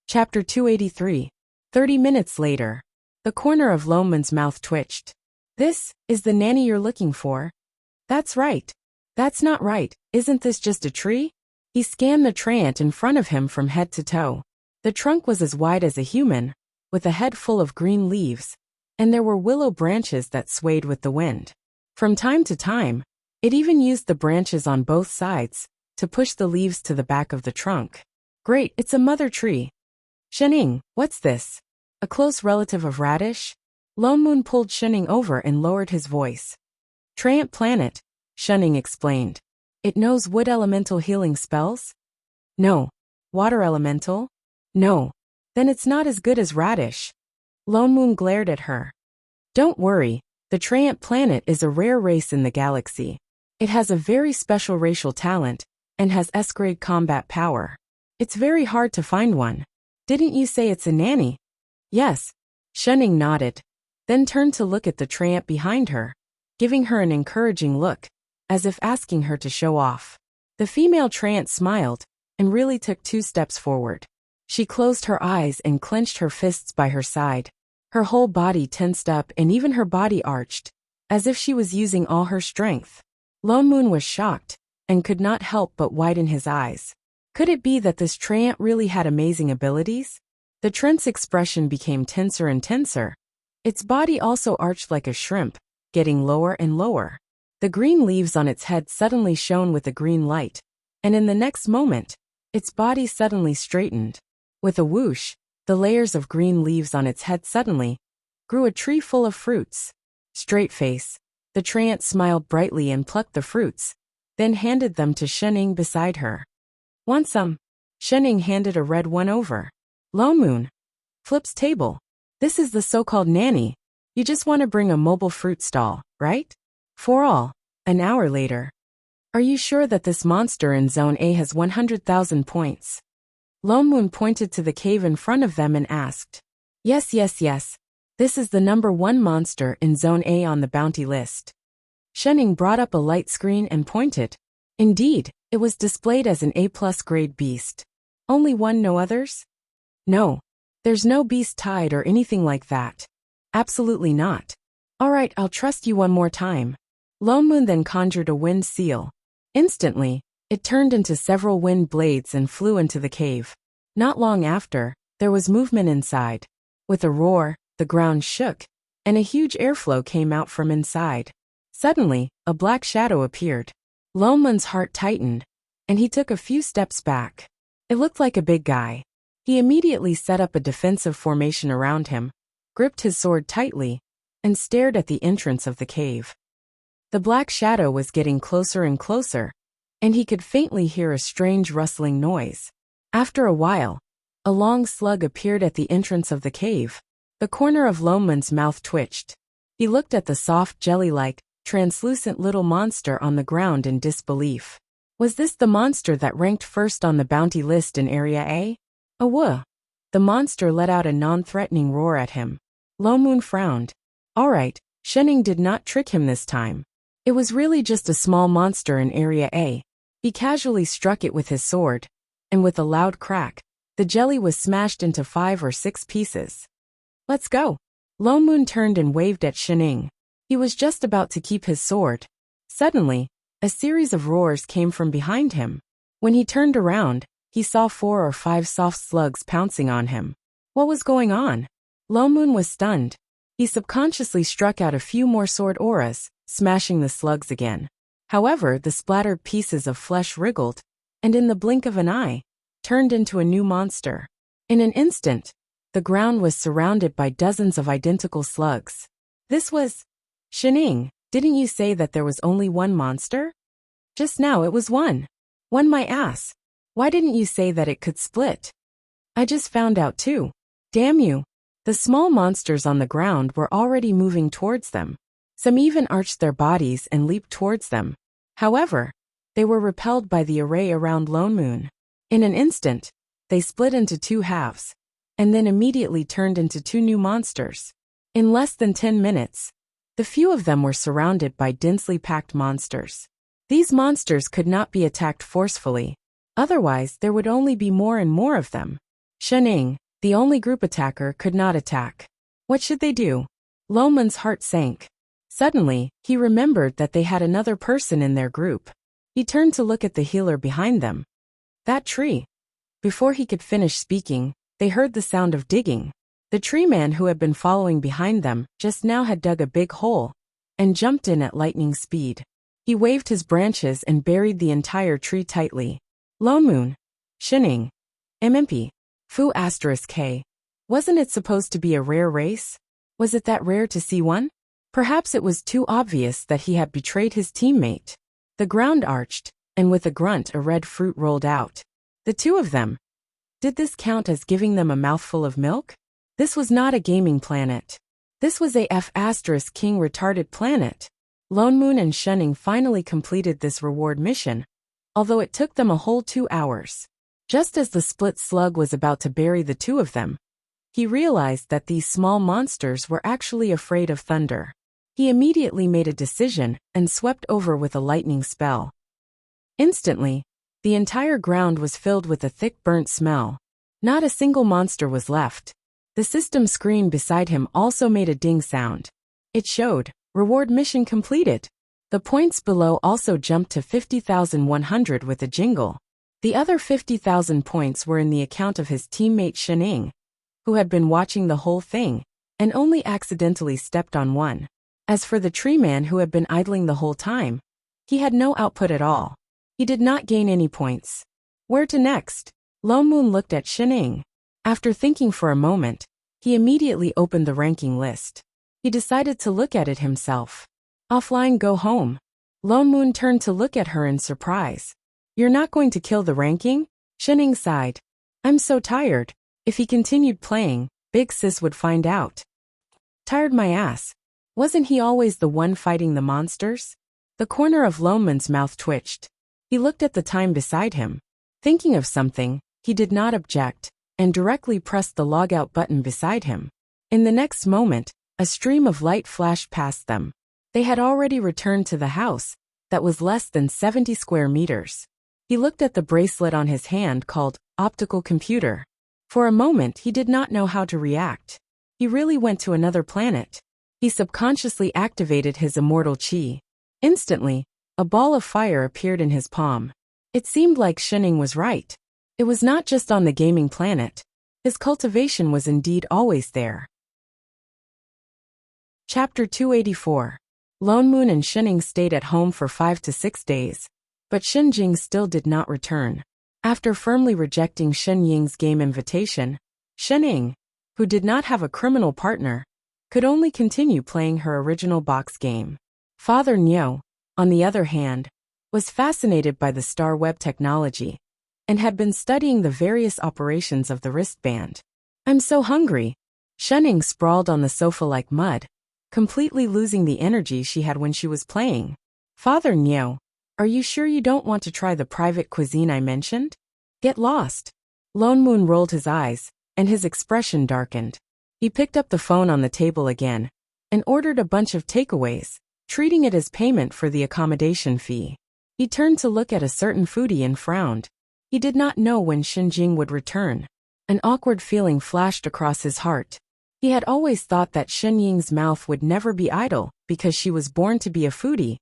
Chapter 283. 30 minutes later. The corner of Loman's mouth twitched. This is the nanny you're looking for? That's right. That's not right. Isn't this just a tree? He scanned the treant in front of him from head to toe. The trunk was as wide as a human, with a head full of green leaves, and there were willow branches that swayed with the wind. From time to time, it even used the branches on both sides to push the leaves to the back of the trunk. Great, it's a mother tree. Shenning, what's this? A close relative of radish? Lone Moon pulled Shenning over and lowered his voice. Treant planet, Shenning explained. It knows wood elemental healing spells? No. Water elemental? No. Then it's not as good as radish. Lone Moon glared at her. Don't worry, the Treant planet is a rare race in the galaxy. It has a very special racial talent, and has S-grade combat power. It's very hard to find one. Didn't you say it's a nanny? Yes. Shenning nodded, then turned to look at the Treant behind her, giving her an encouraging look, as if asking her to show off. The female Treant smiled, and really took 2 steps forward. She closed her eyes and clenched her fists by her side. Her whole body tensed up and even her body arched, as if she was using all her strength. Lone Moon was shocked, and could not help but widen his eyes. Could it be that this Treant really had amazing abilities? The Treant's expression became tenser and tenser. Its body also arched like a shrimp, getting lower and lower. The green leaves on its head suddenly shone with a green light, and in the next moment, its body suddenly straightened. With a whoosh, the layers of green leaves on its head suddenly grew a tree full of fruits. Straight face, the Treant smiled brightly and plucked the fruits, then handed them to Shenning beside her. Want some? Shenning handed a red one over. Lone Moon. Flip's table. This is the so-called nanny. You just want to bring a mobile fruit stall, right? For all. An hour later. Are you sure that this monster in Zone A has 100,000 points? Lone Moon pointed to the cave in front of them and asked. Yes. This is the number 1 monster in Zone A on the bounty list. Shenning brought up a light screen and pointed. Indeed, it was displayed as an A+ grade beast. Only one, no others? No. There's no beast tied or anything like that. Absolutely not. Alright, I'll trust you one more time. Lone Moon then conjured a wind seal. Instantly, it turned into several wind blades and flew into the cave. Not long after, there was movement inside. With a roar, the ground shook, and a huge airflow came out from inside. Suddenly, a black shadow appeared. Lone Moon's heart tightened, and he took a few steps back. It looked like a big guy. He immediately set up a defensive formation around him, gripped his sword tightly, and stared at the entrance of the cave. The black shadow was getting closer and closer, and he could faintly hear a strange rustling noise. After a while, a long slug appeared at the entrance of the cave. The corner of Lone Moon's mouth twitched. He looked at the soft, jelly-like, translucent little monster on the ground in disbelief. Was this the monster that ranked first on the bounty list in Area A? Awooh! The monster let out a non-threatening roar at him. Lone Moon frowned. Alright, Shenning did not trick him this time. It was really just a small monster in Area A. He casually struck it with his sword, and with a loud crack, the jelly was smashed into 5 or 6 pieces. Let's go. Lone Moon turned and waved at Shenning. He was just about to keep his sword. Suddenly, a series of roars came from behind him. When he turned around, he saw 4 or 5 soft slugs pouncing on him. What was going on? Lone Moon was stunned. He subconsciously struck out a few more sword auras, smashing the slugs again. However, the splattered pieces of flesh wriggled, and in the blink of an eye, turned into a new monster. In an instant, the ground was surrounded by dozens of identical slugs. This was... Shenning, didn't you say that there was only one monster? Just now it was one. One my ass. Why didn't you say that it could split? I just found out too. Damn you. The small monsters on the ground were already moving towards them. Some even arched their bodies and leaped towards them. However, they were repelled by the array around Lone Moon. In an instant, they split into 2 halves, and then immediately turned into 2 new monsters. In less than 10 minutes, the few of them were surrounded by densely packed monsters. These monsters could not be attacked forcefully, otherwise there would only be more and more of them. Shen, the only group attacker, could not attack. What should they do? Loman's heart sank. Suddenly, he remembered that they had another person in their group. He turned to look at the healer behind them. That tree. Before he could finish speaking, they heard the sound of digging. The tree man who had been following behind them just now had dug a big hole and jumped in at lightning speed. He waved his branches and buried the entire tree tightly. Lone Moon. Shinning. MMP. Fu *K. Wasn't it supposed to be a rare race? Was it that rare to see one? Perhaps it was too obvious that he had betrayed his teammate. The ground arched, and with a grunt a red fruit rolled out. The two of them. Did this count as giving them a mouthful of milk? This was not a gaming planet. This was a F***king retarded planet. Lone Moon and Shenning finally completed this reward mission, although it took them a whole 2 hours. Just as the split slug was about to bury the two of them, he realized that these small monsters were actually afraid of thunder. He immediately made a decision and swept over with a lightning spell. Instantly, the entire ground was filled with a thick burnt smell. Not a single monster was left. The system screen beside him also made a ding sound. It showed, reward mission completed. The points below also jumped to 50,100 with a jingle. The other 50,000 points were in the account of his teammate Shenning, who had been watching the whole thing, and only accidentally stepped on one. As for the tree man who had been idling the whole time, he had no output at all. He did not gain any points. Where to next? Lone Moon looked at Shenning. After thinking for a moment, he immediately opened the ranking list. He decided to look at it himself. Offline, go home. Lone Moon turned to look at her in surprise. You're not going to kill the ranking? Shenning sighed. I'm so tired. If he continued playing, Big Sis would find out. Tired my ass. Wasn't he always the one fighting the monsters? The corner of Loman's mouth twitched. He looked at the time beside him. Thinking of something, he did not object, and directly pressed the logout button beside him. In the next moment, a stream of light flashed past them. They had already returned to the house, that was less than 70 square meters. He looked at the bracelet on his hand called optical computer. For a moment he did not know how to react. He really went to another planet. He subconsciously activated his immortal chi. Instantly, a ball of fire appeared in his palm. It seemed like Shenning was right. It was not just on the gaming planet. His cultivation was indeed always there. Chapter 284. Lone Moon and Shenning stayed at home for 5 to 6 days. But Shen Jing still did not return. After firmly rejecting Shen Ying's game invitation, Shenning, who did not have a criminal partner, could only continue playing her original box game. Father Niu, on the other hand, was fascinated by the star web technology and had been studying the various operations of the wristband. I'm so hungry. Shenning sprawled on the sofa like mud, completely losing the energy she had when she was playing. Father Niu, are you sure you don't want to try the private cuisine I mentioned? Get lost. Lone Moon rolled his eyes, and his expression darkened. He picked up the phone on the table again and ordered a bunch of takeaways, treating it as payment for the accommodation fee. He turned to look at a certain foodie and frowned. He did not know when Xinjing would return. An awkward feeling flashed across his heart. He had always thought that Shen Ying's mouth would never be idle because she was born to be a foodie,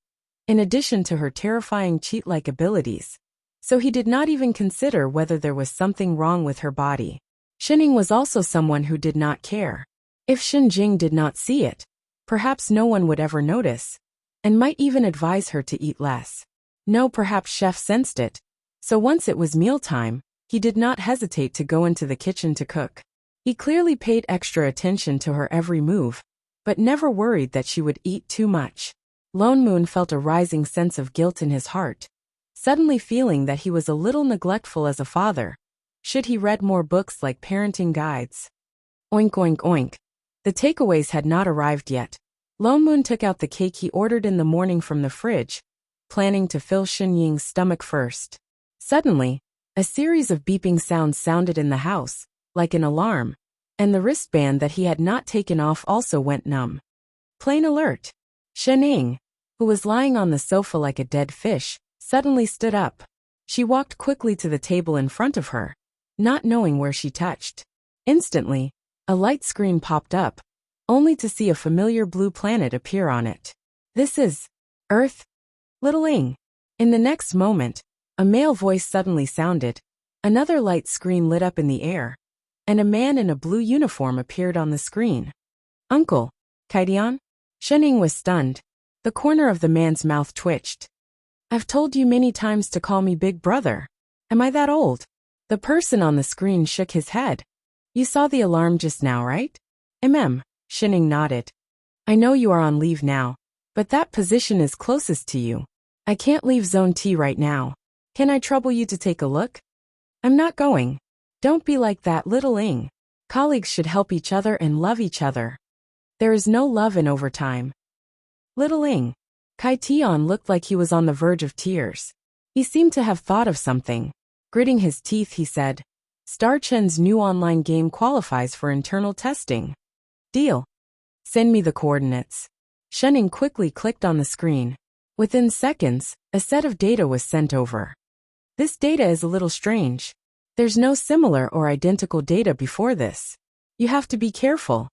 in addition to her terrifying cheat-like abilities. So he did not even consider whether there was something wrong with her body. Shenning was also someone who did not care. If Xinjing did not see it, perhaps no one would ever notice, and might even advise her to eat less. No, perhaps Chef sensed it, so once it was mealtime, he did not hesitate to go into the kitchen to cook. He clearly paid extra attention to her every move, but never worried that she would eat too much. Lone Moon felt a rising sense of guilt in his heart, suddenly feeling that he was a little neglectful as a father. Should he read more books like parenting guides? Oink oink oink. The takeaways had not arrived yet. Lone Moon took out the cake he ordered in the morning from the fridge, planning to fill Shen Ying's stomach first. Suddenly, a series of beeping sounds sounded in the house, like an alarm, and the wristband that he had not taken off also went numb. Plain alert. Shen Ying, who was lying on the sofa like a dead fish, suddenly stood up. She walked quickly to the table in front of her, not knowing where she touched. Instantly, a light screen popped up, only to see a familiar blue planet appear on it. This is Earth, little Ing. In the next moment, a male voice suddenly sounded, another light screen lit up in the air, and a man in a blue uniform appeared on the screen. Uncle, Kaidian? Shening was stunned. The corner of the man's mouth twitched. I've told you many times to call me big brother. Am I that old? The person on the screen shook his head. You saw the alarm just now, right? Shening nodded. I know you are on leave now, but that position is closest to you. I can't leave Zone T right now. Can I trouble you to take a look? I'm not going. Don't be like that, little Ing. Colleagues should help each other and love each other. There is no love in overtime. Little Ing. Kai Tian looked like he was on the verge of tears. He seemed to have thought of something. Gritting his teeth, he said, Star Chen's new online game qualifies for internal testing. Deal. Send me the coordinates. Shening quickly clicked on the screen. Within seconds, a set of data was sent over. This data is a little strange. There's no similar or identical data before this. You have to be careful.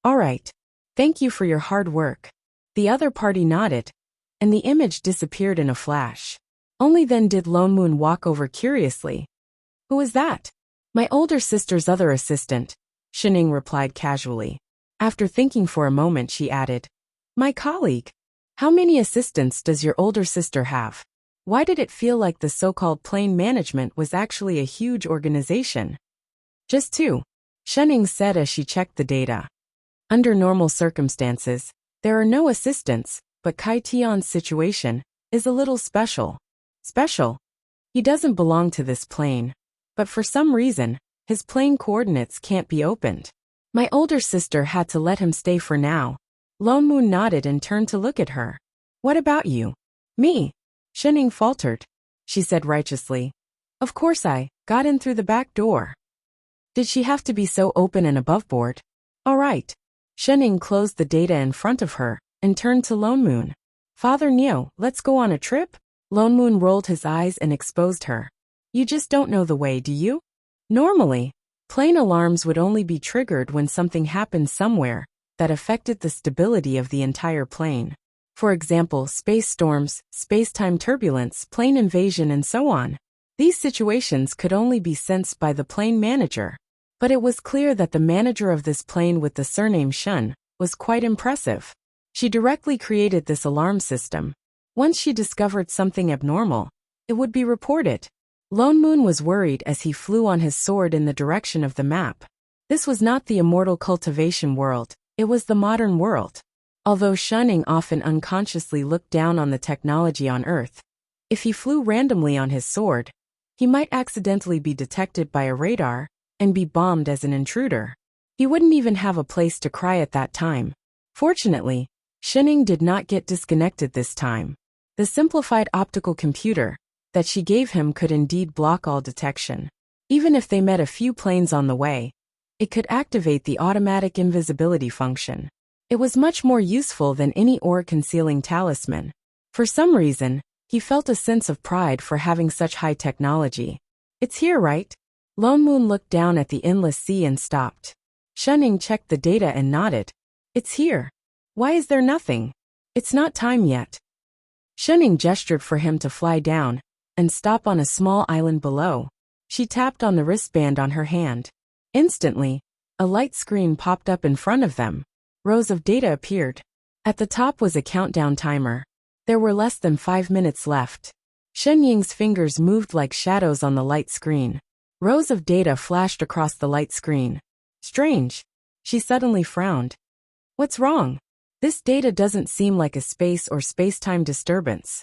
All right. Thank you for your hard work. The other party nodded, and the image disappeared in a flash. Only then did Lone Moon walk over curiously. Who is that? My older sister's other assistant, Shening replied casually. After thinking for a moment, she added, My colleague. How many assistants does your older sister have? Why did it feel like the so-called plane management was actually a huge organization? Just two, Shening said as she checked the data. Under normal circumstances, there are no assistants, but Kai Tian's situation is a little special. Special? He doesn't belong to this plane, but for some reason, his plane coordinates can't be opened. My older sister had to let him stay for now. Lone Moon nodded and turned to look at her. What about you? Me? Shening faltered. She said righteously. Of course I got in through the back door. Did she have to be so open and aboveboard? All right. Shening closed the data in front of her and turned to Lone Moon. Father Neo, let's go on a trip? Lone Moon rolled his eyes and exposed her. You just don't know the way, do you? Normally, plane alarms would only be triggered when something happened somewhere that affected the stability of the entire plane. For example, space storms, space-time turbulence, plane invasion, and so on. These situations could only be sensed by the plane manager. But it was clear that the manager of this plane with the surname Shun was quite impressive. She directly created this alarm system. Once she discovered something abnormal, it would be reported. Lone Moon was worried as he flew on his sword in the direction of the map. This was not the immortal cultivation world, it was the modern world. Although Shening often unconsciously looked down on the technology on Earth, if he flew randomly on his sword, he might accidentally be detected by a radar and be bombed as an intruder. He wouldn't even have a place to cry at that time. Fortunately, Shening did not get disconnected this time. The simplified optical computer that she gave him could indeed block all detection. Even if they met a few planes on the way, it could activate the automatic invisibility function. It was much more useful than any aura-concealing talisman. For some reason, he felt a sense of pride for having such high technology. It's here, right? Lone Moon looked down at the endless sea and stopped. Shening checked the data and nodded. It's here. Why is there nothing? It's not time yet. Shening gestured for him to fly down and stop on a small island below. She tapped on the wristband on her hand. Instantly, a light screen popped up in front of them. Rows of data appeared. At the top was a countdown timer. There were less than 5 minutes left. Shen Ying's fingers moved like shadows on the light screen. Rows of data flashed across the light screen. Strange. She suddenly frowned. What's wrong? This data doesn't seem like a space or space-time disturbance.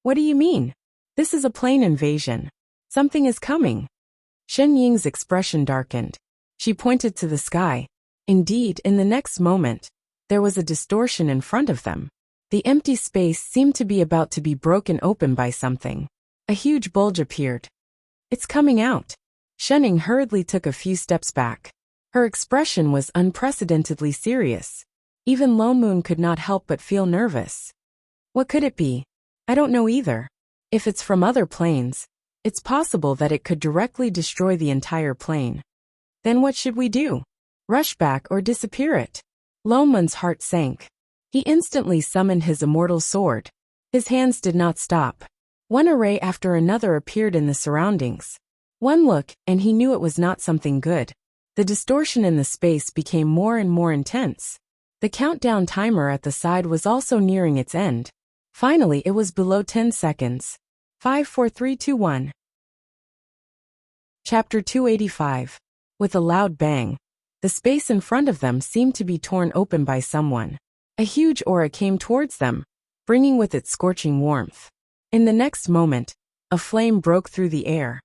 What do you mean? This is a plane invasion. Something is coming. Shen Ying's expression darkened. She pointed to the sky. Indeed, in the next moment, there was a distortion in front of them. The empty space seemed to be about to be broken open by something. A huge bulge appeared. It's coming out. Shening hurriedly took a few steps back. Her expression was unprecedentedly serious. Even Lone Moon could not help but feel nervous. What could it be? I don't know either. If it's from other planes, It's possible that it could directly destroy the entire plane. Then what should we do? Rush back or disappear it? Loman's heart sank. He instantly summoned his immortal sword. His hands did not stop. One array after another appeared in the surroundings. One look, and he knew it was not something good. The distortion in the space became more and more intense. The countdown timer at the side was also nearing its end. Finally, it was below 10 seconds. 5, 4, 3, 2, 1. Chapter 285. With a loud bang, the space in front of them seemed to be torn open by someone. A huge aura came towards them, bringing with it scorching warmth. In the next moment, a flame broke through the air,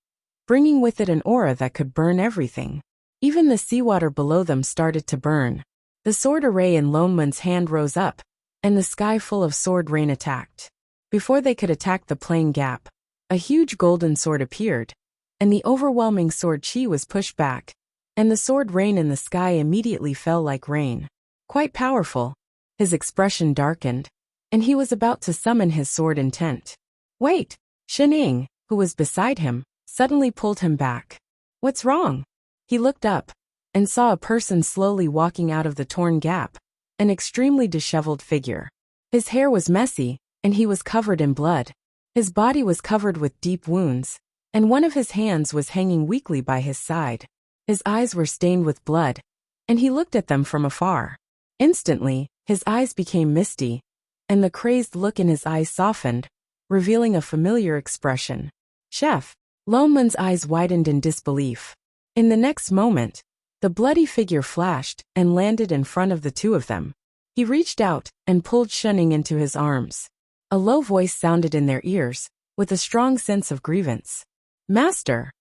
bringing with it an aura that could burn everything. Even the seawater below them started to burn. The sword array in Loman's hand rose up, and the sky full of sword rain attacked. Before they could attack the plane gap, a huge golden sword appeared, and the overwhelming sword chi was pushed back, and the sword rain in the sky immediately fell like rain. Quite powerful. His expression darkened, and he was about to summon his sword intent. Wait! Shining, who was beside him, suddenly pulled him back. What's wrong? He looked up, and saw a person slowly walking out of the torn gap, an extremely disheveled figure. His hair was messy, and he was covered in blood. His body was covered with deep wounds, and one of his hands was hanging weakly by his side. His eyes were stained with blood, and he looked at them from afar. Instantly, his eyes became misty, and the crazed look in his eyes softened, revealing a familiar expression. Chef! Loman's eyes widened in disbelief. In the next moment, the bloody figure flashed and landed in front of the two of them. He reached out and pulled Shining into his arms. A low voice sounded in their ears, with a strong sense of grievance. Master!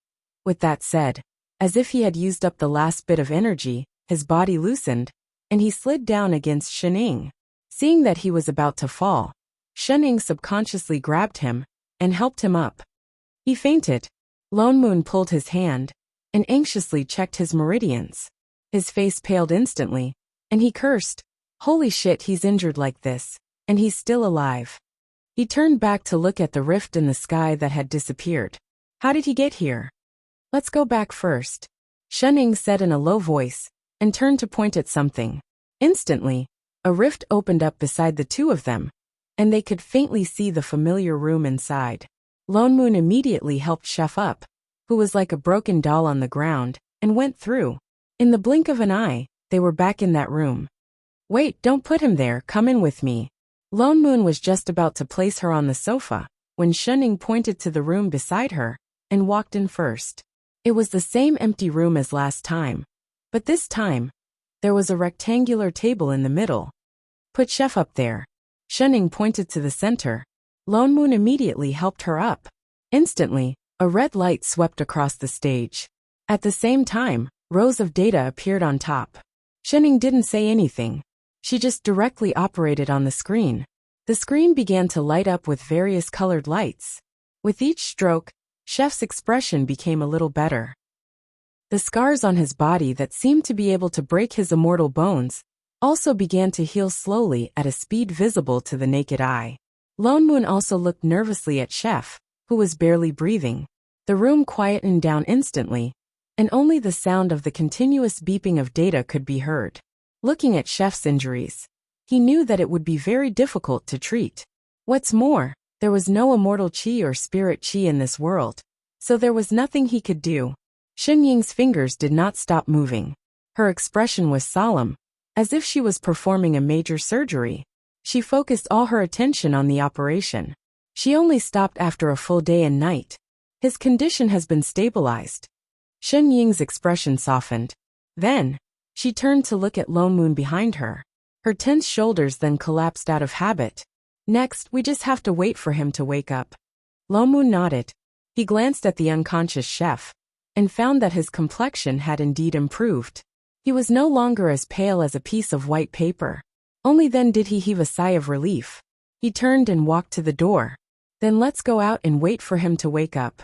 With that said, as if he had used up the last bit of energy, his body loosened, and he slid down against Shining. Seeing that he was about to fall, Shining subconsciously grabbed him and helped him up. He fainted. Lone Moon pulled his hand and anxiously checked his meridians. His face paled instantly, and he cursed. Holy shit, he's injured like this, and he's still alive. He turned back to look at the rift in the sky that had disappeared. How did he get here? Let's go back first, Shining said in a low voice, and turned to point at something. Instantly, a rift opened up beside the two of them, and they could faintly see the familiar room inside. Lone Moon immediately helped Chef up, who was like a broken doll on the ground, and went through. In the blink of an eye, they were back in that room. Wait, don't put him there, come in with me. Lone Moon was just about to place her on the sofa, when Shining pointed to the room beside her, and walked in first. It was the same empty room as last time, but this time, there was a rectangular table in the middle. Put Chef up there. Shining pointed to the center. Lone Moon immediately helped her up. Instantly, a red light swept across the stage. At the same time, rows of data appeared on top. Shining didn't say anything. She just directly operated on the screen. The screen began to light up with various colored lights. With each stroke, Chef's expression became a little better. The scars on his body that seemed to be able to break his immortal bones also began to heal slowly at a speed visible to the naked eye. Lone Moon also looked nervously at Chef, who was barely breathing. The room quietened down instantly, and only the sound of the continuous beeping of data could be heard. Looking at Chef's injuries, he knew that it would be very difficult to treat. What's more, there was no immortal chi or spirit chi in this world, so there was nothing he could do. Xin Ying's fingers did not stop moving. Her expression was solemn, as if she was performing a major surgery. She focused all her attention on the operation. She only stopped after a full day and night. His condition has been stabilized. Xin Ying's expression softened. Then, she turned to look at Lone Moon behind her. Her tense shoulders then collapsed out of habit. Next, we just have to wait for him to wake up. Lone Moon nodded. He glanced at the unconscious Chef, and found that his complexion had indeed improved. He was no longer as pale as a piece of white paper. Only then did he heave a sigh of relief. He turned and walked to the door. Then let's go out and wait for him to wake up.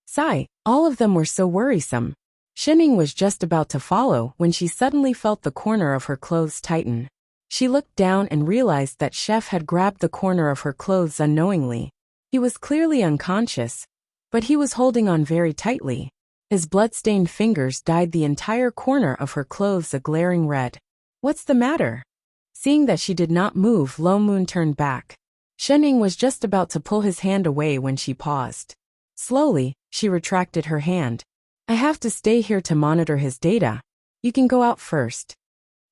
Sigh, all of them were so worrisome. Shining was just about to follow when she suddenly felt the corner of her clothes tighten. She looked down and realized that Chef had grabbed the corner of her clothes unknowingly. He was clearly unconscious, but he was holding on very tightly. His blood-stained fingers dyed the entire corner of her clothes a glaring red. What's the matter? Seeing that she did not move, Lo Moon turned back. Shening was just about to pull his hand away when she paused. Slowly, she retracted her hand. I have to stay here to monitor his data. You can go out first.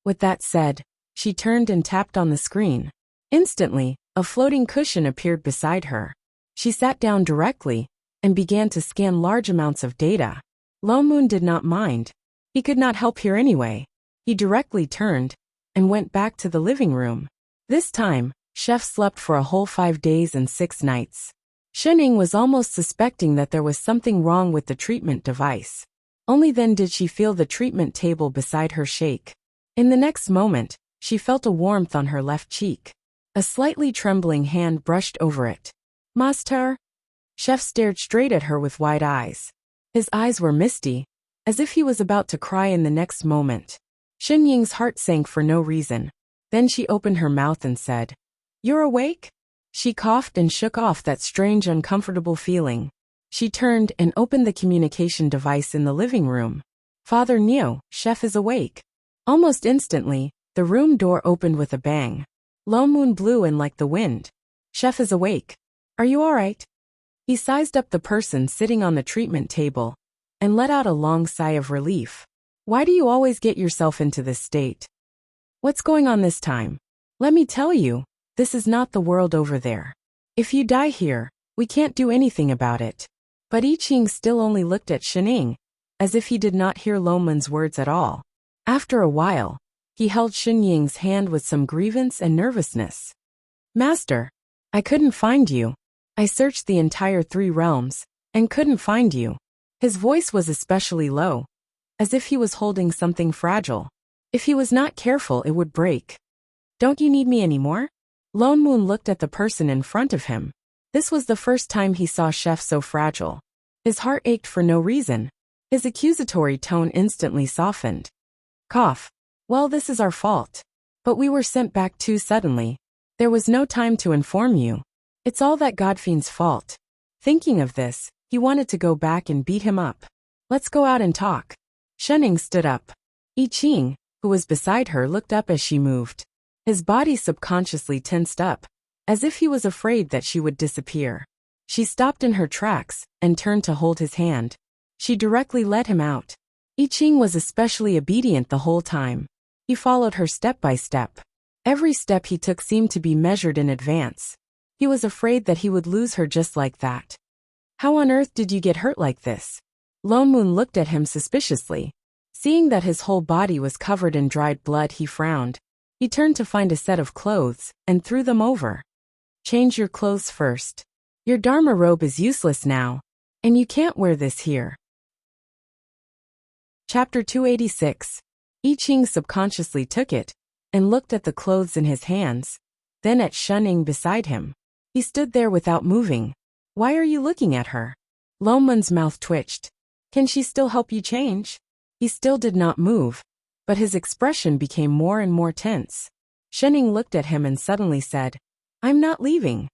With that said, she turned and tapped on the screen. Instantly, a floating cushion appeared beside her. She sat down directly and began to scan large amounts of data. Lo Moon did not mind. He could not help here anyway. He directly turned and went back to the living room. This time, Chef slept for a whole 5 days and 6 nights. Shening was almost suspecting that there was something wrong with the treatment device. Only then did she feel the treatment table beside her shake. In the next moment, she felt a warmth on her left cheek. A slightly trembling hand brushed over it. Master? Chef stared straight at her with wide eyes. His eyes were misty, as if he was about to cry in the next moment. Shen Ying's heart sank for no reason. Then she opened her mouth and said, "You're awake?" She coughed and shook off that strange, uncomfortable feeling. She turned and opened the communication device in the living room. Father Neo, Chef is awake. Almost instantly, the room door opened with a bang. Lo Moon blew in like the wind. Chef is awake. Are you all right? He sized up the person sitting on the treatment table and let out a long sigh of relief. Why do you always get yourself into this state? What's going on this time? Let me tell you, this is not the world over there. If you die here, we can't do anything about it. But I Ching still only looked at Shening, as if he did not hear Lo Moon's words at all. After a while, he held Shen Ying's hand with some grievance and nervousness. Master, I couldn't find you. I searched the entire 3 realms, and couldn't find you. His voice was especially low, as if he was holding something fragile. If he was not careful, it would break. Don't you need me anymore? Lo Moon looked at the person in front of him. This was the first time he saw Chef so fragile. His heart ached for no reason. His accusatory tone instantly softened. Cough. Well, this is our fault. But we were sent back too suddenly. There was no time to inform you. It's all that Godfiend's fault. Thinking of this, he wanted to go back and beat him up. Let's go out and talk. Shening stood up. I Ching, who was beside her, looked up as she moved. His body subconsciously tensed up, as if he was afraid that she would disappear. She stopped in her tracks and turned to hold his hand. She directly led him out. I Ching was especially obedient the whole time. He followed her step by step. Every step he took seemed to be measured in advance. He was afraid that he would lose her just like that. How on earth did you get hurt like this? Lo Moon looked at him suspiciously. Seeing that his whole body was covered in dried blood, he frowned. He turned to find a set of clothes and threw them over. Change your clothes first. Your Dharma robe is useless now, and you can't wear this here. Chapter 286. I Ching subconsciously took it and looked at the clothes in his hands, then at Shening beside him. He stood there without moving. Why are you looking at her? Lo Moon's mouth twitched. Can she still help you change? He still did not move, but his expression became more and more tense. Shening looked at him and suddenly said, I'm not leaving.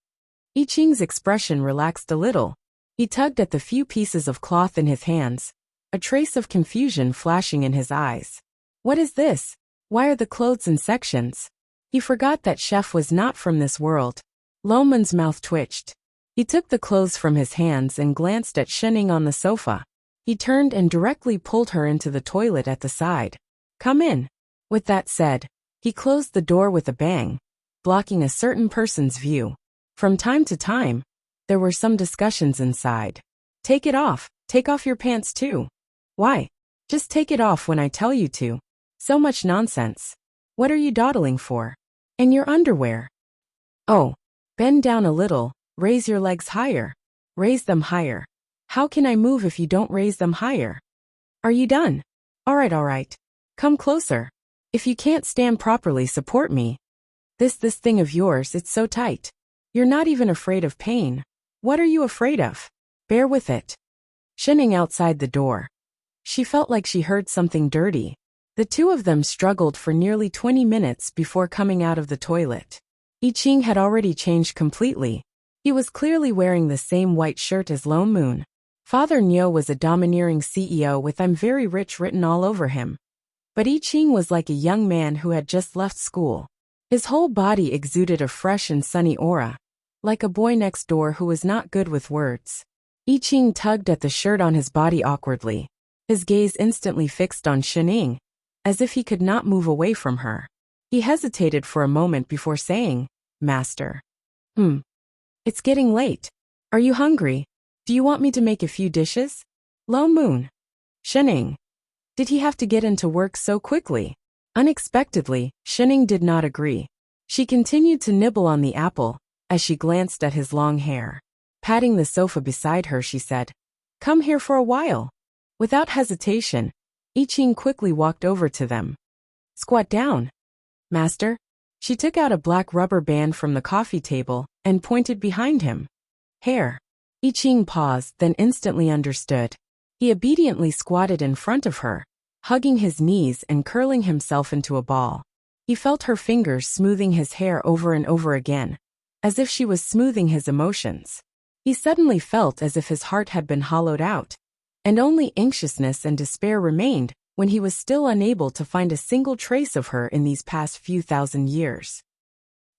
I Ching's expression relaxed a little. He tugged at the few pieces of cloth in his hands, a trace of confusion flashing in his eyes. What is this? Why are the clothes in sections? He forgot that Chef was not from this world. Lo Moon's mouth twitched. He took the clothes from his hands and glanced at Shening on the sofa. He turned and directly pulled her into the toilet at the side. Come in. With that said, he closed the door with a bang, blocking a certain person's view. From time to time, there were some discussions inside. Take it off. Take off your pants too. Why? Just take it off when I tell you to. So much nonsense. What are you dawdling for? And your underwear. Oh. Bend down a little. Raise your legs higher. Raise them higher. How can I move if you don't raise them higher? Are you done? All right. Come closer. If you can't stand properly, support me. This thing of yours, it's so tight. You're not even afraid of pain. What are you afraid of? Bear with it. Shening outside the door. She felt like she heard something dirty. The two of them struggled for nearly 20 minutes before coming out of the toilet. I Ching had already changed completely. He was clearly wearing the same white shirt as Lo Moon. Father Nyo was a domineering CEO with "I'm very rich" written all over him. But I Ching was like a young man who had just left school. His whole body exuded a fresh and sunny aura, like a boy next door who was not good with words. I Ching tugged at the shirt on his body awkwardly, his gaze instantly fixed on Shining, as if he could not move away from her. He hesitated for a moment before saying, "Master." It's getting late. Are you hungry? Do you want me to make a few dishes? Lone Moon. Shining. Did he have to get into work so quickly? Unexpectedly, Shining did not agree. She continued to nibble on the apple, as she glanced at his long hair. Patting the sofa beside her, she said, "Come here for a while." Without hesitation, I Ching quickly walked over to them. "Squat down." "Master." She took out a black rubber band from the coffee table and pointed behind him. "Hair." I Ching paused, then instantly understood. He obediently squatted in front of her, hugging his knees and curling himself into a ball. He felt her fingers smoothing his hair over and over again, as if she was smoothing his emotions. He suddenly felt as if his heart had been hollowed out, and only anxiousness and despair remained when he was still unable to find a single trace of her in these past few thousand years.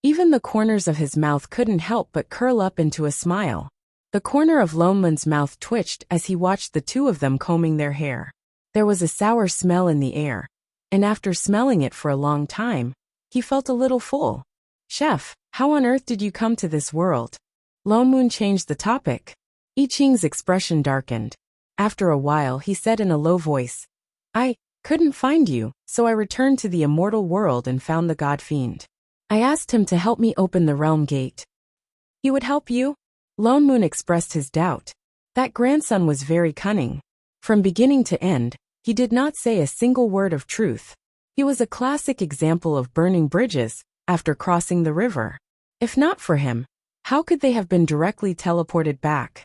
Even the corners of his mouth couldn't help but curl up into a smile. The corner of Loneman's mouth twitched as he watched the two of them combing their hair. There was a sour smell in the air, and after smelling it for a long time, he felt a little full. "Chef, how on earth did you come to this world?" Lone Moon changed the topic. I Ching's expression darkened. After a while, he said in a low voice, "I couldn't find you, so I returned to the immortal world and found the God Fiend. I asked him to help me open the realm gate." "He would help you?" Lone Moon expressed his doubt. That grandson was very cunning. From beginning to end, he did not say a single word of truth. He was a classic example of burning bridges after crossing the river. If not for him, how could they have been directly teleported back?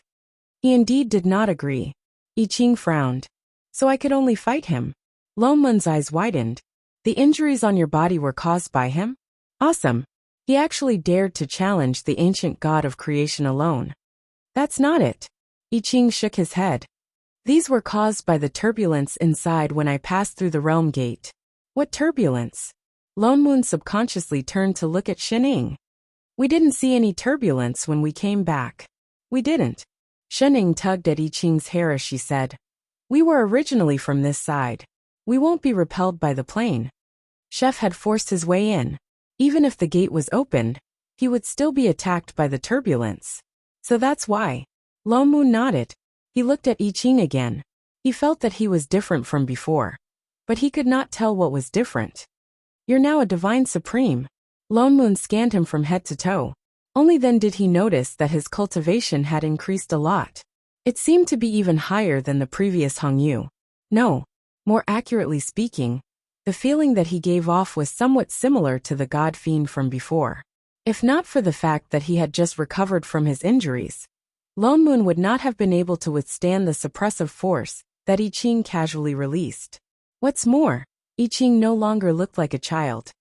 He indeed did not agree. I Ching frowned. "So I could only fight him?" Lone Moon's eyes widened. "The injuries on your body were caused by him? Awesome. He actually dared to challenge the ancient god of creation alone." "That's not it." I Ching shook his head. "These were caused by the turbulence inside when I passed through the realm gate." "What turbulence?" Lone Moon subconsciously turned to look at Shining. "We didn't see any turbulence when we came back." "We didn't." Shining tugged at I Ching's hair as she said, "We were originally from this side. We won't be repelled by the plane." Chef had forced his way in. Even if the gate was opened, he would still be attacked by the turbulence. "So that's why." Lone Moon nodded. He looked at I Ching again. He felt that he was different from before, but he could not tell what was different. "You're now a divine supreme." Lone Moon scanned him from head to toe. Only then did he notice that his cultivation had increased a lot. It seemed to be even higher than the previous Hong Yu. No, more accurately speaking, the feeling that he gave off was somewhat similar to the God Fiend from before. If not for the fact that he had just recovered from his injuries, Lone Moon would not have been able to withstand the suppressive force that I Ching casually released. What's more, I Ching no longer looked like a child.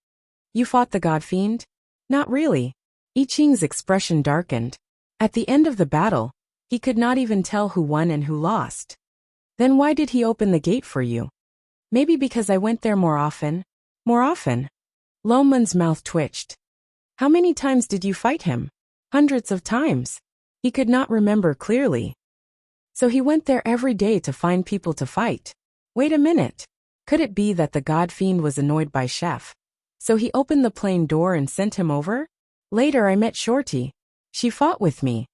"You fought the God Fiend?" "Not really." I Ching's expression darkened. At the end of the battle, he could not even tell who won and who lost. "Then why did he open the gate for you?" "Maybe because I went there more often." "More often?" Lone Moon's mouth twitched. "How many times did you fight him?" "Hundreds of times." He could not remember clearly. "So he went there every day to find people to fight." Wait a minute. Could it be that the God Fiend was annoyed by Chef? So he opened the plane door and sent him over? Later I met Shorty. She fought with me.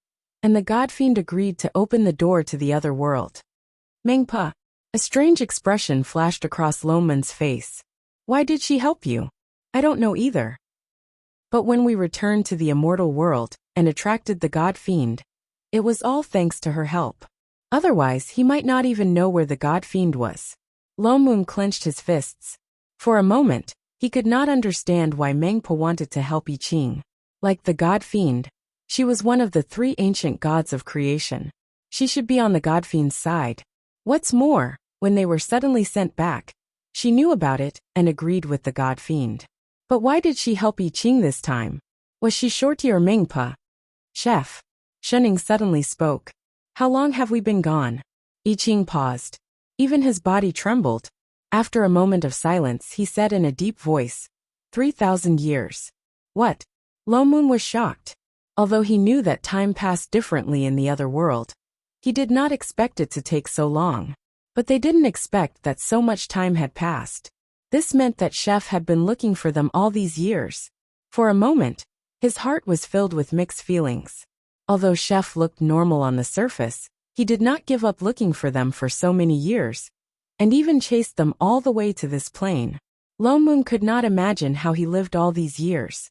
And the God Fiend agreed to open the door to the other world. Mengpa. A strange expression flashed across Loman's face. Why did she help you? I don't know either. But when we returned to the immortal world and attracted the God Fiend, it was all thanks to her help. Otherwise, he might not even know where the God Fiend was. Lomun clenched his fists. For a moment, he could not understand why Mengpa wanted to help I Ching. Like the God Fiend, she was one of the three ancient gods of creation. She should be on the God Fiend's side. What's more, when they were suddenly sent back, she knew about it and agreed with the God Fiend. But why did she help I Ching this time? Was she Shorty or Mengpa? Chef. Shenning suddenly spoke. How long have we been gone? I Ching paused. Even his body trembled. After a moment of silence, he said in a deep voice, 3,000 years. What? Lo Moon was shocked. Although he knew that time passed differently in the other world, he did not expect it to take so long. But they didn't expect that so much time had passed. This meant that Chef had been looking for them all these years. For a moment, his heart was filled with mixed feelings. Although Chef looked normal on the surface, he did not give up looking for them for so many years, and even chased them all the way to this plane. Lo Moon could not imagine how he lived all these years.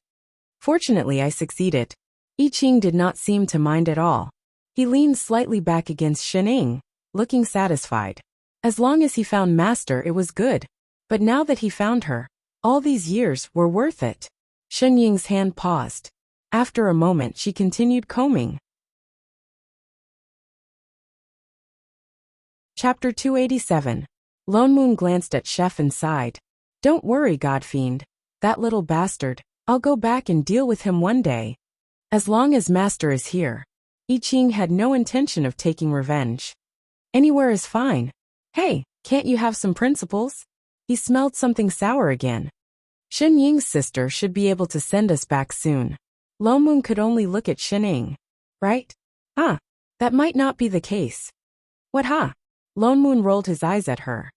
Fortunately, I succeeded. I Ching did not seem to mind at all. He leaned slightly back against Shening, looking satisfied. As long as he found Master, it was good. But now that he found her, all these years were worth it. Shen Ying's hand paused. After a moment, she continued combing. Chapter 287. Lone Moon glanced at Chef and sighed. Don't worry, Godfiend. That little bastard. I'll go back and deal with him one day. As long as Master is here. I Ching had no intention of taking revenge. Anywhere is fine. Hey, can't you have some principles? He smelled something sour again. Shen Ying's sister should be able to send us back soon. Lo Moon could only look at Shen Ying. Right? That might not be the case. What Lone Moon rolled his eyes at her.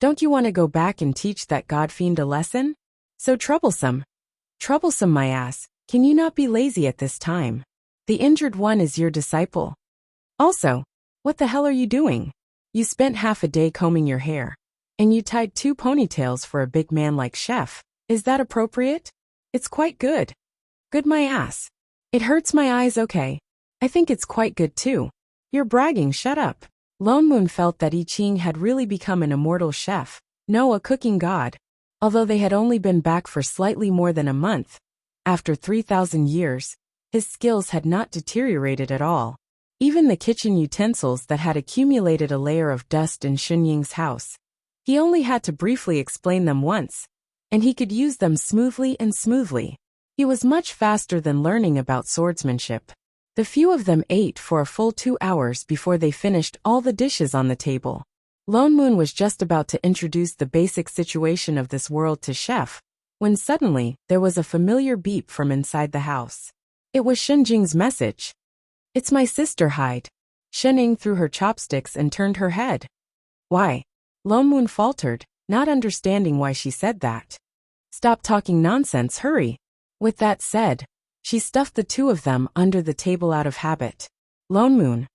Don't you want to go back and teach that Godfiend a lesson? So troublesome. Troublesome, my ass. Can you not be lazy at this time? The injured one is your disciple. Also, what the hell are you doing? You spent half a day combing your hair. And you tied 2 ponytails for a big man like Chef. Is that appropriate? It's quite good. Good, my ass. It hurts my eyes, okay. I think it's quite good too. You're bragging, shut up. Lone Moon felt that I Ching had really become an immortal chef, no, a cooking god. Although they had only been back for slightly more than a month, after 3,000 years, his skills had not deteriorated at all. Even the kitchen utensils that had accumulated a layer of dust in Shen Ying's house. He only had to briefly explain them once, and he could use them smoothly. He was much faster than learning about swordsmanship. The few of them ate for a full 2 hours before they finished all the dishes on the table. Lone Moon was just about to introduce the basic situation of this world to Chef, when suddenly there was a familiar beep from inside the house. It was Shen Jing's message. It's my sister, Hyde. Shen Ying threw her chopsticks and turned her head. Why? Lone Moon faltered, not understanding why she said that. Stop talking nonsense, hurry. With that said, she stuffed the 2 of them under the table out of habit. Lone Moon.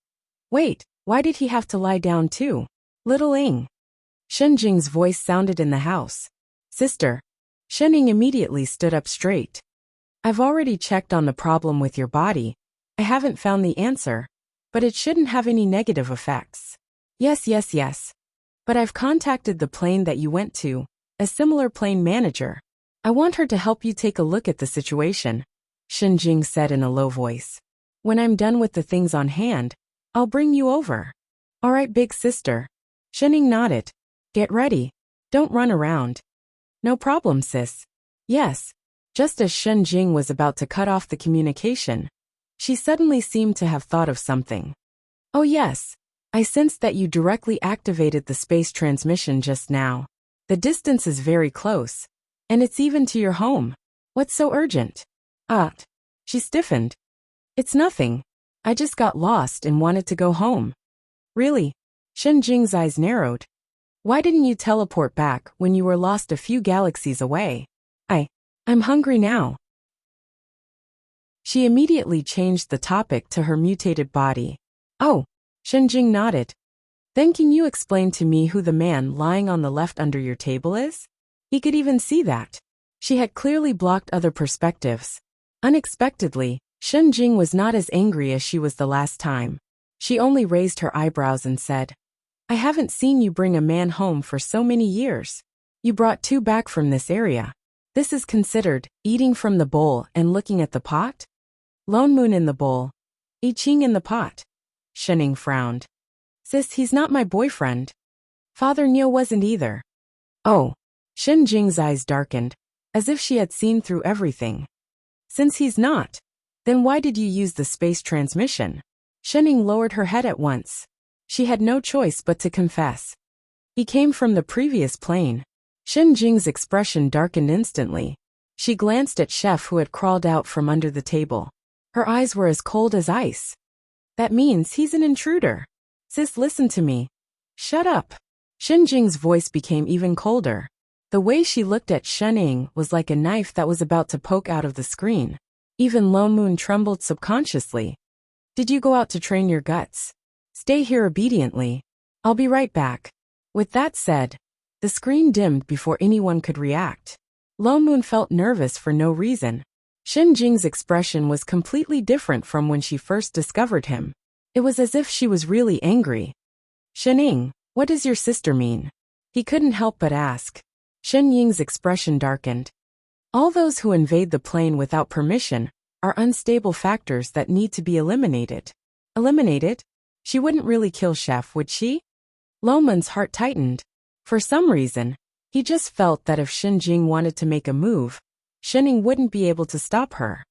Wait, why did he have to lie down too? Little Ying. Shen Jing's voice sounded in the house. Sister. Shen Ying immediately stood up straight. I've already checked on the problem with your body. I haven't found the answer, but it shouldn't have any negative effects. Yes. But I've contacted the plane that you went to, a similar plane manager. I want her to help you take a look at the situation, Shen Jing said in a low voice. When I'm done with the things on hand, I'll bring you over. All right, big sister. Shen Ying nodded. Get ready. Don't run around. No problem, sis. Yes. Just as Shen Jing was about to cut off the communication, she suddenly seemed to have thought of something. Oh yes. I sensed that you directly activated the space transmission just now. The distance is very close. And it's even to your home. What's so urgent? She stiffened. It's nothing. I just got lost and wanted to go home. Really? Shen Jing's eyes narrowed. Why didn't you teleport back when you were lost a few galaxies away? I'm hungry now. She immediately changed the topic to her mutated body. Oh, Shen Jing nodded. Then can you explain to me who the man lying on the left under your table is? He could even see that. She had clearly blocked other perspectives. Unexpectedly, Shen Jing was not as angry as she was the last time. She only raised her eyebrows and said, I haven't seen you bring a man home for so many years. You brought 2 back from this area. This is considered eating from the bowl and looking at the pot? Lone Moon in the bowl. I Ching in the pot. Shen Ying frowned. Sis, he's not my boyfriend. Father Nyo wasn't either. Oh. Shen Jing's eyes darkened, as if she had seen through everything. Since he's not, then why did you use the space transmission? Shening lowered her head at once. She had no choice but to confess. He came from the previous plane. Shen Jing's expression darkened instantly. She glanced at Chef, who had crawled out from under the table. Her eyes were as cold as ice. That means he's an intruder. Sis, listen to me. Shut up. Shen Jing's voice became even colder. The way she looked at Shening was like a knife that was about to poke out of the screen. Even Lone Moon trembled subconsciously. Did you go out to train your guts? Stay here obediently. I'll be right back. With that said, the screen dimmed before anyone could react. Lone Moon felt nervous for no reason. Shen Jing's expression was completely different from when she first discovered him. It was as if she was really angry. Shening, what does your sister mean? He couldn't help but ask. Shen Ying's expression darkened. All those who invade the plane without permission are unstable factors that need to be eliminated. Eliminated? She wouldn't really kill Chef, would she? Loman's heart tightened. For some reason, he just felt that if Shen Jing wanted to make a move, Shening wouldn't be able to stop her.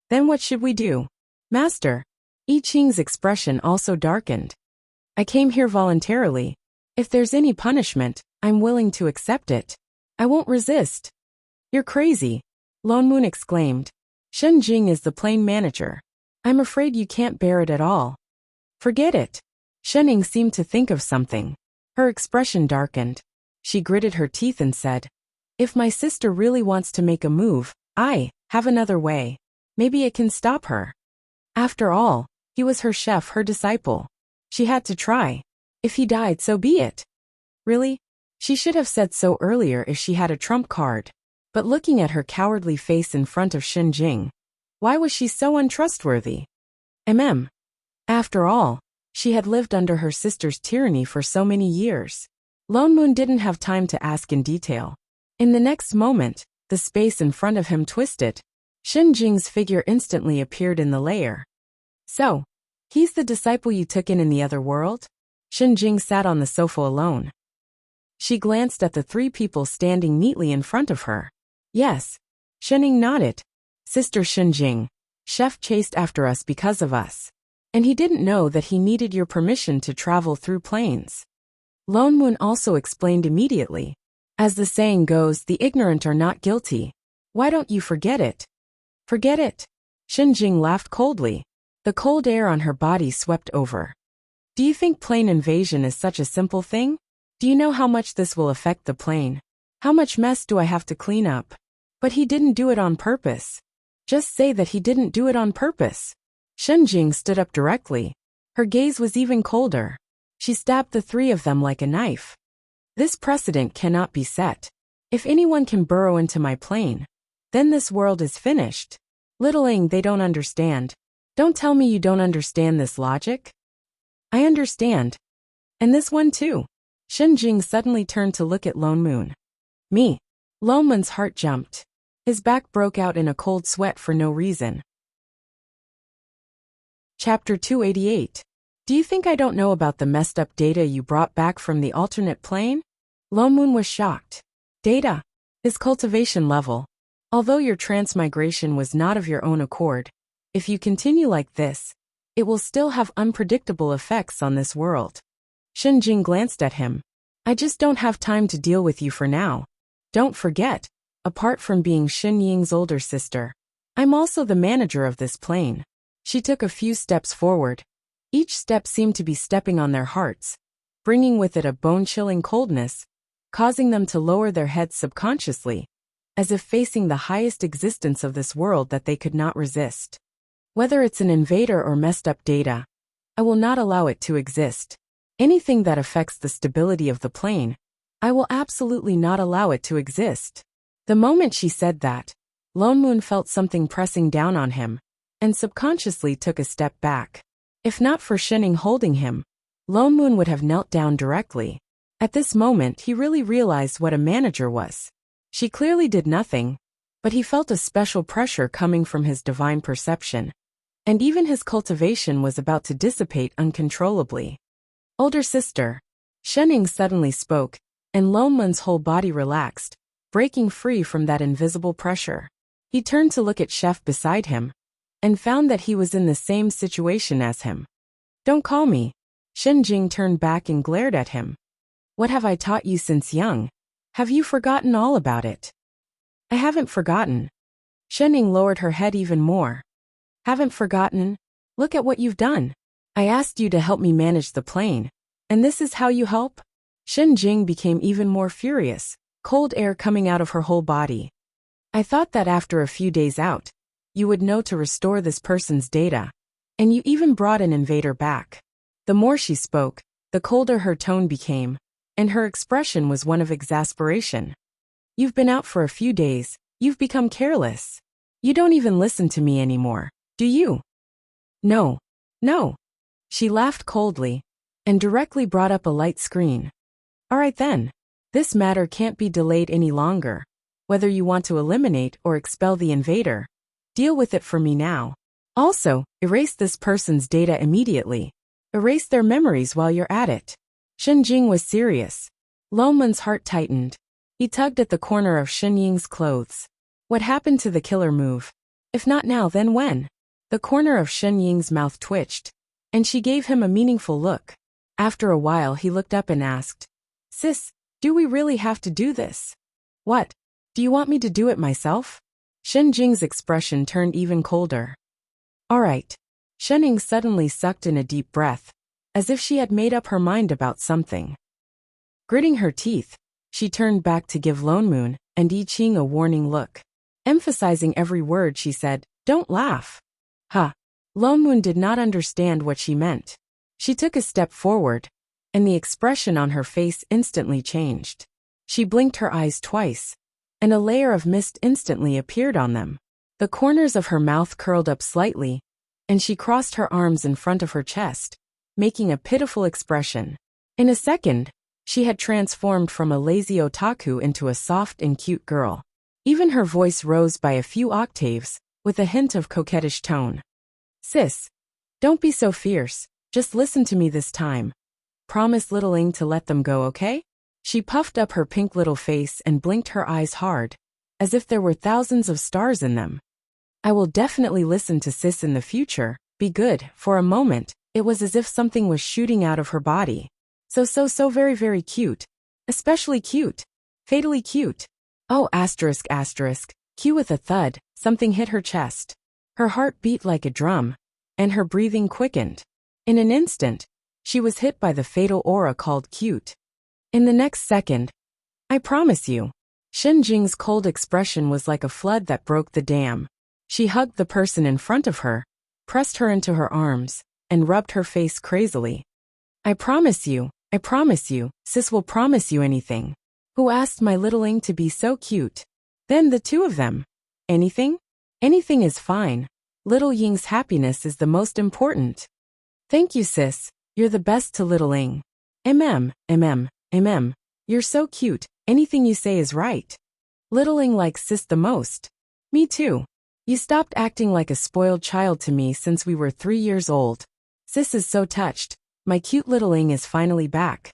Then what should we do? Master. I Ching's expression also darkened. I came here voluntarily. If there's any punishment, I'm willing to accept it. I won't resist. You're crazy, Lone Moon exclaimed. Shen Jing is the plane manager. I'm afraid you can't bear it at all. Forget it. Shening seemed to think of something. Her expression darkened. She gritted her teeth and said, if my sister really wants to make a move, I have another way. Maybe it can stop her. After all, he was her chef, her disciple. She had to try. If he died, so be it. Really? She should have said so earlier if she had a trump card. But looking at her cowardly face in front of Shen Jing, why was she so untrustworthy? After all, she had lived under her sister's tyranny for so many years. Lone Moon didn't have time to ask in detail. In the next moment, the space in front of him twisted. Shen Jing's figure instantly appeared in the layer. So, he's the disciple you took in the other world? Shen Jing sat on the sofa alone. She glanced at the three people standing neatly in front of her. Yes. Shening nodded. Sister Shen Jing, Chef chased after us because of us. And he didn't know that he needed your permission to travel through planes. Lone Moon also explained immediately. As the saying goes, the ignorant are not guilty. Why don't you forget it? Forget it? Shen Jing laughed coldly. The cold air on her body swept over. Do you think plane invasion is such a simple thing? Do you know how much this will affect the plane? How much mess do I have to clean up? But he didn't do it on purpose. Just say that he didn't do it on purpose. Shen Jing stood up directly. Her gaze was even colder. She stabbed the three of them like a knife. This precedent cannot be set. If anyone can burrow into my plane, then this world is finished. Littling, they don't understand. Don't tell me you don't understand this logic. I understand. And this one too. Shen Jing suddenly turned to look at Lone Moon. Me. Lone Moon's heart jumped. His back broke out in a cold sweat for no reason. Chapter 288. Do you think I don't know about the messed up data you brought back from the alternate plane? Lone Moon was shocked. Data? His cultivation level. Although your transmigration was not of your own accord, if you continue like this, it will still have unpredictable effects on this world. Shen Jing glanced at him. I just don't have time to deal with you for now. Don't forget, apart from being Shen Ying's older sister, I'm also the manager of this plane. She took a few steps forward. Each step seemed to be stepping on their hearts, bringing with it a bone-chilling coldness, causing them to lower their heads subconsciously, as if facing the highest existence of this world that they could not resist. Whether it's an invader or messed up data, I will not allow it to exist. Anything that affects the stability of the plane, I will absolutely not allow it to exist. The moment she said that, Lone Moon felt something pressing down on him, and subconsciously took a step back. If not for Shening holding him, Lone Moon would have knelt down directly. At this moment he really realized what a manager was. She clearly did nothing, but he felt a special pressure coming from his divine perception, and even his cultivation was about to dissipate uncontrollably. Older sister. Shening suddenly spoke, and Lone Moon's whole body relaxed, breaking free from that invisible pressure. He turned to look at Chef beside him, and found that he was in the same situation as him. Don't call me. Shenjing turned back and glared at him. What have I taught you since young? Have you forgotten all about it? I haven't forgotten. Shenning lowered her head even more. Haven't forgotten? Look at what you've done. I asked you to help me manage the plane. And this is how you help? Shenjing became even more furious, cold air coming out of her whole body. I thought that after a few days out, you would know to restore this person's data. And you even brought an invader back. The more she spoke, the colder her tone became, and her expression was one of exasperation. You've been out for a few days, you've become careless. You don't even listen to me anymore, do you? No. No. She laughed coldly, and directly brought up a light screen. All right then. This matter can't be delayed any longer. Whether you want to eliminate or expel the invader, deal with it for me now. Also, erase this person's data immediately. Erase their memories while you're at it. Shenjing was serious. Loman's heart tightened. He tugged at the corner of Shenying's clothes. What happened to the killer move? If not now, then when? The corner of Shenying's mouth twitched, and she gave him a meaningful look. After a while he looked up and asked, Sis, do we really have to do this? What? Do you want me to do it myself? Shenjing's expression turned even colder. All right. Shenying suddenly sucked in a deep breath, as if she had made up her mind about something. Gritting her teeth, she turned back to give Loanmoon and I Ching a warning look. Emphasizing every word she said, Don't laugh. Huh. Loanmoon did not understand what she meant. She took a step forward, and the expression on her face instantly changed. She blinked her eyes twice, and a layer of mist instantly appeared on them. The corners of her mouth curled up slightly, and she crossed her arms in front of her chest, making a pitiful expression. In a second, she had transformed from a lazy otaku into a soft and cute girl. Even her voice rose by a few octaves, with a hint of coquettish tone. Sis, don't be so fierce, just listen to me this time. Promise little Ing to let them go, okay? She puffed up her pink little face and blinked her eyes hard, as if there were thousands of stars in them. I will definitely listen to Sis in the future, be good. For a moment, it was as if something was shooting out of her body. So very, very cute. Especially cute. Fatally cute. Oh, asterisk. Cue with a thud, something hit her chest. Her heart beat like a drum, and her breathing quickened. In an instant, she was hit by the fatal aura called cute. In the next second, I promise you. Shenjing's cold expression was like a flood that broke the dam. She hugged the person in front of her, pressed her into her arms, and rubbed her face crazily. I promise you, Sis will promise you anything. Who asked my little Ing to be so cute? Then the two of them. Anything? Anything is fine. Little Ying's happiness is the most important. Thank you, Sis. You're the best to little Ing. You're so cute. Anything you say is right. Little Ing likes Sis the most. Me too. You stopped acting like a spoiled child to me since we were 3 years old. Sis is so touched. My cute little Ing is finally back.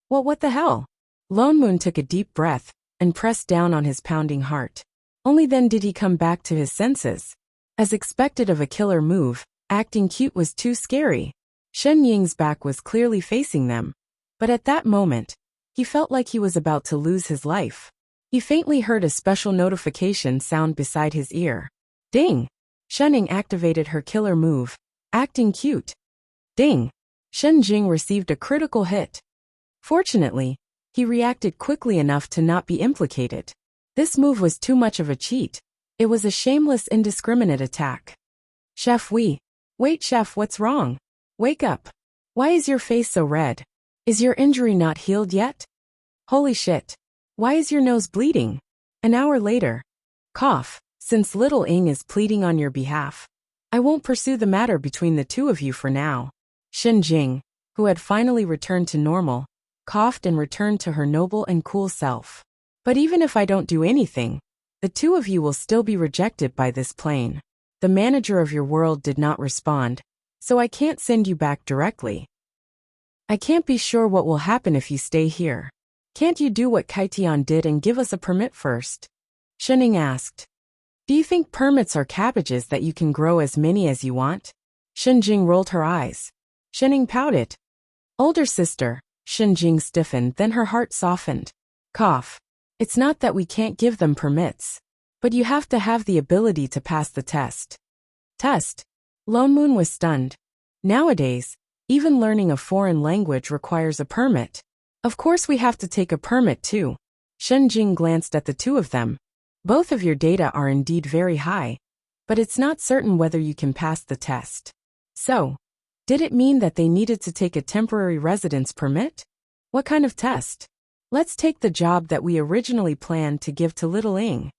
Well, what the hell? Loanmoon took a deep breath and pressed down on his pounding heart. Only then did he come back to his senses. As expected of a killer move, acting cute was too scary. Shenying's back was clearly facing them, but at that moment, he felt like he was about to lose his life. He faintly heard a special notification sound beside his ear. Ding! Shenying activated her killer move, acting cute. Ding! Shenjing received a critical hit. Fortunately, he reacted quickly enough to not be implicated. This move was too much of a cheat. It was a shameless, indiscriminate attack. Wait, Chef, what's wrong? Wake up. Why is your face so red? Is your injury not healed yet? Holy shit. Why is your nose bleeding? An hour later. Cough. Since little Ing is pleading on your behalf, I won't pursue the matter between the two of you for now. Shenjing, who had finally returned to normal, coughed and returned to her noble and cool self. But even if I don't do anything, the two of you will still be rejected by this plane. The manager of your world did not respond, so I can't send you back directly. I can't be sure what will happen if you stay here. Can't you do what Kaitian did and give us a permit first? Shenying asked. Do you think permits are cabbages that you can grow as many as you want? Shenjing rolled her eyes. Shenning pouted. Older sister. Shinjing stiffened, then her heart softened. Cough. It's not that we can't give them permits. But you have to have the ability to pass the test. Test? Lone Moon was stunned. Nowadays, even learning a foreign language requires a permit. Of course we have to take a permit too. Shenjing glanced at the two of them. Both of your data are indeed very high. But it's not certain whether you can pass the test. So, did it mean that they needed to take a temporary residence permit? What kind of test? Let's take the job that we originally planned to give to little Ing.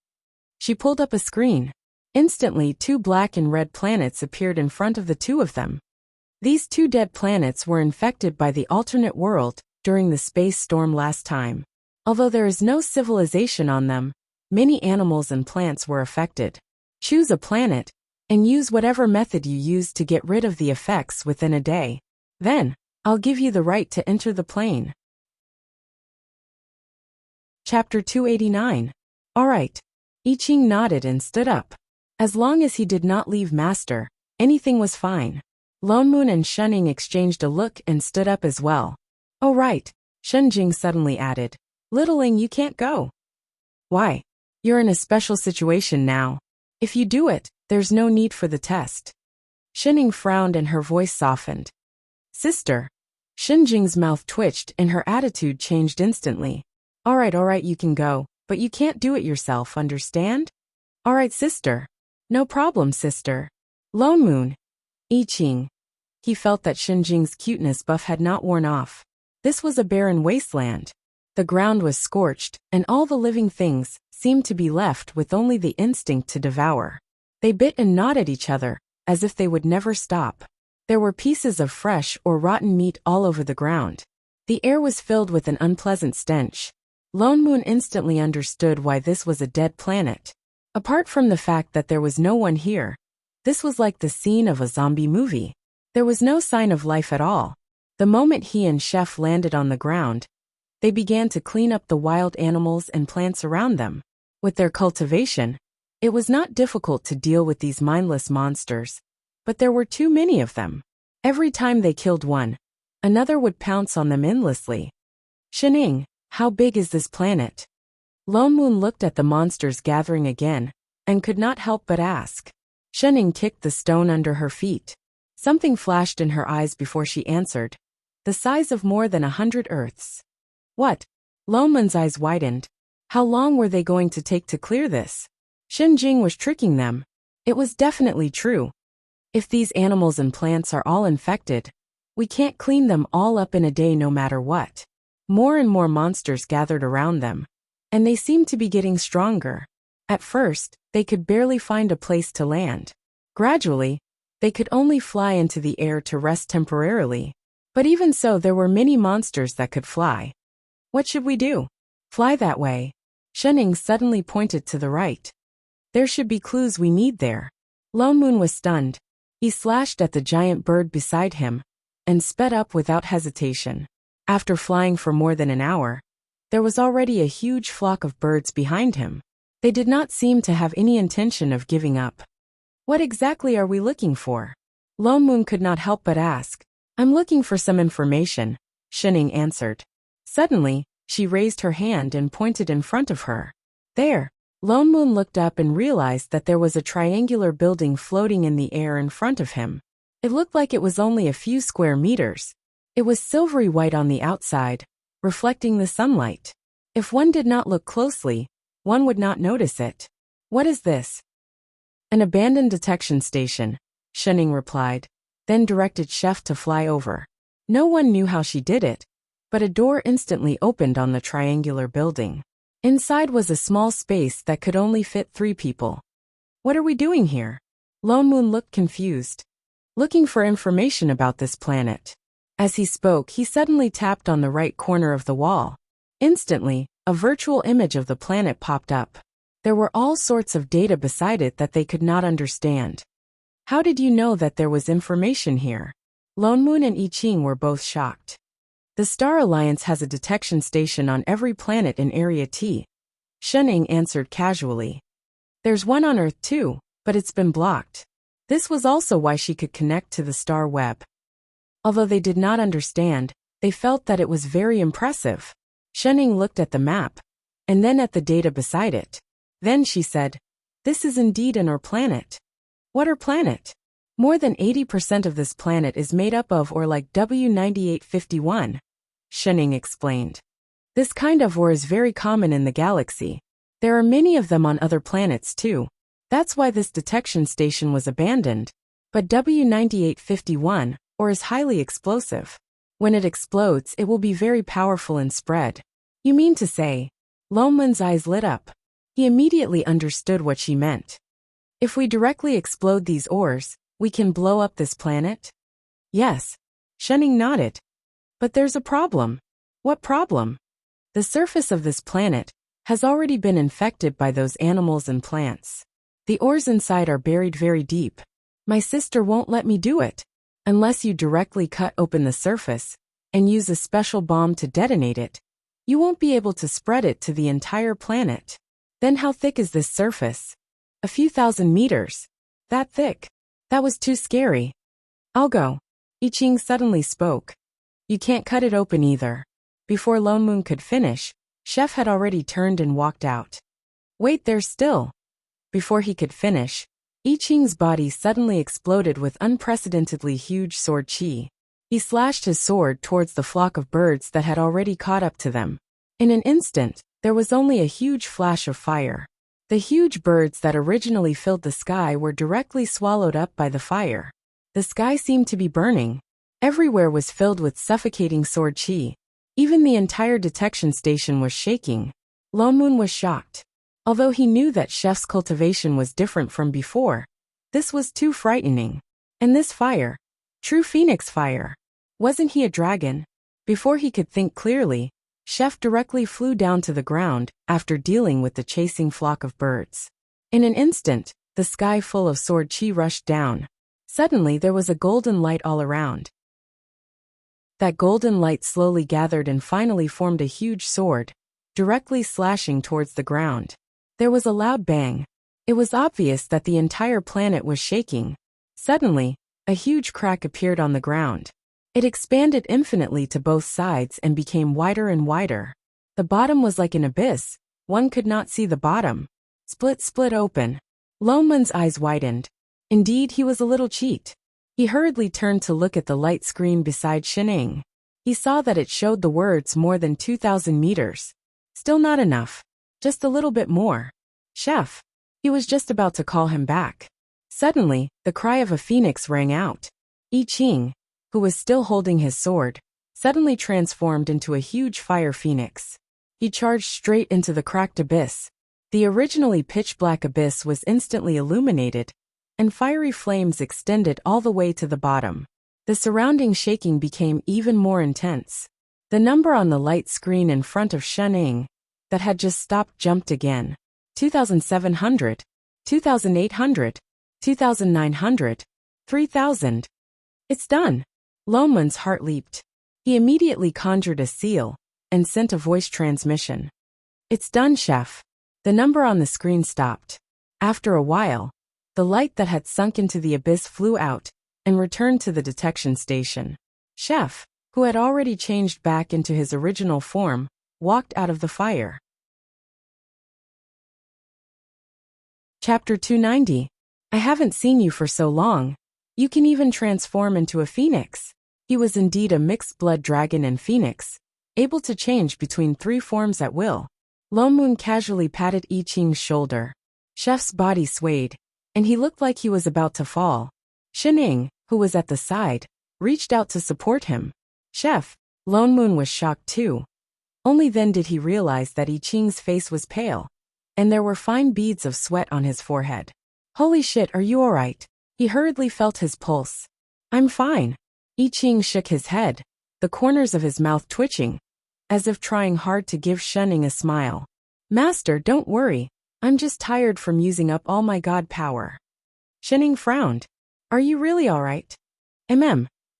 She pulled up a screen. Instantly, 2 black and red planets appeared in front of the two of them. These 2 dead planets were infected by the alternate world during the space storm last time. Although there is no civilization on them, many animals and plants were affected. Choose a planet, and use whatever method you use to get rid of the effects within a day. Then, I'll give you the right to enter the plane. Chapter 289. Alright. I Ching nodded and stood up. As long as he did not leave Master, anything was fine. Lone Moon and Shenning exchanged a look and stood up as well. Oh right, Shenjing suddenly added. Little Ing, you can't go. Why? You're in a special situation now. If you do it, there's no need for the test. Shenning frowned and her voice softened. Sister. Shenjing's mouth twitched and her attitude changed instantly. Alright, you can go, but you can't do it yourself, understand? Alright, sister. No problem, sister. Lone Moon. I Ching. He felt that Shenjing's cuteness buff had not worn off. This was a barren wasteland. The ground was scorched, and all the living things seemed to be left with only the instinct to devour. They bit and gnawed at each other, as if they would never stop. There were pieces of fresh or rotten meat all over the ground. The air was filled with an unpleasant stench. Lone Moon instantly understood why this was a dead planet. Apart from the fact that there was no one here, this was like the scene of a zombie movie. There was no sign of life at all. The moment he and Chef landed on the ground, they began to clean up the wild animals and plants around them. With their cultivation, it was not difficult to deal with these mindless monsters, but there were too many of them. Every time they killed one, another would pounce on them endlessly. Shenning, how big is this planet? Lone Moon looked at the monsters gathering again, and could not help but ask. Shenning kicked the stone under her feet. Something flashed in her eyes before she answered. The size of more than 100 Earths. What? Lone Moon's eyes widened. How long were they going to take to clear this? Shenjing was tricking them. It was definitely true. If these animals and plants are all infected, we can't clean them all up in a day no matter what. More and more monsters gathered around them, and they seemed to be getting stronger. At first, they could barely find a place to land. Gradually, they could only fly into the air to rest temporarily. But even so, there were many monsters that could fly. What should we do? Fly that way. Shenning suddenly pointed to the right. There should be clues we need there. Lone Moon was stunned. He slashed at the giant bird beside him, and sped up without hesitation. After flying for more than an hour, there was already a huge flock of birds behind him. They did not seem to have any intention of giving up. What exactly are we looking for? Lone Moon could not help but ask. I'm looking for some information, Shenning answered. Suddenly, she raised her hand and pointed in front of her. There. Lone Moon looked up and realized that there was a triangular building floating in the air in front of him. It looked like it was only a few square meters. It was silvery white on the outside, reflecting the sunlight. If one did not look closely, one would not notice it. What is this? An abandoned detection station, Shenning replied, then directed Chef to fly over. No one knew how she did it, but a door instantly opened on the triangular building. Inside was a small space that could only fit 3 people. What are we doing here? Lone Moon looked confused. Looking for information about this planet. As he spoke, he suddenly tapped on the right corner of the wall. Instantly, a virtual image of the planet popped up. There were all sorts of data beside it that they could not understand. How did you know that there was information here? Lone Moon and I Ching were both shocked. The Star Alliance has a detection station on every planet in Area T. Shenning answered casually. There's one on Earth too, but it's been blocked. This was also why she could connect to the star web. Although they did not understand, they felt that it was very impressive. Shenning looked at the map, and then at the data beside it. Then she said, "This is indeed an planet." "What planet?" "More than 80% of this planet is made up of ore like W9851, Shenning explained. This kind of ore is very common in the galaxy. There are many of them on other planets too. That's why this detection station was abandoned. But W9851 ore is highly explosive. When it explodes, it will be very powerful and spread." "You mean to say?" Loman's eyes lit up. He immediately understood what she meant. "If we directly explode these ores, we can blow up this planet?" "Yes." Shenning nodded. "But there's a problem." "What problem?" "The surface of this planet has already been infected by those animals and plants. The ores inside are buried very deep. My sister won't let me do it. Unless you directly cut open the surface and use a special bomb to detonate it, you won't be able to spread it to the entire planet." "Then how thick is this surface?" "A few thousand meters." "That thick?" That was too scary. "I'll go." I Ching suddenly spoke. "You can't cut it open either." Before Lone Moon could finish, Chef had already turned and walked out. "Wait there still." Before he could finish, I Ching's body suddenly exploded with unprecedentedly huge sword chi. He slashed his sword towards the flock of birds that had already caught up to them. In an instant, there was only a huge flash of fire. The huge birds that originally filled the sky were directly swallowed up by the fire. The sky seemed to be burning. Everywhere was filled with suffocating sword chi. Even the entire detection station was shaking. Lone Moon was shocked. Although he knew that Chef's cultivation was different from before, this was too frightening. And this fire, true phoenix fire. Wasn't he a dragon? Before he could think clearly, Chef directly flew down to the ground after dealing with the chasing flock of birds. In an instant, the sky full of sword chi rushed down. Suddenly there was a golden light all around. That golden light slowly gathered and finally formed a huge sword, directly slashing towards the ground. There was a loud bang. It was obvious that the entire planet was shaking. Suddenly, a huge crack appeared on the ground. It expanded infinitely to both sides and became wider and wider. The bottom was like an abyss. One could not see the bottom. Split open. Lone Moon's eyes widened. Indeed, he was a little cheat. He hurriedly turned to look at the light screen beside Shenning. He saw that it showed the words more than 2,000 meters. Still not enough. Just a little bit more. "Chef." He was just about to call him back. Suddenly, the cry of a phoenix rang out. I Ching, who was still holding his sword, suddenly transformed into a huge fire phoenix. He charged straight into the cracked abyss. The originally pitch-black abyss was instantly illuminated, and fiery flames extended all the way to the bottom. The surrounding shaking became even more intense. The number on the light screen in front of Shenning, that had just stopped, jumped again. 2,700, 2,800, 2,900, 3,000. "It's done." Lone Moon's heart leaped. He immediately conjured a seal and sent a voice transmission. "It's done, Chef." The number on the screen stopped. After a while, the light that had sunk into the abyss flew out and returned to the detection station. Chef, who had already changed back into his original form, walked out of the fire. Chapter 290. I haven't seen you for so long. You can even transform into a phoenix. He was indeed a mixed-blood dragon and phoenix, able to change between 3 forms at will. Lone Moon casually patted I Ching's shoulder. Chef's body swayed, and he looked like he was about to fall. Shenning, who was at the side, reached out to support him. "Chef." Lone Moon was shocked too. Only then did he realize that I Ching's face was pale, and there were fine beads of sweat on his forehead. "Holy shit, are you alright?" He hurriedly felt his pulse. "I'm fine." I Ching shook his head, the corners of his mouth twitching, as if trying hard to give Shenning a smile. "Master, don't worry. I'm just tired from using up all my god power." Shenning frowned. "Are you really alright?"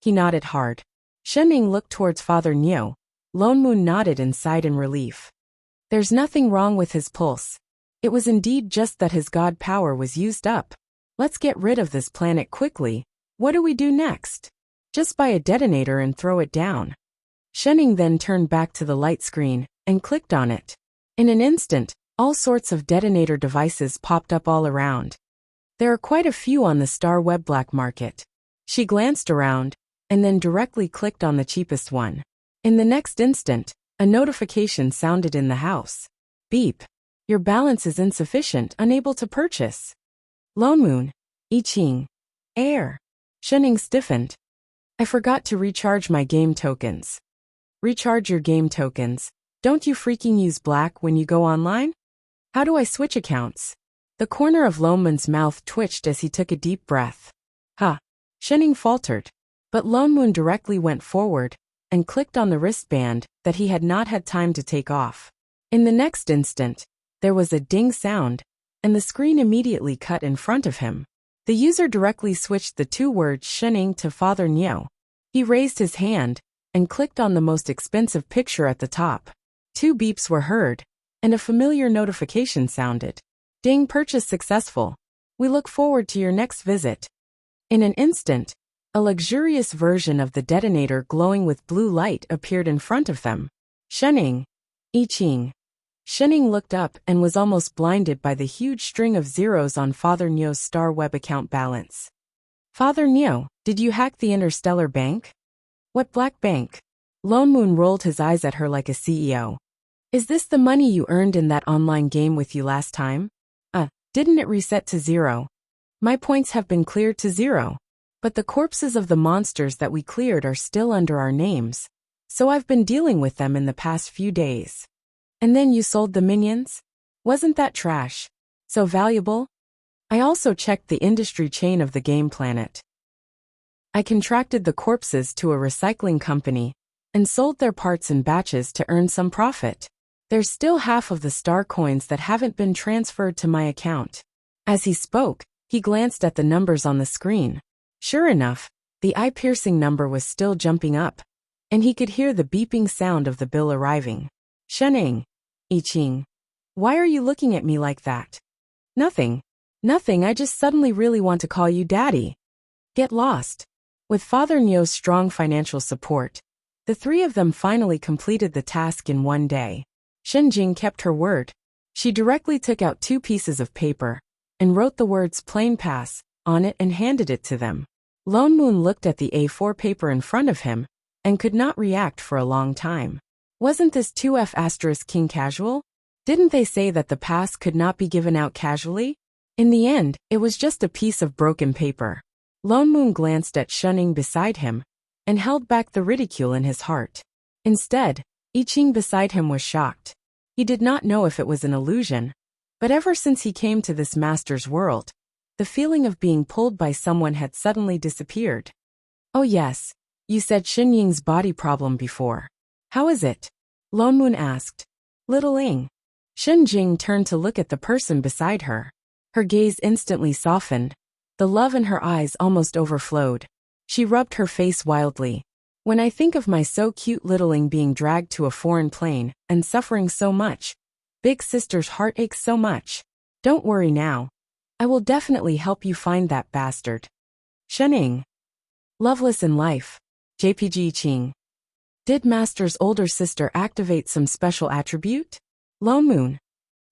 He nodded hard. Shenning looked towards Father Neo. Lone Moon nodded and sighed in relief. There's nothing wrong with his pulse. It was indeed just that his god power was used up. Let's get rid of this planet quickly. What do we do next? Just buy a detonator and throw it down. Shenning then turned back to the light screen and clicked on it. In an instant, all sorts of detonator devices popped up all around. There are quite a few on the Star Web black market. She glanced around and then directly clicked on the cheapest one. In the next instant, a notification sounded in the house. Beep. Your balance is insufficient, unable to purchase. Lone Moon. I Ching. Air. Shenning stiffened. I forgot to recharge my game tokens. Recharge your game tokens. Don't you freaking use black when you go online? How do I switch accounts? The corner of Lone Moon's mouth twitched as he took a deep breath. Huh. Shenning faltered. But Lone Moon directly went forward and clicked on the wristband that he had not had time to take off. In the next instant, there was a ding sound, and the screen immediately cut in front of him. The user directly switched the two words Shenning to Father Nyo. He raised his hand and clicked on the most expensive picture at the top. Two beeps were heard, and a familiar notification sounded. Ding, purchase successful. We look forward to your next visit. In an instant, a luxurious version of the detonator glowing with blue light appeared in front of them. Shenning. I Ching. Shenning looked up and was almost blinded by the huge string of zeros on Father Nyo's Star Web account balance. Father Nyo, did you hack the Interstellar Bank? What black bank? Lone Moon rolled his eyes at her like a CEO. Is this the money you earned in that online game with you last time? Didn't it reset to 0? My points have been cleared to 0. But the corpses of the monsters that we cleared are still under our names, so I've been dealing with them in the past few days. And then you sold the minions? Wasn't that trash? So valuable? I also checked the industry chain of the game planet. I contracted the corpses to a recycling company and sold their parts in batches to earn some profit. There's still half of the star coins that haven't been transferred to my account. As he spoke, he glanced at the numbers on the screen. Sure enough, the eye-piercing number was still jumping up, and he could hear the beeping sound of the bill arriving. Shenning. I Ching. Why are you looking at me like that? Nothing. Nothing, I just suddenly really want to call you Daddy. Get lost. With Father Nyo's strong financial support, the three of them finally completed the task in one day. Shenjing kept her word. She directly took out 2 pieces of paper and wrote the words "Plane Pass" on it and handed it to them. Lone Moon looked at the A4 paper in front of him and could not react for a long time. Wasn't this 2F** King casual? Didn't they say that the pass could not be given out casually? In the end, it was just a piece of broken paper. Lone Moon glanced at Shenning beside him and held back the ridicule in his heart. Instead, I Ching beside him was shocked. He did not know if it was an illusion, but ever since he came to this master's world, the feeling of being pulled by someone had suddenly disappeared. Oh yes, you said Shen Ying's body problem before. How is it? Lone Moon asked. Little Ing. Shen Jing turned to look at the person beside her. Her gaze instantly softened. The love in her eyes almost overflowed. She rubbed her face wildly. When I think of my so cute littling being dragged to a foreign plane and suffering so much, big sister's heart aches so much. Don't worry now. I will definitely help you find that bastard. Shenning. Loveless in life. JPG Ching. Did Master's older sister activate some special attribute? Lone Moon.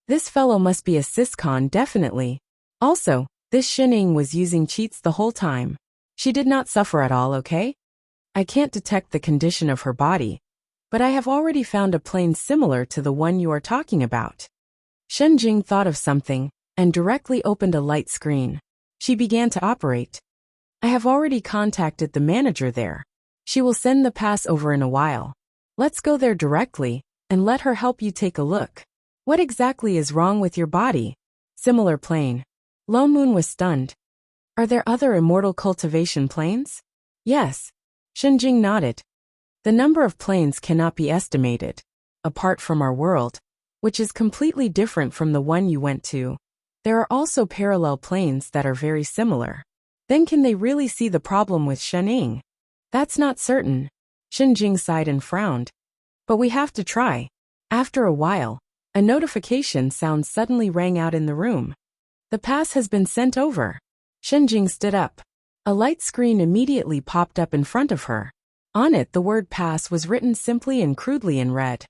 This fellow must be a siscon definitely. Also, this Shenning was using cheats the whole time. She did not suffer at all, okay? I can't detect the condition of her body, but I have already found a plane similar to the one you are talking about. Shen Jing thought of something and directly opened a light screen. She began to operate. I have already contacted the manager there. She will send the pass over in a while. Let's go there directly and let her help you take a look. What exactly is wrong with your body? Similar plane. Lone Moon was stunned. Are there other immortal cultivation planes? Yes. Shenjing nodded. The number of planes cannot be estimated. Apart from our world, which is completely different from the one you went to, there are also parallel planes that are very similar. Then can they really see the problem with Shenning? That's not certain. Shenjing sighed and frowned. But we have to try. After a while, a notification sound suddenly rang out in the room. The pass has been sent over. Shenjing stood up. A light screen immediately popped up in front of her. On it, the word pass was written simply and crudely in red.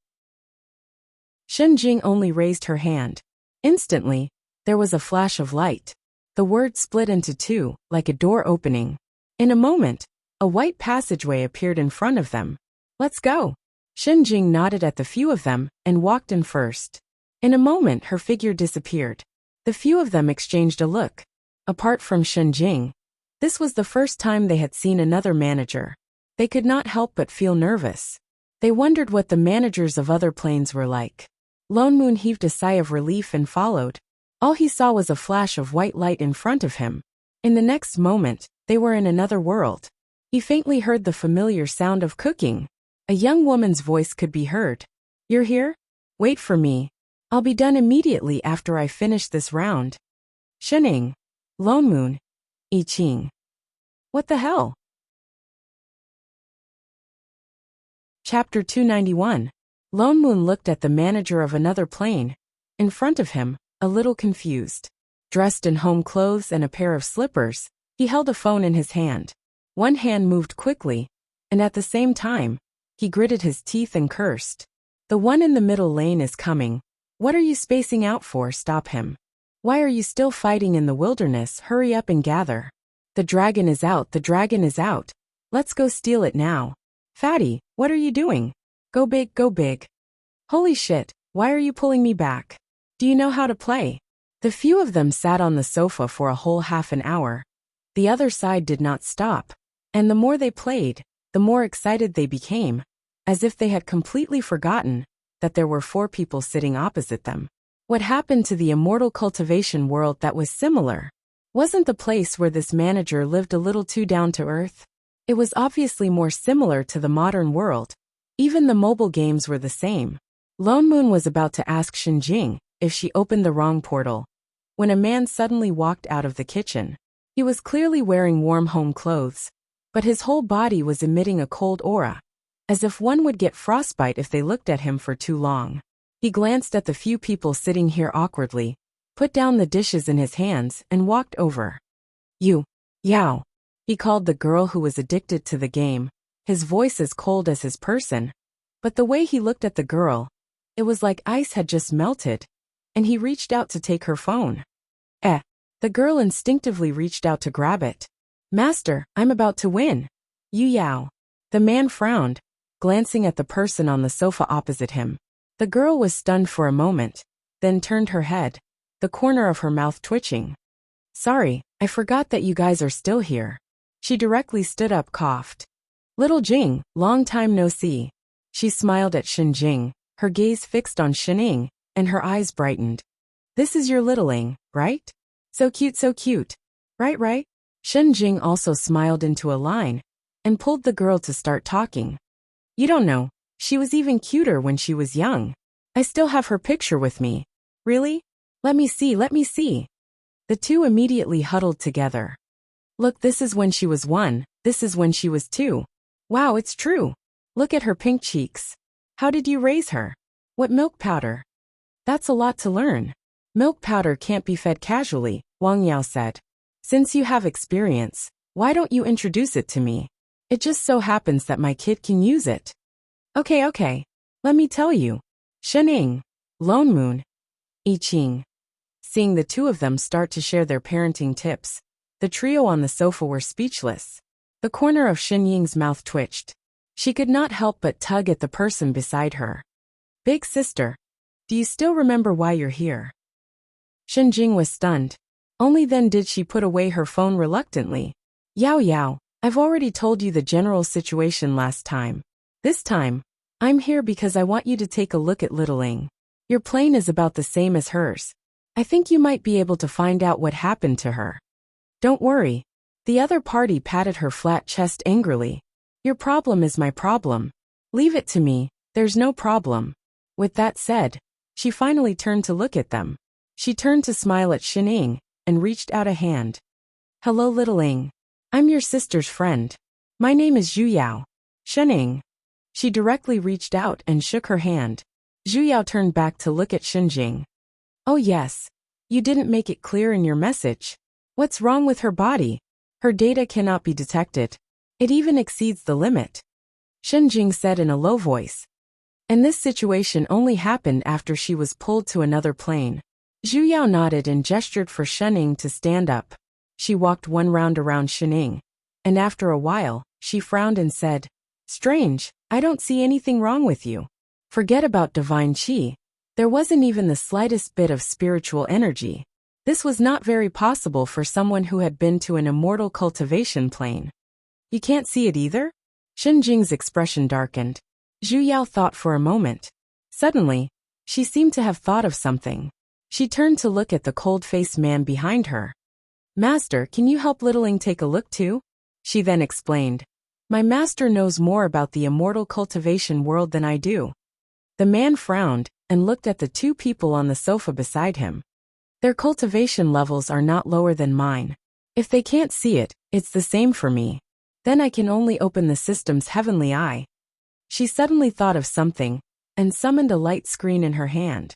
Shenjing only raised her hand. Instantly, there was a flash of light. The word split into two, like a door opening. In a moment, a white passageway appeared in front of them. Let's go. Shenjing nodded at the few of them and walked in first. In a moment, her figure disappeared. The few of them exchanged a look. Apart from Shenjing, this was the first time they had seen another manager. They could not help but feel nervous. They wondered what the managers of other planes were like. Lone Moon heaved a sigh of relief and followed. All he saw was a flash of white light in front of him. In the next moment, they were in another world. He faintly heard the familiar sound of cooking. A young woman's voice could be heard. You're here? Wait for me. I'll be done immediately after I finish this round. Shening. Lone Moon. I Ching. What the hell? Chapter 291. Lone Moon looked at the manager of another plane. In front of him, a little confused. Dressed in home clothes and a pair of slippers, he held a phone in his hand. One hand moved quickly, and at the same time, he gritted his teeth and cursed. The one in the middle lane is coming. What are you spacing out for? Stop him. Why are you still fighting in the wilderness? Hurry up and gather. The dragon is out. The dragon is out. Let's go steal it now. Fatty, what are you doing? Go big, go big. Holy shit, why are you pulling me back? Do you know how to play? The few of them sat on the sofa for a whole half an hour. The other side did not stop. And the more they played, the more excited they became, as if they had completely forgotten that there were 4 people sitting opposite them. What happened to the immortal cultivation world that was similar? Wasn't the place where this manager lived a little too down to earth? It was obviously more similar to the modern world. Even the mobile games were the same. Lone Moon was about to ask Shenjing if she opened the wrong portal, when a man suddenly walked out of the kitchen. He was clearly wearing warm home clothes, but his whole body was emitting a cold aura, as if one would get frostbite if they looked at him for too long. He glanced at the few people sitting here awkwardly, put down the dishes in his hands, and walked over. You, Yao, he called the girl who was addicted to the game, his voice as cold as his person. But the way he looked at the girl, it was like ice had just melted, and he reached out to take her phone. The girl instinctively reached out to grab it. Master, I'm about to win. You Yao. The man frowned, glancing at the person on the sofa opposite him. The girl was stunned for a moment, then turned her head, the corner of her mouth twitching. Sorry, I forgot that you guys are still here. She directly stood up, coughed. Little Jing, long time no see. She smiled at Shenjing, her gaze fixed on Shening, and her eyes brightened. This is your littling, right? So cute, so cute. Right, right? Shenjing also smiled into a line, and pulled the girl to start talking. You don't know, she was even cuter when she was young. I still have her picture with me. Really? Let me see, let me see. The two immediately huddled together. Look, this is when she was 1, this is when she was 2. Wow, it's true. Look at her pink cheeks. How did you raise her? What milk powder? That's a lot to learn. Milk powder can't be fed casually, Wang Yao said. Since you have experience, why don't you introduce it to me? It just so happens that my kid can use it. Okay. Let me tell you. Shening. Lone Moon. I Ching. Seeing the two of them start to share their parenting tips, the trio on the sofa were speechless. The corner of Shenying's mouth twitched. She could not help but tug at the person beside her. Big sister, do you still remember why you're here? Shenjing was stunned. Only then did she put away her phone reluctantly. Yao, I've already told you the general situation last time. This time, I'm here because I want you to take a look at Littling. Your plane is about the same as hers. I think you might be able to find out what happened to her. Don't worry. The other party patted her flat chest angrily. Your problem is my problem. Leave it to me, there's no problem. With that said, she finally turned to look at them. She turned to smile at Shening, and reached out a hand. Hello Littling. I'm your sister's friend. My name is Zhu Yao. Shening. She directly reached out and shook her hand. Zhu Yao turned back to look at Shenjing. Oh yes. You didn't make it clear in your message. What's wrong with her body? Her data cannot be detected. It even exceeds the limit. Shen Jing said in a low voice. And this situation only happened after she was pulled to another plane. Zhu Yao nodded and gestured for Shening to stand up. She walked one round around Shening, and after a while, she frowned and said, Strange, I don't see anything wrong with you. Forget about divine qi. There wasn't even the slightest bit of spiritual energy. This was not very possible for someone who had been to an immortal cultivation plane. You can't see it either? Shen Jing's expression darkened. Zhu Yao thought for a moment. Suddenly, she seemed to have thought of something. She turned to look at the cold-faced man behind her. Master, can you help Littling take a look too? She then explained. My master knows more about the immortal cultivation world than I do. The man frowned and looked at the two people on the sofa beside him. Their cultivation levels are not lower than mine. If they can't see it, it's the same for me. Then I can only open the system's heavenly eye. She suddenly thought of something and summoned a light screen in her hand.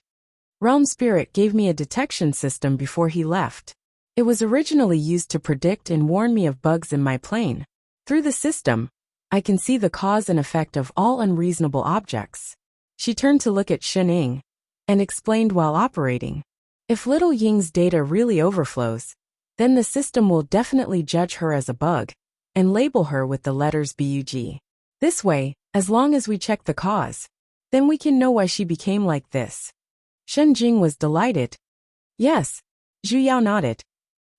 Realm Spirit gave me a detection system before he left. It was originally used to predict and warn me of bugs in my plane. Through the system, I can see the cause and effect of all unreasonable objects. She turned to look at Shening and explained while operating. If Little Ying's data really overflows, then the system will definitely judge her as a bug and label her with the letters BUG. This way, as long as we check the cause, then we can know why she became like this. Shen Jing was delighted. Yes, Zhu Yao nodded.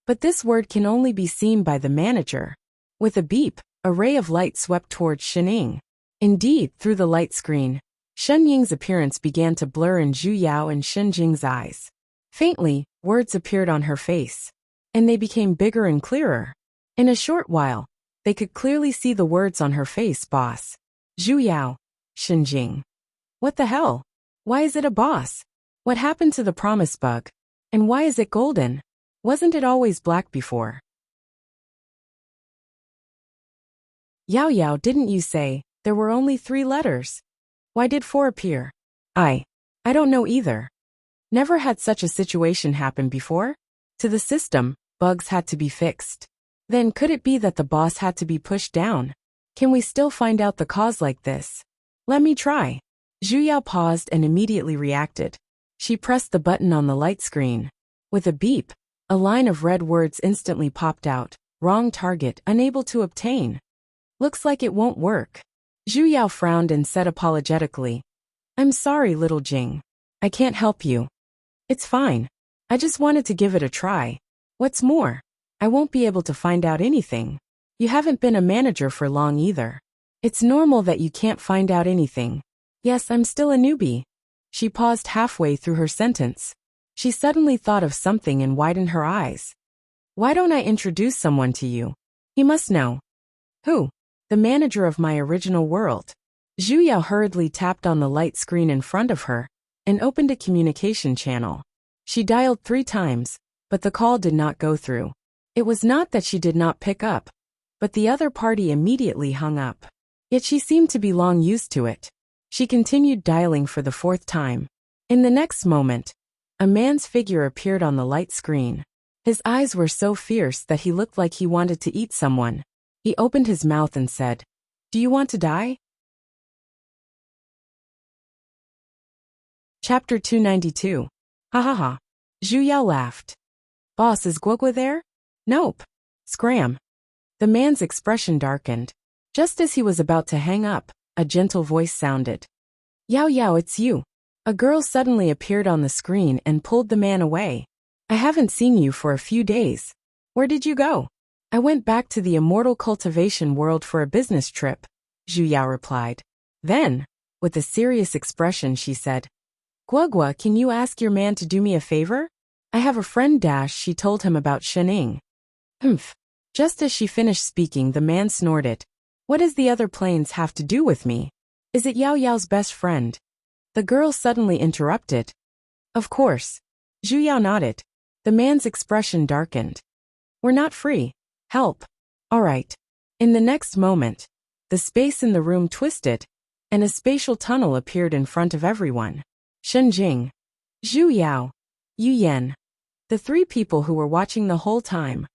But this word can only be seen by the manager. With a beep, a ray of light swept towards Shening. Indeed, through the light screen, Shen Ying's appearance began to blur in Zhu Yao and Shen Jing's eyes. Faintly, words appeared on her face, and they became bigger and clearer. In a short while, they could clearly see the words on her face, boss. Zhu Yao, Shen Jing. What the hell? Why is it a boss? What happened to the promise bug? And why is it golden? Wasn't it always black before? Yao Yao, didn't you say there were only 3 letters? Why did 4 appear? I don't know either. Never had such a situation happen before? To the system, bugs had to be fixed. Then could it be that the boss had to be pushed down? Can we still find out the cause like this? Let me try. Zhu Yao paused and immediately reacted. She pressed the button on the light screen. With a beep, a line of red words instantly popped out. Wrong target, unable to obtain. Looks like it won't work. Zhu Yao frowned and said apologetically. I'm sorry, Little Jing. I can't help you. It's fine. I just wanted to give it a try. What's more, I won't be able to find out anything. You haven't been a manager for long either. It's normal that you can't find out anything. Yes, I'm still a newbie. She paused halfway through her sentence. She suddenly thought of something and widened her eyes. Why don't I introduce someone to you? He must know. Who? The manager of my original world. Zhu Yao hurriedly tapped on the light screen in front of her and opened a communication channel. She dialed 3 times, but the call did not go through. It was not that she did not pick up, but the other party immediately hung up. Yet she seemed to be long used to it. She continued dialing for the 4th time. In the next moment, a man's figure appeared on the light screen. His eyes were so fierce that he looked like he wanted to eat someone. He opened his mouth and said, Do you want to die? Chapter 292. Ha ha ha. Zhu Yao laughed. Boss, is Guogua there? Nope. Scram. The man's expression darkened. Just as he was about to hang up, a gentle voice sounded. Yao Yao, it's you. A girl suddenly appeared on the screen and pulled the man away. I haven't seen you for a few days. Where did you go? I went back to the immortal cultivation world for a business trip, Zhu Yao replied. Then, with a serious expression, she said, Guogua, can you ask your man to do me a favor? I have a friend dash, she told him about Shening. Humph. Just as she finished speaking, the man snorted. What does the other planes have to do with me? Is it Yao Yao's best friend? The girl suddenly interrupted. Of course. Zhu Yao nodded. The man's expression darkened. We're not free. Help. All right. In the next moment, the space in the room twisted, and a spatial tunnel appeared in front of everyone. Shen Jing, Zhu Yao, Yu Yan, the 3 people who were watching the whole time.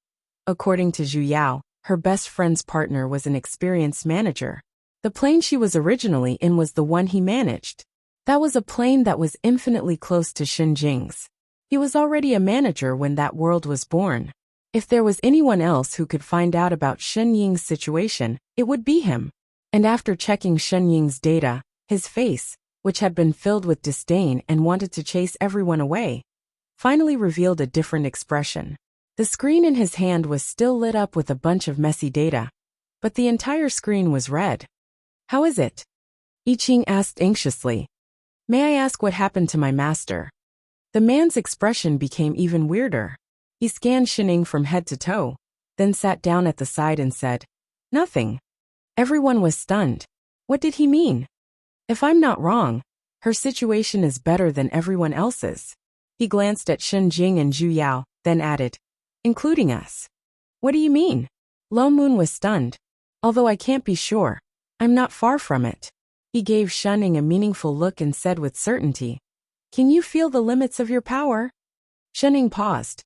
According to Zhu Yao, her best friend's partner was an experienced manager. The plane she was originally in was the one he managed. That was a plane that was infinitely close to Shenjing's. He was already a manager when that world was born. If there was anyone else who could find out about Shen Ying's situation, it would be him. And after checking Shen Ying's data, his face, which had been filled with disdain and wanted to chase everyone away, finally revealed a different expression. The screen in his hand was still lit up with a bunch of messy data, but the entire screen was red. How is it? I Ching asked anxiously. May I ask what happened to my master? The man's expression became even weirder. He scanned Shining from head to toe, then sat down at the side and said, Nothing. Everyone was stunned. What did he mean? If I'm not wrong, her situation is better than everyone else's. He glanced at Shen Jing and Zhu Yao, then added, Including us. What do you mean? Lo Moon was stunned. Although I can't be sure, I'm not far from it. He gave Shenning a meaningful look and said with certainty, Can you feel the limits of your power? Shenning paused.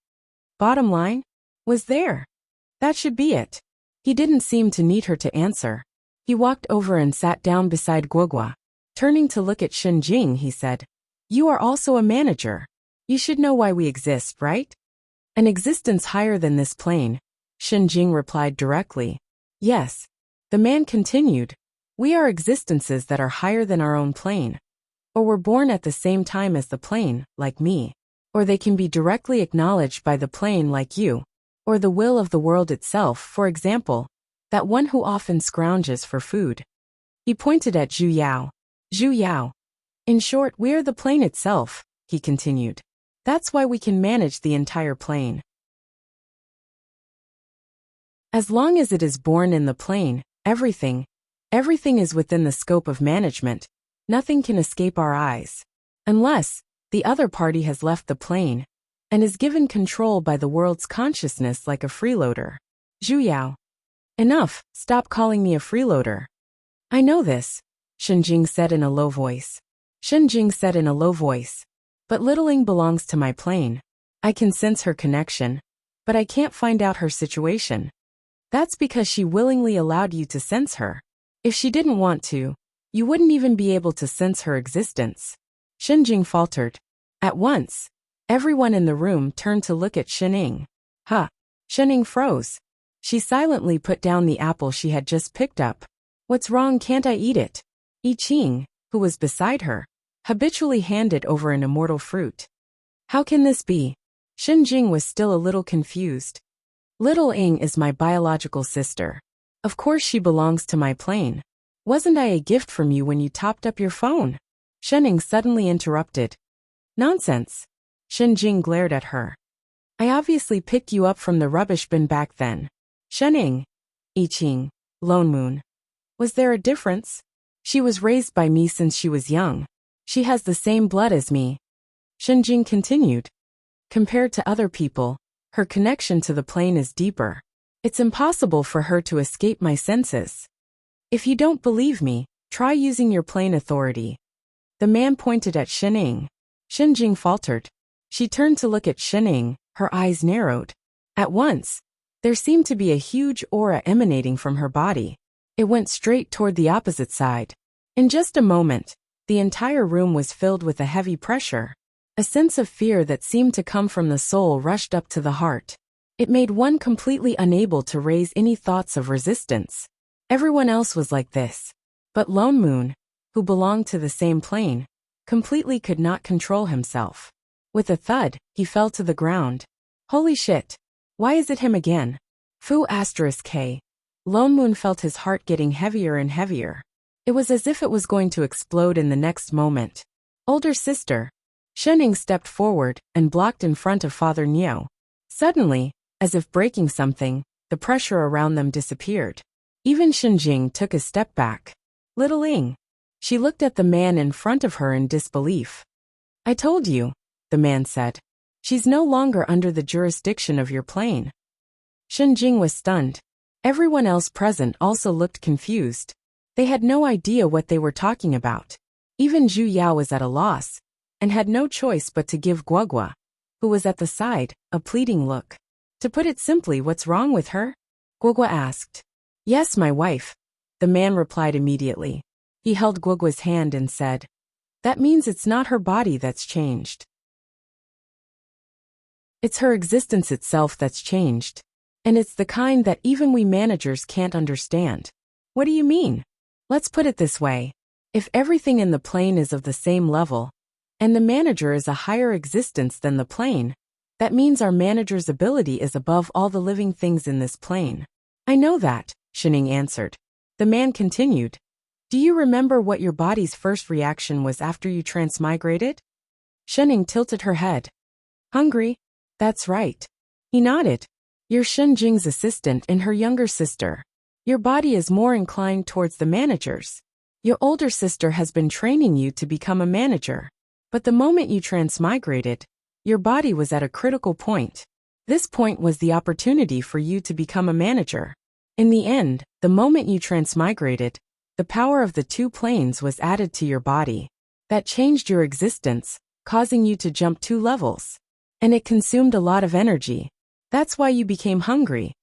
Bottom line? Was there? That should be it. He didn't seem to need her to answer. He walked over and sat down beside Guogua. Turning to look at Shen Jing, he said, You are also a manager. You should know why we exist, right? An existence higher than this plane, Shen Jing replied directly. Yes. The man continued, We are existences that are higher than our own plane. Or were born at the same time as the plane, like me. Or they can be directly acknowledged by the plane like you. Or the will of the world itself, for example, that one who often scrounges for food. He pointed at Zhu Yao. Zhu Yao. In short, we are the plane itself, he continued. That's why we can manage the entire plane. As long as it is born in the plane, everything is within the scope of management. Nothing can escape our eyes. Unless the other party has left the plane and is given control by the world's consciousness like a freeloader. Zhu Yao. Enough, stop calling me a freeloader. I know this, Shenjing said in a low voice. Shenjing said in a low voice. But Littling belongs to my plane. I can sense her connection, but I can't find out her situation. That's because she willingly allowed you to sense her. If she didn't want to, you wouldn't even be able to sense her existence. Shenjing faltered. At once, everyone in the room turned to look at Shening. Huh. Shening froze. She silently put down the apple she had just picked up. What's wrong, can't I eat it? I Ching, who was beside her, habitually handed over an immortal fruit. How can this be? Shenjing was still a little confused. Little Ing is my biological sister. Of course she belongs to my plane. Wasn't I a gift from you when you topped up your phone? Shening suddenly interrupted. Nonsense. Shenjing glared at her. I obviously picked you up from the rubbish bin back then. Shening. I Ching. Lone Moon. Was there a difference? She was raised by me since she was young. She has the same blood as me. Shenjing continued. Compared to other people, her connection to the plane is deeper. It's impossible for her to escape my senses. If you don't believe me, try using your plane authority. The man pointed at Shening. Shenjing faltered. She turned to look at Shening, her eyes narrowed. At once, there seemed to be a huge aura emanating from her body. It went straight toward the opposite side. In just a moment, the entire room was filled with a heavy pressure. A sense of fear that seemed to come from the soul rushed up to the heart. It made one completely unable to raise any thoughts of resistance. Everyone else was like this. But Lone Moon, who belonged to the same plane, completely could not control himself. With a thud, he fell to the ground. Holy shit. Why is it him again? Fu *K. Lone Moon felt his heart getting heavier and heavier. It was as if it was going to explode in the next moment. Older sister. Shening stepped forward and blocked in front of Father Niao. Suddenly, as if breaking something, the pressure around them disappeared. Even Shenjing took a step back. Little Ing. She looked at the man in front of her in disbelief. I told you, the man said. She's no longer under the jurisdiction of your plane. Shenjing was stunned. Everyone else present also looked confused. They had no idea what they were talking about. Even Zhu Yao was at a loss, and had no choice but to give Guogua, who was at the side, a pleading look. To put it simply, what's wrong with her? Guogua asked. Yes, my wife. The man replied immediately. He held Guogua's hand and said, That means it's not her body that's changed. It's her existence itself that's changed. And it's the kind that even we managers can't understand. What do you mean? Let's put it this way. If everything in the plane is of the same level, and the manager is a higher existence than the plane, that means our manager's ability is above all the living things in this plane. I know that, Shining answered. The man continued. Do you remember what your body's first reaction was after you transmigrated? Shining tilted her head. Hungry? That's right. He nodded. You're Shen Jing's assistant and her younger sister. Your body is more inclined towards the manager's. Your older sister has been training you to become a manager. But the moment you transmigrated, your body was at a critical point. This point was the opportunity for you to become a manager. In the end, the moment you transmigrated, the power of the two planes was added to your body. That changed your existence, causing you to jump 2 levels. And it consumed a lot of energy. That's why you became hungry.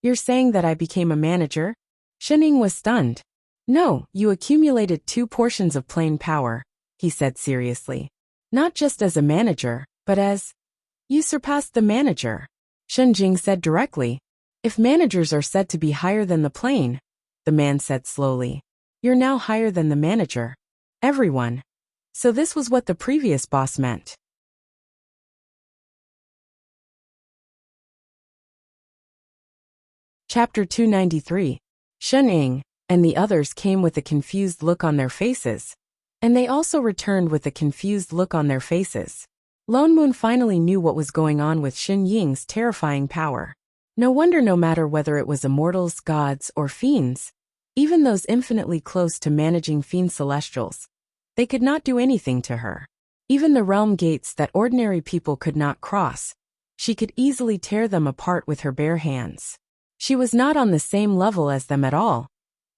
You're saying that I became a manager? Shining was stunned. No, you accumulated 2 portions of plane power, he said seriously. Not just as a manager, but as... You surpassed the manager. Shen Jing said directly. If managers are said to be higher than the plane, the man said slowly. You're now higher than the manager. Everyone. So this was what the previous boss meant. Chapter 293. Shen Ying and the others came with a confused look on their faces. And they also returned with a confused look on their faces. Lone Moon finally knew what was going on with Shen Ying's terrifying power. No wonder no matter whether it was immortals, gods, or fiends, even those infinitely close to managing fiend celestials, they could not do anything to her. Even the realm gates that ordinary people could not cross, she could easily tear them apart with her bare hands. She was not on the same level as them at all,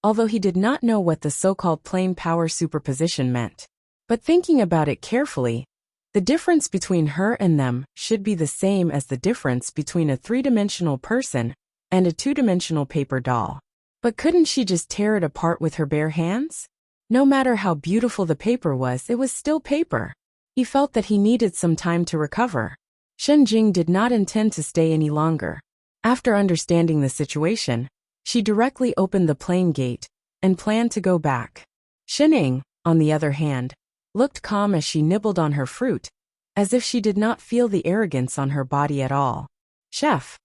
although he did not know what the so-called plane power superposition meant. But thinking about it carefully, the difference between her and them should be the same as the difference between a 3-dimensional person and a 2-dimensional paper doll. But couldn't she just tear it apart with her bare hands? No matter how beautiful the paper was, it was still paper. He felt that he needed some time to recover. Shen Jing did not intend to stay any longer. After understanding the situation, she directly opened the plane gate and planned to go back. Shen Ying, on the other hand, looked calm as she nibbled on her fruit, as if she did not feel the arrogance on her body at all. Chef.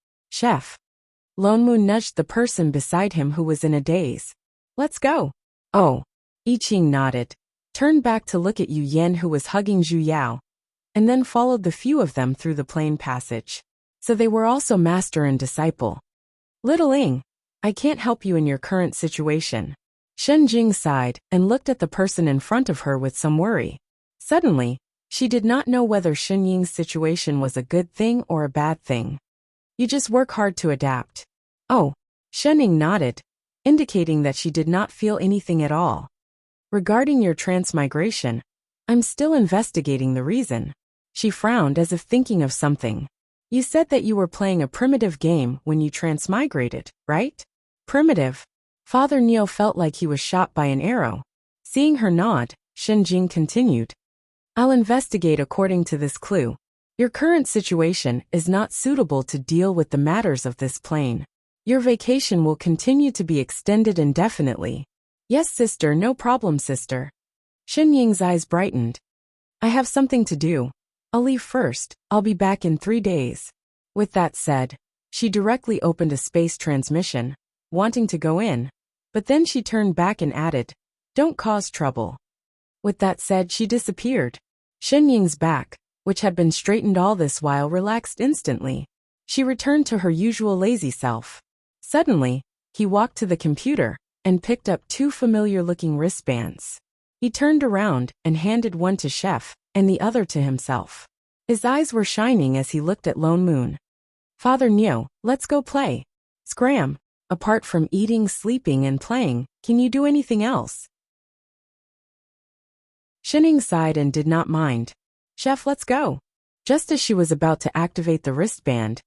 Lone Moon nudged the person beside him who was in a daze. Let's go. Oh. I Ching nodded, turned back to look at Yu Yan who was hugging Zhu Yao, and then followed the few of them through the plane passage. So they were also master and disciple. Little Ying, I can't help you in your current situation. Shen Jing sighed and looked at the person in front of her with some worry. Suddenly, she did not know whether Shen Ying's situation was a good thing or a bad thing. You just work hard to adapt. Oh, Shen Ying nodded, indicating that she did not feel anything at all. Regarding your transmigration, I'm still investigating the reason. She frowned as if thinking of something. You said that you were playing a primitive game when you transmigrated, right? Primitive. Father Neo felt like he was shot by an arrow. Seeing her nod, Shen Jing continued. I'll investigate according to this clue. Your current situation is not suitable to deal with the matters of this plane. Your vacation will continue to be extended indefinitely. Yes, sister, no problem, sister. Shen Ying's eyes brightened. I have something to do. I'll leave first. I'll be back in 3 days. With that said, she directly opened a space transmission, wanting to go in, but then she turned back and added, Don't cause trouble. With that said, she disappeared. Shen Ying's back, which had been straightened all this while, relaxed instantly. She returned to her usual lazy self. Suddenly, he walked to the computer and picked up 2 familiar-looking wristbands. He turned around and handed one to Chef and the other to himself. His eyes were shining as he looked at Lone Moon. Father Neo, let's go play. Scram. Apart from eating, sleeping, and playing, can you do anything else? Shen Ying sighed and did not mind. Chef, let's go. Just as she was about to activate the wristband,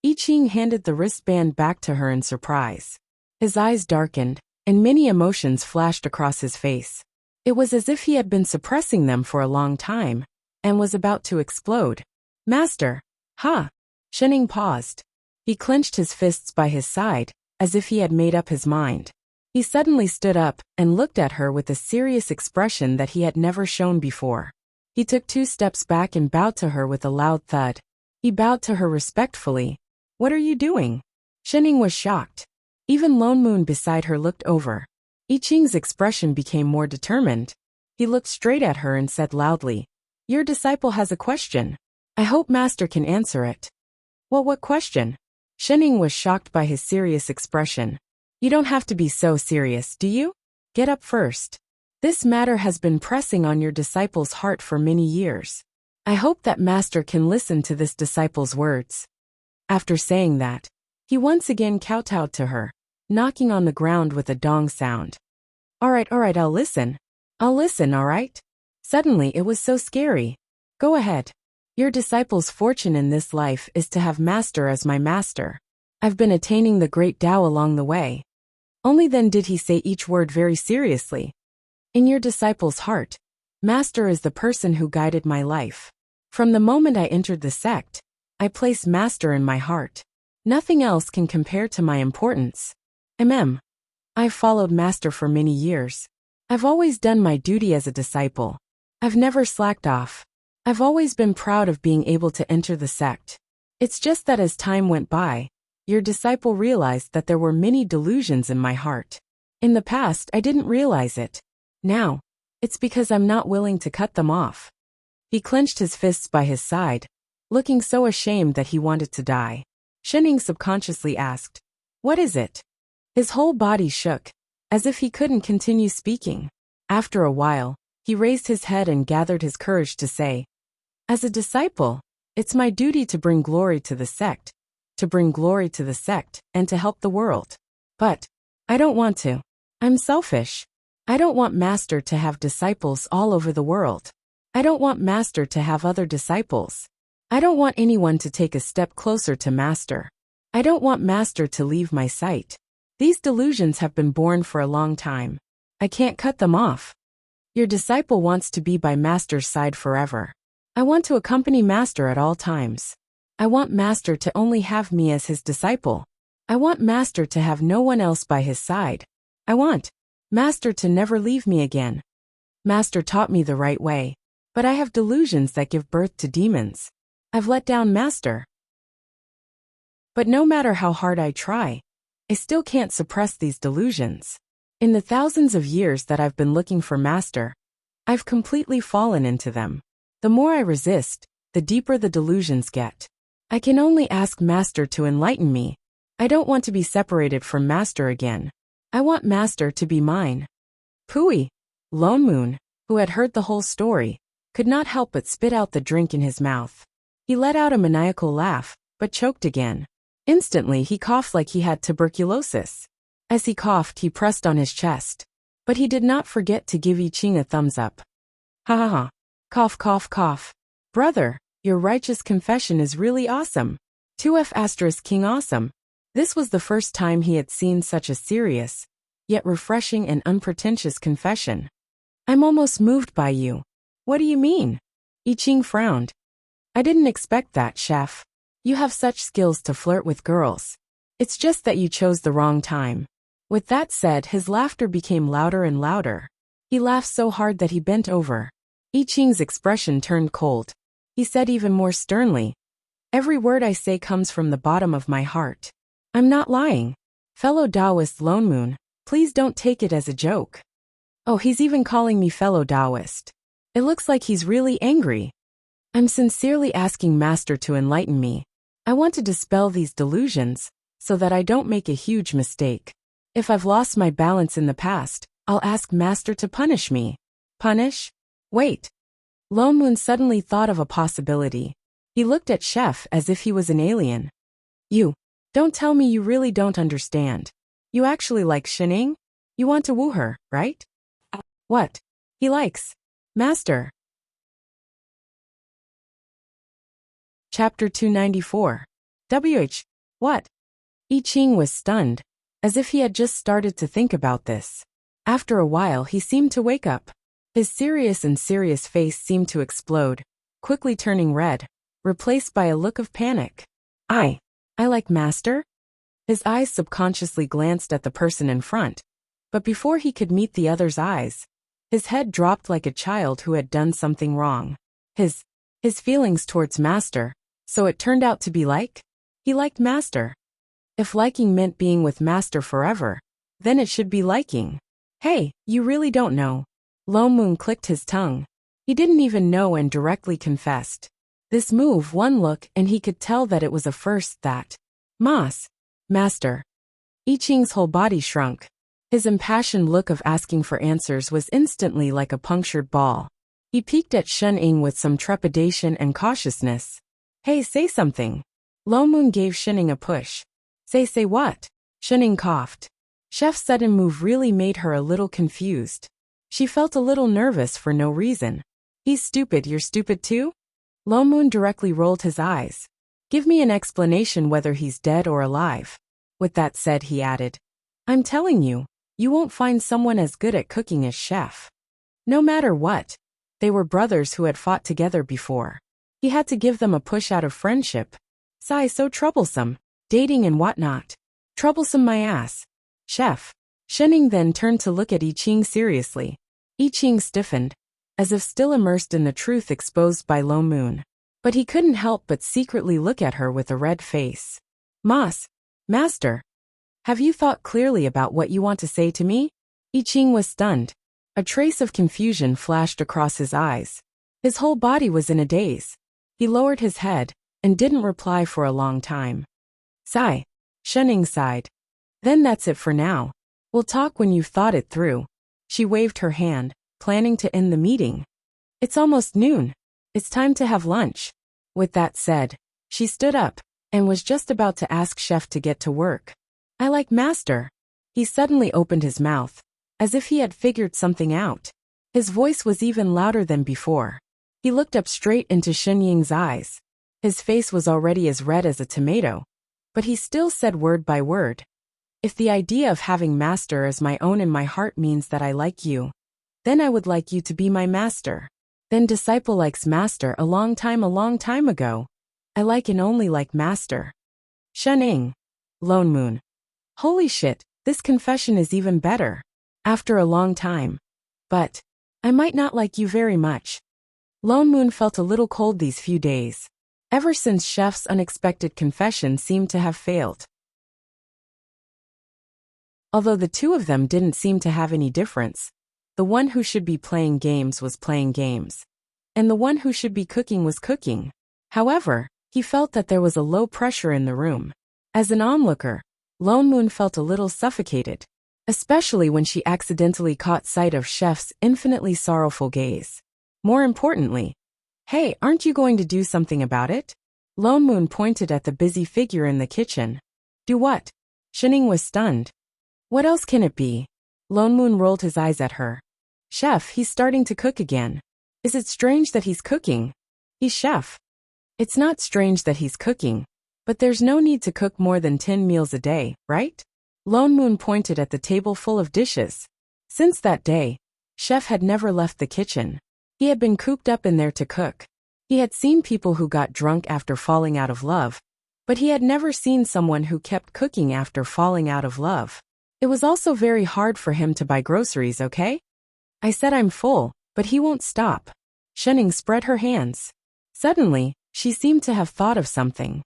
I Ching handed the wristband back to her in surprise. His eyes darkened, and many emotions flashed across his face. It was as if he had been suppressing them for a long time, and was about to explode. Master! Ha! Shening paused. He clenched his fists by his side, as if he had made up his mind. He suddenly stood up and looked at her with a serious expression that he had never shown before. He took 2 steps back and bowed to her with a loud thud. He bowed to her respectfully. What are you doing? Shening was shocked. Even Lone Moon beside her looked over. I Ching's expression became more determined. He looked straight at her and said loudly, Your disciple has a question. I hope Master can answer it. What question? Shening was shocked by his serious expression. You don't have to be so serious, do you? Get up first. This matter has been pressing on your disciple's heart for many years. I hope that Master can listen to this disciple's words. After saying that, he once again kowtowed to her, knocking on the ground with a dong sound. All right, I'll listen. All right? Suddenly it was so scary. Go ahead. Your disciple's fortune in this life is to have Master as my master. I've been attaining the great Tao along the way. Only then did he say each word very seriously. In your disciple's heart, Master is the person who guided my life. From the moment I entered the sect, I place Master in my heart. Nothing else can compare to my importance. I've followed Master for many years. I've always done my duty as a disciple. I've never slacked off. I've always been proud of being able to enter the sect. It's just that as time went by, your disciple realized that there were many delusions in my heart. In the past, I didn't realize it. Now, it's because I'm not willing to cut them off. He clenched his fists by his side, looking so ashamed that he wanted to die. Shening subconsciously asked, What is it? His whole body shook, as if he couldn't continue speaking. After a while, he raised his head and gathered his courage to say, As a disciple, it's my duty to bring glory to the sect, and to help the world. But I don't want to. I'm selfish. I don't want Master to have disciples all over the world. I don't want Master to have other disciples. I don't want anyone to take a step closer to Master. I don't want Master to leave my sight. These delusions have been born for a long time. I can't cut them off. Your disciple wants to be by Master's side forever. I want to accompany Master at all times. I want Master to only have me as his disciple. I want Master to have no one else by his side. I want Master to never leave me again. Master taught me the right way, but I have delusions that give birth to demons. I've let down Master. But no matter how hard I try, I still can't suppress these delusions. In the thousands of years that I've been looking for Master, I've completely fallen into them. The more I resist, the deeper the delusions get. I can only ask Master to enlighten me. I don't want to be separated from Master again. I want Master to be mine. Pooey, Lone Moon, who had heard the whole story, could not help but spit out the drink in his mouth. He let out a maniacal laugh, but choked again. Instantly he coughed like he had tuberculosis. As he coughed, he pressed on his chest. But he did not forget to give I Ching a thumbs up. Ha ha ha. Cough, cough, cough. Brother, your righteous confession is really awesome. 2F** King awesome. This was the first time he had seen such a serious, yet refreshing and unpretentious confession. I'm almost moved by you. What do you mean? I Ching frowned. I didn't expect that, chef. You have such skills to flirt with girls. It's just that you chose the wrong time. With that said, his laughter became louder and louder. He laughed so hard that he bent over. I Ching's expression turned cold. He said even more sternly, Every word I say comes from the bottom of my heart. I'm not lying. Fellow Taoist Lone Moon, please don't take it as a joke. Oh, he's even calling me fellow Taoist. It looks like he's really angry. I'm sincerely asking Master to enlighten me. I want to dispel these delusions, so that I don't make a huge mistake. If I've lost my balance in the past, I'll ask Master to punish me. Punish? Wait. Lone Moon suddenly thought of a possibility. He looked at Chef as if he was an alien. You. Don't tell me you really don't understand. You actually like Shening? You want to woo her, right? What? He likes Master. Chapter 294. What? I Ching was stunned, as if he had just started to think about this. After a while he seemed to wake up. His serious face seemed to explode, quickly turning red, replaced by a look of panic. I like master? His eyes subconsciously glanced at the person in front, but before he could meet the other's eyes, his head dropped like a child who had done something wrong. His feelings towards master, so it turned out to be like? He liked master. If liking meant being with master forever, then it should be liking. Hey, you really don't know. Lo Moon clicked his tongue. He didn't even know and directly confessed. This move, one look and he could tell that it was a first that. Master. I Ching's whole body shrunk. His impassioned look of asking for answers was instantly like a punctured ball. He peeked at Shen Ying with some trepidation and cautiousness. Hey, say something. Lo Moon gave Shen Ying a push. Say what? Shen Ying coughed. Chef's sudden move really made her a little confused. She felt a little nervous for no reason. He's stupid, you're stupid too? Lo Moon directly rolled his eyes. Give me an explanation whether he's dead or alive. With that said, he added, I'm telling you, you won't find someone as good at cooking as Chef. No matter what, they were brothers who had fought together before. He had to give them a push out of friendship. Sigh, so troublesome. Dating and whatnot. Troublesome my ass. Chef. Shen Ying then turned to look at I Ching seriously. I Ching stiffened, as if still immersed in the truth exposed by Lo Moon. But he couldn't help but secretly look at her with a red face. Master. Have you thought clearly about what you want to say to me? I Ching was stunned. A trace of confusion flashed across his eyes. His whole body was in a daze. He lowered his head and didn't reply for a long time. Sigh. Shen Ying sighed. Then that's it for now. We'll talk when you've thought it through. She waved her hand, planning to end the meeting. It's almost noon. It's time to have lunch. With that said, she stood up and was just about to ask Chef to get to work. I like master. He suddenly opened his mouth, as if he had figured something out. His voice was even louder than before. He looked up straight into Shen Ying's eyes. His face was already as red as a tomato, but he still said word by word. If the idea of having master as my own in my heart means that I like you, then I would like you to be my master. Then disciple likes master a long time ago. I like and only like master. Shen Ying. Lo Moon. Holy shit, this confession is even better. After a long time. But I might not like you very much. Lo Moon felt a little cold these few days. Ever since Chef's unexpected confession seemed to have failed. Although the two of them didn't seem to have any difference, the one who should be playing games was playing games, and the one who should be cooking was cooking. However, he felt that there was a low pressure in the room. As an onlooker, Lo Moon felt a little suffocated, especially when she accidentally caught sight of Chef's infinitely sorrowful gaze. More importantly, hey, aren't you going to do something about it? Lo Moon pointed at the busy figure in the kitchen. Do what? Shen Ying was stunned. What else can it be? Lo Moon rolled his eyes at her. Chef, he's starting to cook again. Is it strange that he's cooking? He's chef. It's not strange that he's cooking, but there's no need to cook more than 10 meals a day, right? Lo Moon pointed at the table full of dishes. Since that day, Chef had never left the kitchen. He had been cooped up in there to cook. He had seen people who got drunk after falling out of love, but he had never seen someone who kept cooking after falling out of love. It was also very hard for him to buy groceries, okay? I said I'm full, but he won't stop. Shen Ying spread her hands. Suddenly, she seemed to have thought of something.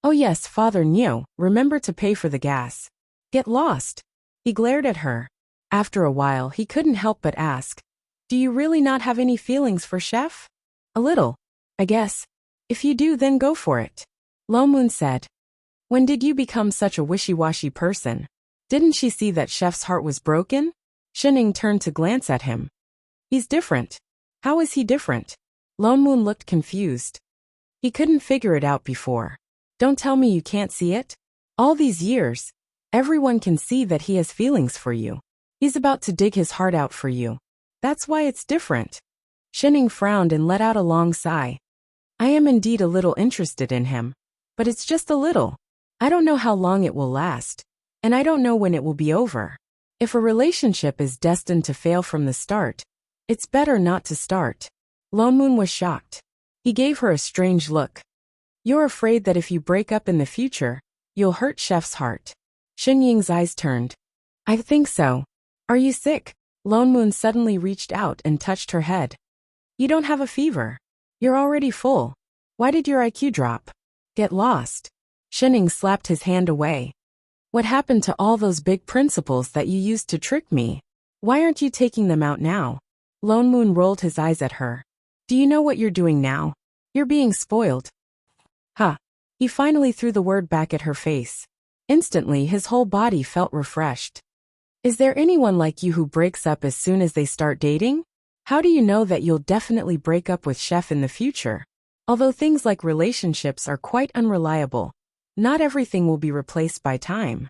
Oh yes, Father Neo, remember to pay for the gas. Get lost. He glared at her. After a while, he couldn't help but ask, do you really not have any feelings for Chef? A little, I guess. If you do, then go for it. Lo Moon said. When did you become such a wishy-washy person? Didn't she see that Chef's heart was broken? Shen Ying turned to glance at him. He's different. How is he different? Lo Moon looked confused. He couldn't figure it out before. Don't tell me you can't see it? All these years, everyone can see that he has feelings for you. He's about to dig his heart out for you. That's why it's different. Shen Ying frowned and let out a long sigh. I am indeed a little interested in him, but it's just a little. I don't know how long it will last, and I don't know when it will be over. If a relationship is destined to fail from the start, it's better not to start. Lone Moon was shocked. He gave her a strange look. You're afraid that if you break up in the future, you'll hurt Chef's heart. Shen Ying's eyes turned. I think so. Are you sick? Lone Moon suddenly reached out and touched her head. You don't have a fever. You're already full. Why did your IQ drop? Get lost. Shen Ying slapped his hand away. What happened to all those big principles that you used to trick me? Why aren't you taking them out now? Lone Moon rolled his eyes at her. Do you know what you're doing now? You're being spoiled. Huh. He finally threw the word back at her face. Instantly, his whole body felt refreshed. Is there anyone like you who breaks up as soon as they start dating? How do you know that you'll definitely break up with Chef in the future? Although things like relationships are quite unreliable, not everything will be replaced by time.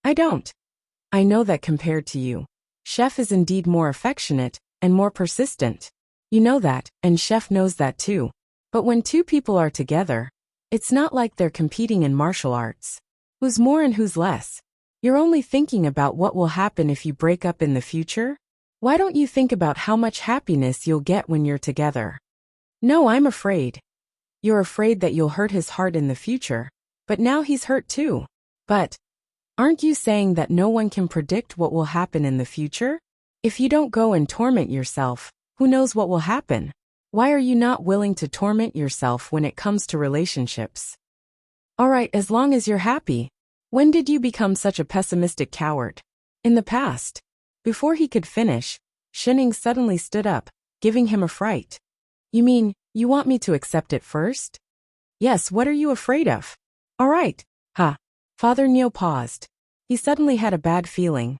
I don't. I know that compared to you, Chef is indeed more affectionate and more persistent. You know that, and Chef knows that too. But when two people are together, it's not like they're competing in martial arts. Who's more and who's less? You're only thinking about what will happen if you break up in the future? Why don't you think about how much happiness you'll get when you're together? No, I'm afraid. You're afraid that you'll hurt his heart in the future, but now he's hurt too. But aren't you saying that no one can predict what will happen in the future? If you don't go and torment yourself, who knows what will happen? Why are you not willing to torment yourself when it comes to relationships? All right, as long as you're happy. When did you become such a pessimistic coward? In the past. Before he could finish, Shen Ying suddenly stood up, giving him a fright. You mean, you want me to accept it first? Yes, what are you afraid of? All right. Ha. Father Neo paused. He suddenly had a bad feeling.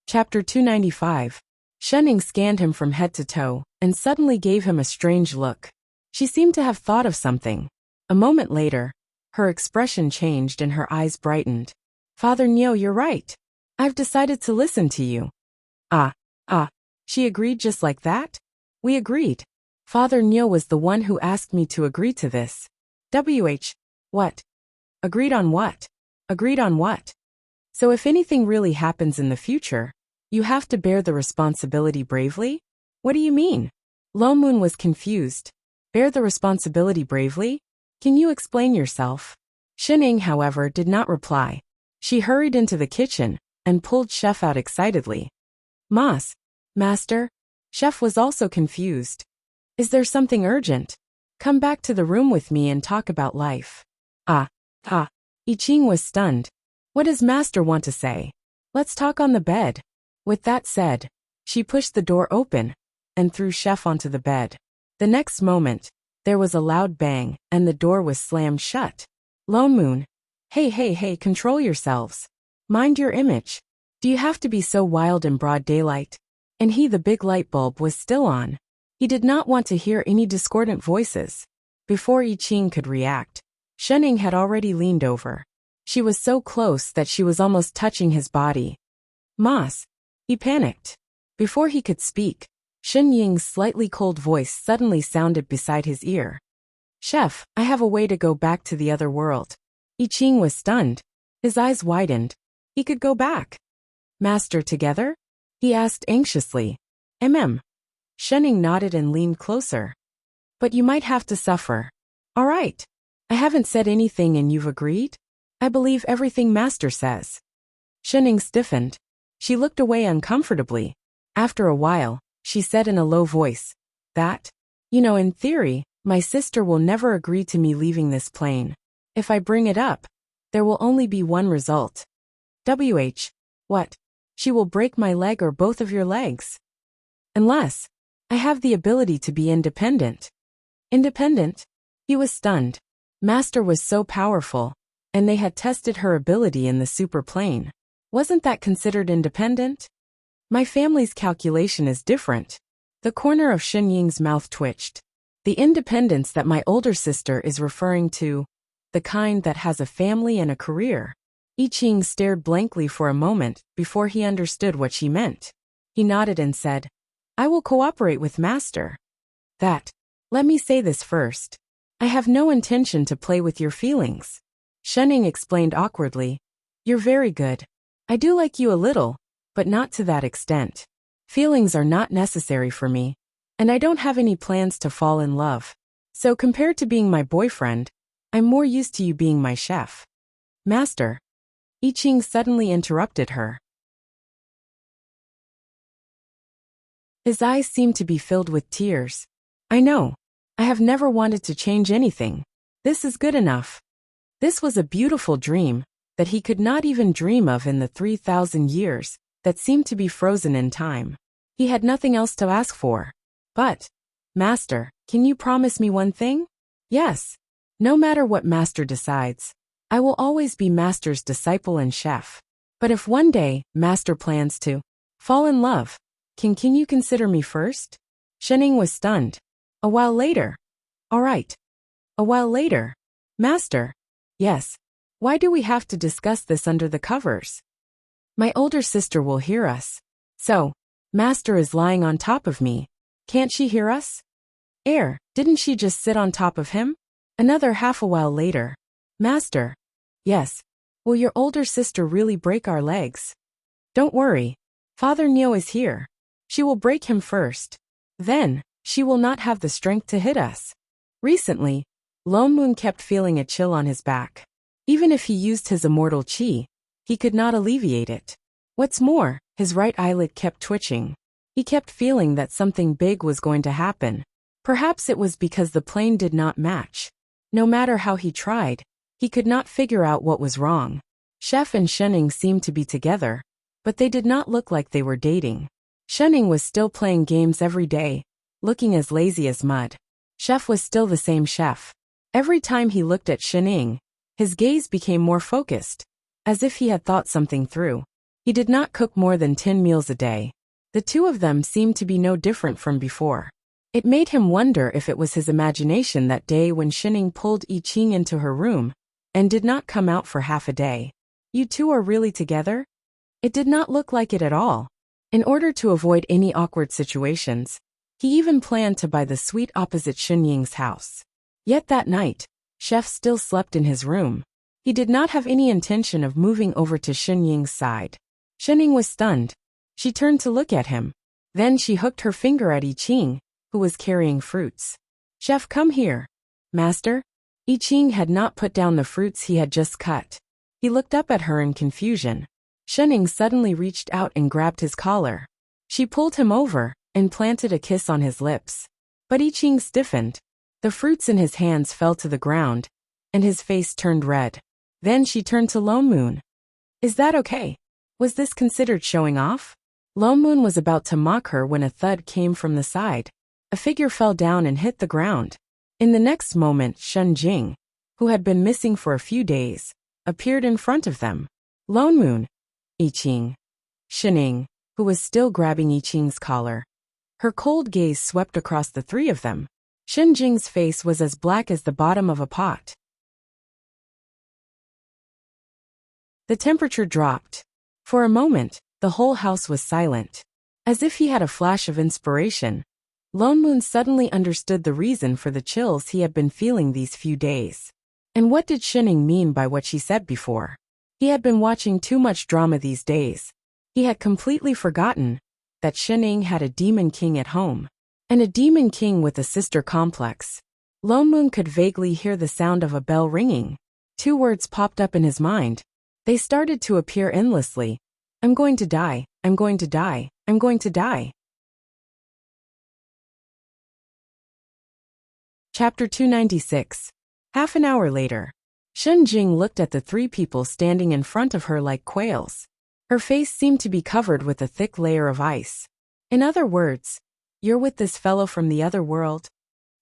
Chapter 295. Shen Ying scanned him from head to toe, and suddenly gave him a strange look. She seemed to have thought of something. A moment later, her expression changed and her eyes brightened. Father Neo, you're right. I've decided to listen to you. She agreed just like that? We agreed. Father Neo was the one who asked me to agree to this. What? Agreed on what? Agreed on what? So if anything really happens in the future, you have to bear the responsibility bravely? What do you mean? Lone Moon was confused. Bear the responsibility bravely? Can you explain yourself? Shen Ying, however, did not reply. She hurried into the kitchen and pulled Chef out excitedly. Master? Chef was also confused. Is there something urgent? Come back to the room with me and talk about life. I Ching was stunned. What does Master want to say? Let's talk on the bed. With that said, she pushed the door open and threw Chef onto the bed. The next moment, there was a loud bang and the door was slammed shut. Lone Moon. Hey, control yourselves. Mind your image. Do you have to be so wild in broad daylight? And the big light bulb was still on. He did not want to hear any discordant voices. Before I Ching could react, Shen Ying had already leaned over. She was so close that she was almost touching his body. He panicked. Before he could speak, Shen Ying's slightly cold voice suddenly sounded beside his ear. Chef, I have a way to go back to the other world. I Ching was stunned. His eyes widened. He could go back. Master, together? He asked anxiously. Shen Ying nodded and leaned closer. But you might have to suffer. All right. I haven't said anything and you've agreed? I believe everything Master says. Shen Ying stiffened. She looked away uncomfortably. After a while, she said in a low voice, in theory, my sister will never agree to me leaving this plane. If I bring it up, there will only be one result. What? She will break my leg or both of your legs. Unless I have the ability to be independent. Independent? He was stunned. Master was so powerful, and they had tested her ability in the super plane. Wasn't that considered independent? My family's calculation is different. The corner of Shen Ying's mouth twitched. The independence that my older sister is referring to, the kind that has a family and a career. I Ching stared blankly for a moment before he understood what she meant. He nodded and said, I will cooperate with Master. That. Let me say this first. I have no intention to play with your feelings. Shenning explained awkwardly. You're very good. I do like you a little, but not to that extent. Feelings are not necessary for me, and I don't have any plans to fall in love. So compared to being my boyfriend, I'm more used to you being my chef. Master. I Ching suddenly interrupted her. His eyes seemed to be filled with tears. I know. I have never wanted to change anything. This is good enough. This was a beautiful dream that he could not even dream of in the 3,000 years that seemed to be frozen in time. He had nothing else to ask for. But, Master, can you promise me one thing? Yes. No matter what Master decides, I will always be Master's disciple and chef. But if one day Master plans to fall in love, can you consider me first? Shenning was stunned. A while later. All right. A while later. Master. Yes. Why do we have to discuss this under the covers? My older sister will hear us. So, Master is lying on top of me. Can't she hear us? Didn't she just sit on top of him? Another half a while later. Master. Yes. Will your older sister really break our legs? Don't worry. Father Neo is here. She will break him first. Then, she will not have the strength to hit us. Recently, Lone Moon kept feeling a chill on his back. Even if he used his immortal chi, he could not alleviate it. What's more, his right eyelid kept twitching. He kept feeling that something big was going to happen. Perhaps it was because the plane did not match. No matter how he tried, he could not figure out what was wrong. Chef and Shenning seemed to be together, but they did not look like they were dating. Shenning was still playing games every day, looking as lazy as mud. Chef was still the same chef. Every time he looked at Shenning, his gaze became more focused, as if he had thought something through. He did not cook more than 10 meals a day. The two of them seemed to be no different from before. It made him wonder if it was his imagination that day when Shenning pulled I Ching into her room and did not come out for half a day. You two are really together? It did not look like it at all. In order to avoid any awkward situations, he even planned to buy the suite opposite Shenying's house. Yet that night, Chef still slept in his room. He did not have any intention of moving over to Shenying's side. Shenying was stunned. She turned to look at him. Then she hooked her finger at I Ching, who was carrying fruits. Chef, come here. Master? I Ching had not put down the fruits he had just cut. He looked up at her in confusion. Shenying suddenly reached out and grabbed his collar. She pulled him over and planted a kiss on his lips. But I Ching stiffened. The fruits in his hands fell to the ground, and his face turned red. Then she turned to Lone Moon. Is that okay? Was this considered showing off? Lone Moon was about to mock her when a thud came from the side. A figure fell down and hit the ground. In the next moment, Shen Jing, who had been missing for a few days, appeared in front of them. Lone Moon. I Ching. Shenying, who was still grabbing I Ching's collar. Her cold gaze swept across the three of them. Shen Jing's face was as black as the bottom of a pot. The temperature dropped. For a moment, the whole house was silent. As if he had a flash of inspiration, Lone Moon suddenly understood the reason for the chills he had been feeling these few days. And what did Shenying mean by what she said before? He had been watching too much drama these days. He had completely forgotten that Shenying had a demon king at home. And a demon king with a sister complex. Lone Moon could vaguely hear the sound of a bell ringing. Two words popped up in his mind. They started to appear endlessly. I'm going to die, I'm going to die, I'm going to die. Chapter 296. Half an hour later. Shen Jing looked at the three people standing in front of her like quails. Her face seemed to be covered with a thick layer of ice. In other words, you're with this fellow from the other world?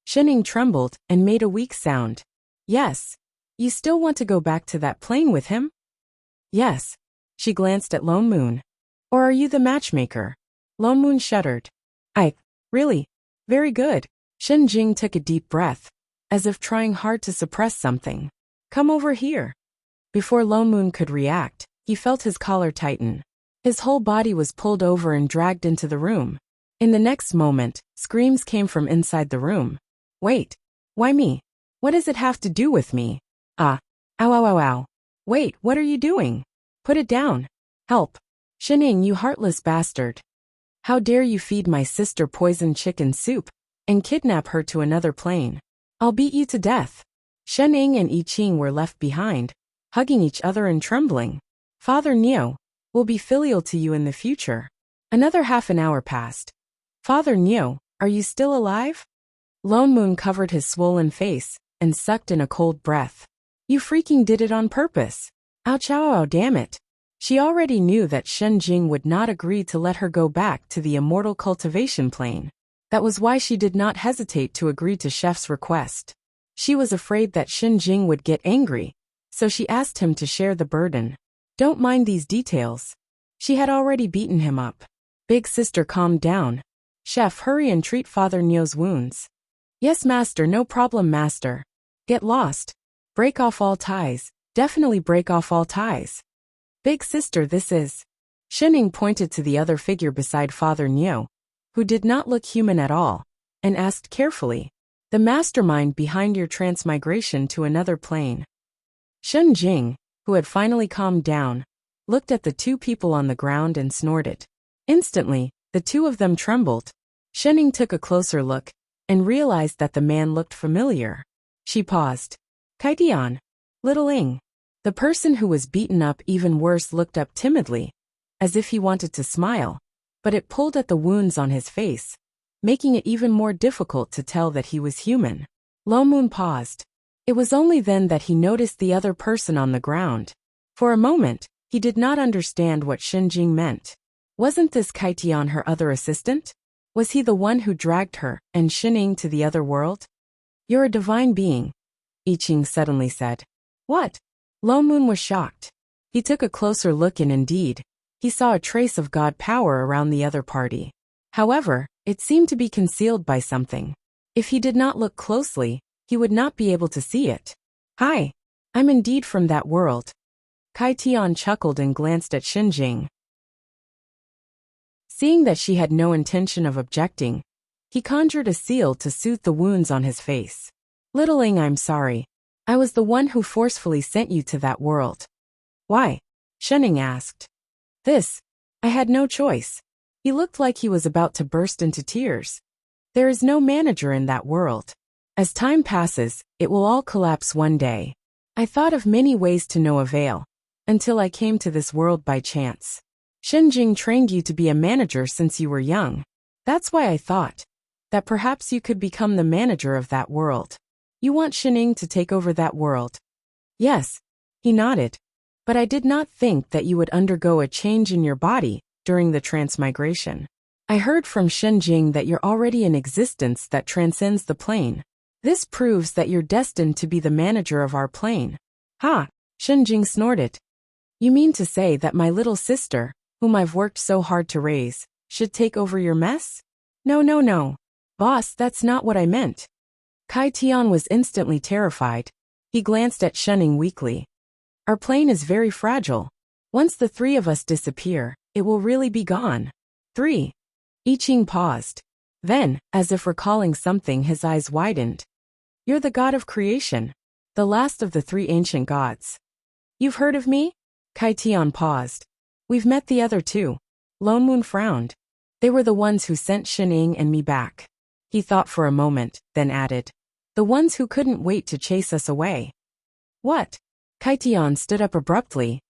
Shenying trembled and made a weak sound. Yes. You still want to go back to that plane with him? Yes. She glanced at Lone Moon. Or are you the matchmaker? Lone Moon shuddered. Really? Very good. Shen Jing took a deep breath, as if trying hard to suppress something. Come over here. Before Lone Moon could react, he felt his collar tighten. His whole body was pulled over and dragged into the room. In the next moment, screams came from inside the room. Wait. Why me? What does it have to do with me? Ah. Ow ow ow ow. Wait, what are you doing? Put it down. Help. Shining, you heartless bastard. How dare you feed my sister poisoned chicken soup and kidnap her to another plane? I'll beat you to death. Shining and I Ching were left behind, hugging each other and trembling. Father Neo will be filial to you in the future. Another half an hour passed. Father Neo, are you still alive? Lone Moon covered his swollen face and sucked in a cold breath. You freaking did it on purpose. Ouch ow ow damn it. She already knew that Shen Jing would not agree to let her go back to the immortal cultivation plane. That was why she did not hesitate to agree to Chef's request. She was afraid that Shen Jing would get angry, so she asked him to share the burden. Don't mind these details. She had already beaten him up. Big sister calmed down. Chef, hurry and treat Father Neo's wounds. Yes, master, no problem, master. Get lost. Break off all ties. Definitely break off all ties. Big sister, this is. Shining pointed to the other figure beside Father Neo, who did not look human at all, and asked carefully, the mastermind behind your transmigration to another plane. Shen Jing, who had finally calmed down, looked at the two people on the ground and snorted. Instantly, the two of them trembled. Shining took a closer look and realized that the man looked familiar. She paused. Kaitian. Little Ing. The person who was beaten up even worse looked up timidly, as if he wanted to smile, but it pulled at the wounds on his face, making it even more difficult to tell that he was human. Lo Moon paused. It was only then that he noticed the other person on the ground. For a moment, he did not understand what Shen Jing meant. Wasn't this Kaitian her other assistant? Was he the one who dragged her and Shining to the other world? You're a divine being, I Ching suddenly said. What? Lo Moon was shocked. He took a closer look and indeed, he saw a trace of god power around the other party. However, it seemed to be concealed by something. If he did not look closely, he would not be able to see it. Hi. I'm indeed from that world. Kai Tian chuckled and glanced at Shen Jing. Seeing that she had no intention of objecting, he conjured a seal to soothe the wounds on his face. Little Ing, I'm sorry. I was the one who forcefully sent you to that world. Why? Shenning asked. I had no choice. He looked like he was about to burst into tears. There is no manager in that world. As time passes, it will all collapse one day. I thought of many ways to no avail, until I came to this world by chance. Shen Jing trained you to be a manager since you were young. That's why I thought that perhaps you could become the manager of that world. You want Shining to take over that world? Yes, he nodded. But I did not think that you would undergo a change in your body during the transmigration. I heard from Shen Jing that you're already in existence that transcends the plane. This proves that you're destined to be the manager of our plane. Ha! Shen Jing snorted. You mean to say that my little sister, whom I've worked so hard to raise, should take over your mess? No. Boss, that's not what I meant. Kai Tian was instantly terrified. He glanced at Shining weakly. Our plane is very fragile. Once the three of us disappear, it will really be gone. 3. I Ching paused. Then, as if recalling something, his eyes widened. You're the god of creation, the last of the 3 ancient gods. You've heard of me? Kai Tian paused. We've met the other 2. Lone Moon frowned. They were the ones who sent Shining and me back. He thought for a moment, then added. The ones who couldn't wait to chase us away. What? Kai Tian stood up abruptly.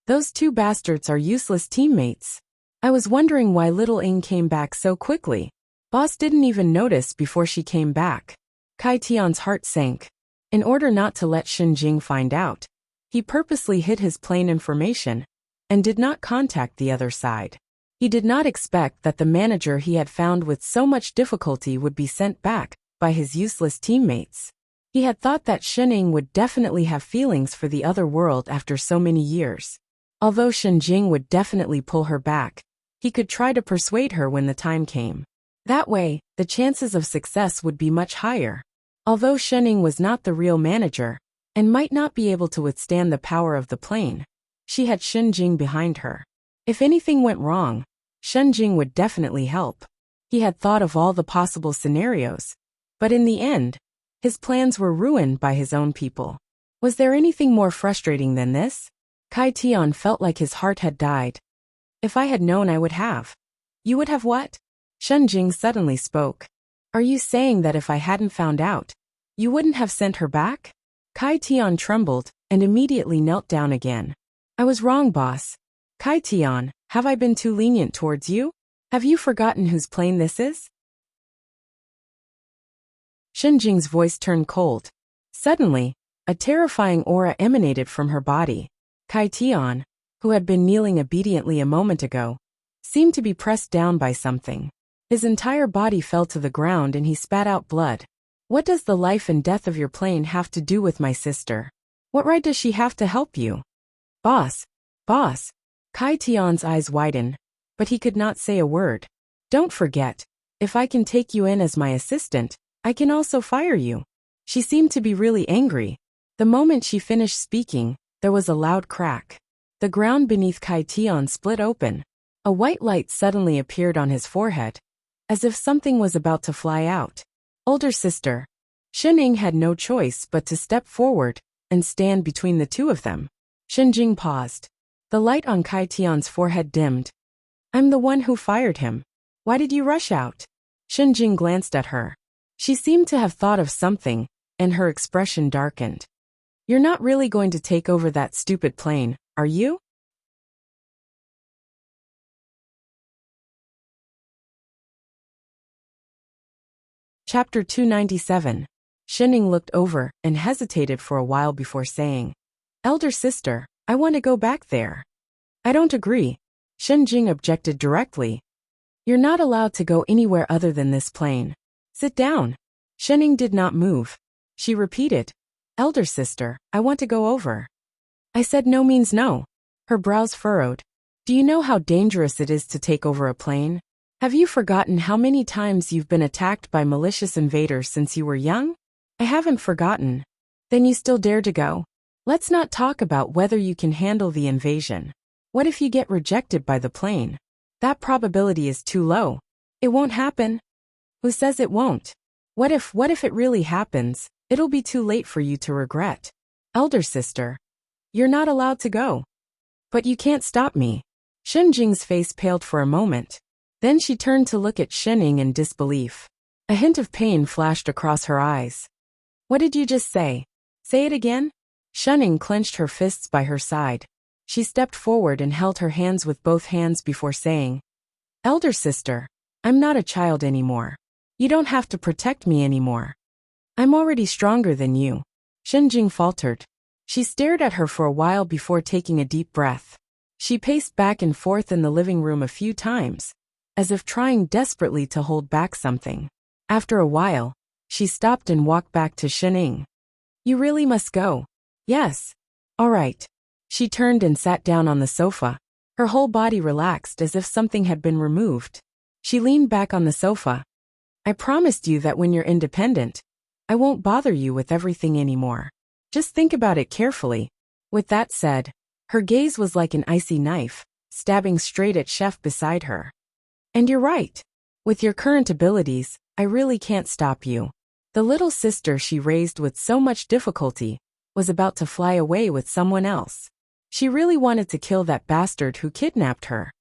Those 2 bastards are useless teammates. I was wondering why little Ing came back so quickly. Boss didn't even notice before she came back. Kai Tian's heart sank. In order not to let Shen Jing find out, he purposely hid his plane information and did not contact the other side. He did not expect that the manager he had found with so much difficulty would be sent back by his useless teammates. He had thought that Shining would definitely have feelings for the other world after so many years. Although Shen Jing would definitely pull her back, he could try to persuade her when the time came. That way, the chances of success would be much higher. Although Shining was not the real manager, and might not be able to withstand the power of the plane, she had Shen Jing behind her. If anything went wrong, Shen Jing would definitely help. He had thought of all the possible scenarios. But in the end, his plans were ruined by his own people. Was there anything more frustrating than this? Kai Tian felt like his heart had died. If I had known, I would have. You would have what? Shen Jing suddenly spoke. Are you saying that if I hadn't found out, you wouldn't have sent her back? Kai Tian trembled and immediately knelt down again. I was wrong, boss. Kai Tian, have I been too lenient towards you? Have you forgotten whose plane this is? Shen Jing's voice turned cold. Suddenly, a terrifying aura emanated from her body. Kai Tian, who had been kneeling obediently a moment ago, seemed to be pressed down by something. His entire body fell to the ground and he spat out blood. What does the life and death of your plane have to do with my sister? What right does she have to help you? Boss. Boss. Kai Tian's eyes widened, but he could not say a word. Don't forget, if I can take you in as my assistant, I can also fire you. She seemed to be really angry. The moment she finished speaking, there was a loud crack. The ground beneath Kai Tian split open. A white light suddenly appeared on his forehead, as if something was about to fly out. Older sister. Shen Ying had no choice but to step forward and stand between the two of them. Shen Jing paused. The light on Kai Tian's forehead dimmed. I'm the one who fired him. Why did you rush out? Shen Jing glanced at her. She seemed to have thought of something, and her expression darkened. You're not really going to take over that stupid plane, are you? Chapter 297. Shen Ying looked over and hesitated for a while before saying, Elder sister, I want to go back there. I don't agree. Shen Jing objected directly. You're not allowed to go anywhere other than this plane. Sit down. Shen Ying did not move. She repeated, Elder sister, I want to go over. I said no means no. Her brows furrowed. Do you know how dangerous it is to take over a plane? Have you forgotten how many times you've been attacked by malicious invaders since you were young? I haven't forgotten. Then you still dare to go? Let's not talk about whether you can handle the invasion. What if you get rejected by the plane? That probability is too low. It won't happen. Who says it won't? What if it really happens? It'll be too late for you to regret. Elder sister, you're not allowed to go. But you can't stop me. Shen Jing's face paled for a moment. Then she turned to look at Shen Ying in disbelief. A hint of pain flashed across her eyes. What did you just say? Say it again? Shen Ying clenched her fists by her side. She stepped forward and held her hands with both hands before saying, Elder sister, I'm not a child anymore. You don't have to protect me anymore. I'm already stronger than you. Shen Jing faltered. She stared at her for a while before taking a deep breath. She paced back and forth in the living room a few times, as if trying desperately to hold back something. After a while, she stopped and walked back to Shen Ying. You really must go. Yes. All right. She turned and sat down on the sofa. Her whole body relaxed as if something had been removed. She leaned back on the sofa. I promised you that when you're independent, I won't bother you with everything anymore. Just think about it carefully. With that said, her gaze was like an icy knife, stabbing straight at Chef beside her. And you're right. With your current abilities, I really can't stop you. The little sister she raised with so much difficulty was about to fly away with someone else. She really wanted to kill that bastard who kidnapped her.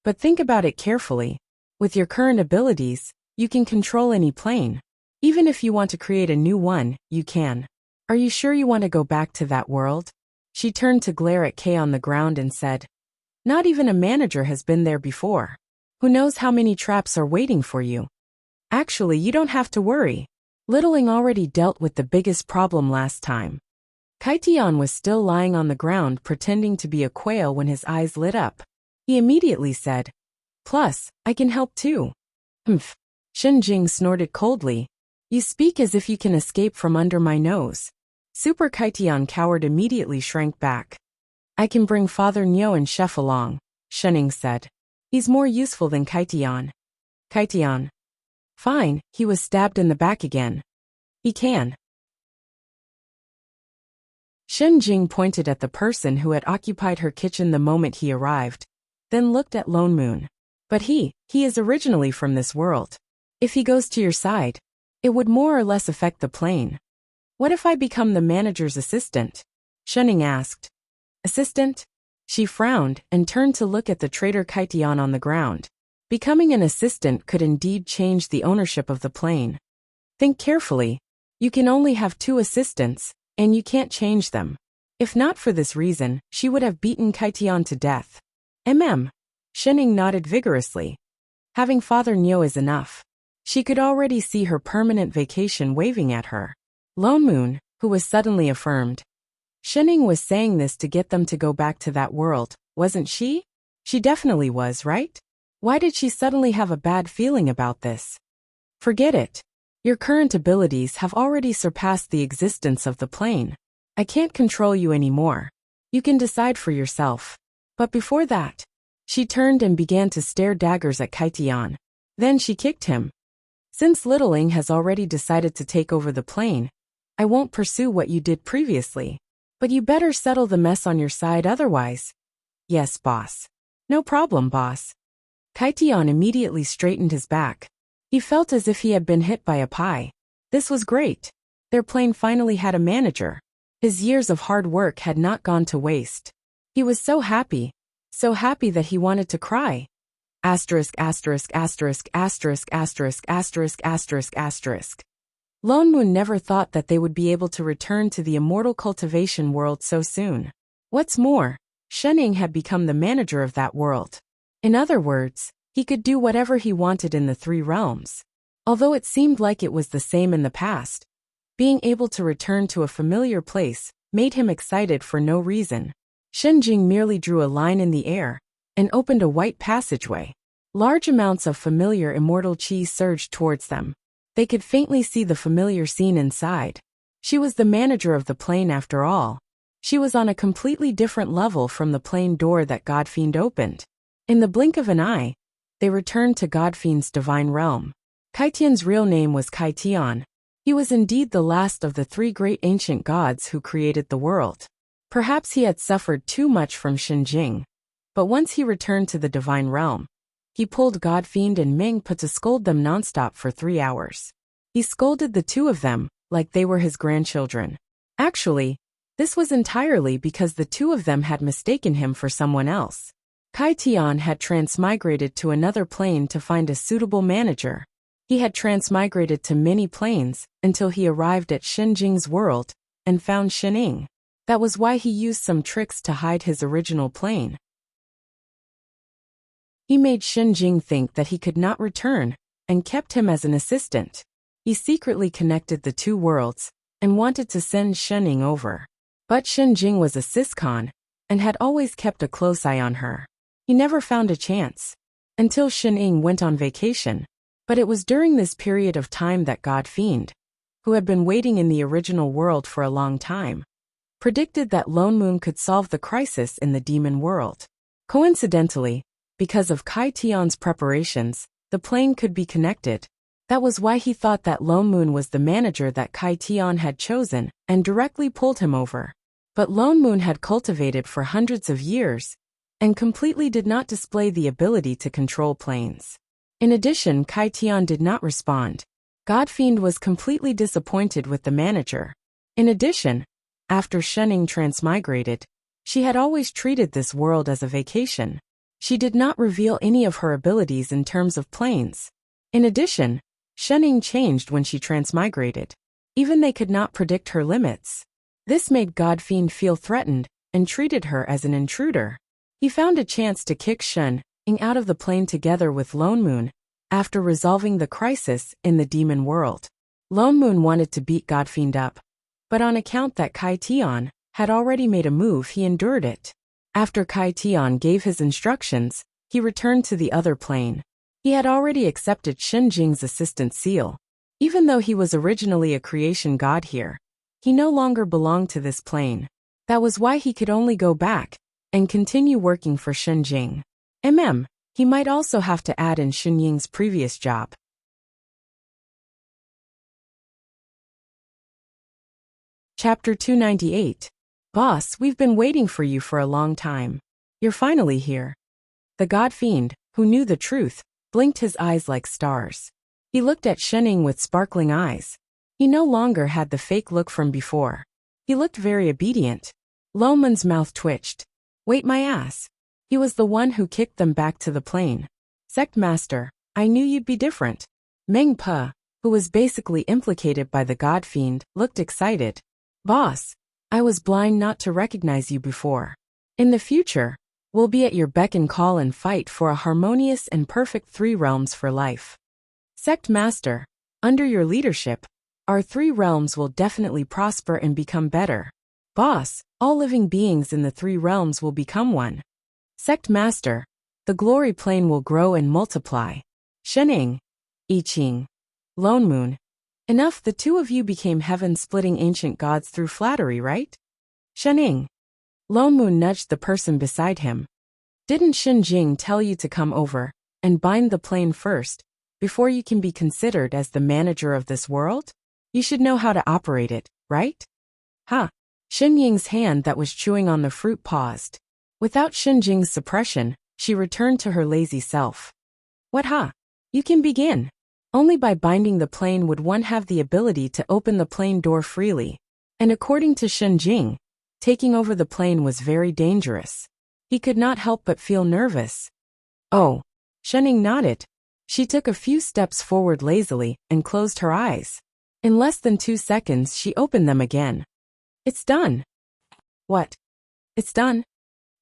But think about it carefully. With your current abilities, you can control any plane. Even if you want to create a new one, you can. Are you sure you want to go back to that world? She turned to glare at Kay on the ground and said, Not even a manager has been there before. Who knows how many traps are waiting for you? Actually, you don't have to worry. Littling already dealt with the biggest problem last time. Kai Tian was still lying on the ground pretending to be a quail when his eyes lit up. He immediately said, Plus, I can help too. Humph. Shen Jing snorted coldly. You speak as if you can escape from under my nose. Super Kai Tian coward immediately shrank back. I can bring Father Niu and Chef along, Shen Ying said. He's more useful than Kai Tian. Kai Tian. Fine, he was stabbed in the back again. He can. Shen Jing pointed at the person who had occupied her kitchen the moment he arrived, then looked at Lone Moon. But he is originally from this world. If he goes to your side, it would more or less affect the plane. What if I become the manager's assistant? Shenning asked. Assistant? She frowned and turned to look at the traitor Kaitian on the ground. Becoming an assistant could indeed change the ownership of the plane. Think carefully. You can only have 2 assistants, and you can't change them. If not for this reason, she would have beaten Kaitian to death. Shenning nodded vigorously. Having Father Nyo is enough. She could already see her permanent vacation waving at her. Lone Moon, who was suddenly affirmed. Shenning was saying this to get them to go back to that world, wasn't she? She definitely was, right? Why did she suddenly have a bad feeling about this? Forget it. Your current abilities have already surpassed the existence of the plane. I can't control you anymore. You can decide for yourself. But before that, she turned and began to stare daggers at Kaitian. Then she kicked him. Since Littling has already decided to take over the plane, I won't pursue what you did previously. But you better settle the mess on your side otherwise. Yes, boss. No problem, boss. Kaitian immediately straightened his back. He felt as if he had been hit by a pie. This was great. Their plane finally had a manager. His years of hard work had not gone to waste. He was so happy that he wanted to cry. Asterisk, asterisk, asterisk, asterisk, asterisk, asterisk, asterisk, asterisk. Lone Moon never thought that they would be able to return to the immortal cultivation world so soon. What's more, Shenning had become the manager of that world. In other words, he could do whatever he wanted in the 3 realms. Although it seemed like it was the same in the past, being able to return to a familiar place made him excited for no reason. Shenjing merely drew a line in the air and opened a white passageway. Large amounts of familiar immortal chi surged towards them. They could faintly see the familiar scene inside. She was the manager of the plane after all. She was on a completely different level from the plane door that Godfiend opened. In the blink of an eye, they returned to Godfiend's divine realm. Kaitian's real name was Kaitian. He was indeed the last of the 3 great ancient gods who created the world. Perhaps he had suffered too much from Shenjing. But once he returned to the divine realm, he pulled Godfiend and Mingpa to scold them nonstop for 3 hours. He scolded the 2 of them like they were his grandchildren. Actually, this was entirely because the 2 of them had mistaken him for someone else. Kaitian had transmigrated to another plane to find a suitable manager. He had transmigrated to many planes until he arrived at Shenjing's world and found Shenning. That was why he used some tricks to hide his original plane. He made Shenjing think that he could not return and kept him as an assistant. He secretly connected the 2 worlds and wanted to send Shenning over. But Shenjing was a siscon and had always kept a close eye on her. He never found a chance until Shenning went on vacation. But it was during this period of time that Godfiend, who had been waiting in the original world for a long time, predicted that Lone Moon could solve the crisis in the demon world. Coincidentally, because of Kaitian's preparations, the plane could be connected. That was why he thought that Lone Moon was the manager that Kaitian had chosen and directly pulled him over. But Lone Moon had cultivated for hundreds of years and completely did not display the ability to control planes. In addition, Kaitian did not respond. Godfiend was completely disappointed with the manager. In addition, after Shenning transmigrated, she had always treated this world as a vacation. She did not reveal any of her abilities in terms of planes. In addition, Shenning changed when she transmigrated. Even they could not predict her limits. This made Godfiend feel threatened and treated her as an intruder. He found a chance to kick Shenning out of the plane together with Lone Moon after resolving the crisis in the demon world. Lone Moon wanted to beat Godfiend up, but on account that Kaitian had already made a move, he endured it. After Kaitian gave his instructions, he returned to the other plane. He had already accepted Shenjing's assistant seal. Even though he was originally a creation god here, he no longer belonged to this plane. That was why he could only go back and continue working for Shenjing. He might also have to add in Shenying's previous job. Chapter 298. Boss, we've been waiting for you for a long time. You're finally here. The Godfiend, who knew the truth, blinked his eyes like stars. He looked at Shening with sparkling eyes. He no longer had the fake look from before. He looked very obedient. Loman's mouth twitched. Wait my ass. He was the one who kicked them back to the plane. Sect Master, I knew you'd be different. Meng Pa, who was basically implicated by the God Fiend, looked excited. Boss, I was blind not to recognize you before. In the future, we'll be at your beck and call and fight for a harmonious and perfect 3 realms for life. Sect Master, under your leadership, our 3 realms will definitely prosper and become better. Boss, all living beings in the 3 realms will become one. Sect Master, the glory plane will grow and multiply. Shening, I Ching, Lone Moon. Enough, the 2 of you became heaven-splitting ancient gods through flattery, right? Shening. Lone Moon nudged the person beside him. Didn't Shen Jing tell you to come over and bind the plane first, before you can be considered as the manager of this world? You should know how to operate it, right? Ha! Shen Ying's hand that was chewing on the fruit paused. Without Shen Jing's suppression, she returned to her lazy self. What ha? You can begin. Only by binding the plane would one have the ability to open the plane door freely. And according to Shen Jing, taking over the plane was very dangerous. He could not help but feel nervous. Oh. Shening nodded. She took a few steps forward lazily and closed her eyes. In less than 2 seconds she opened them again. It's done. What? It's done?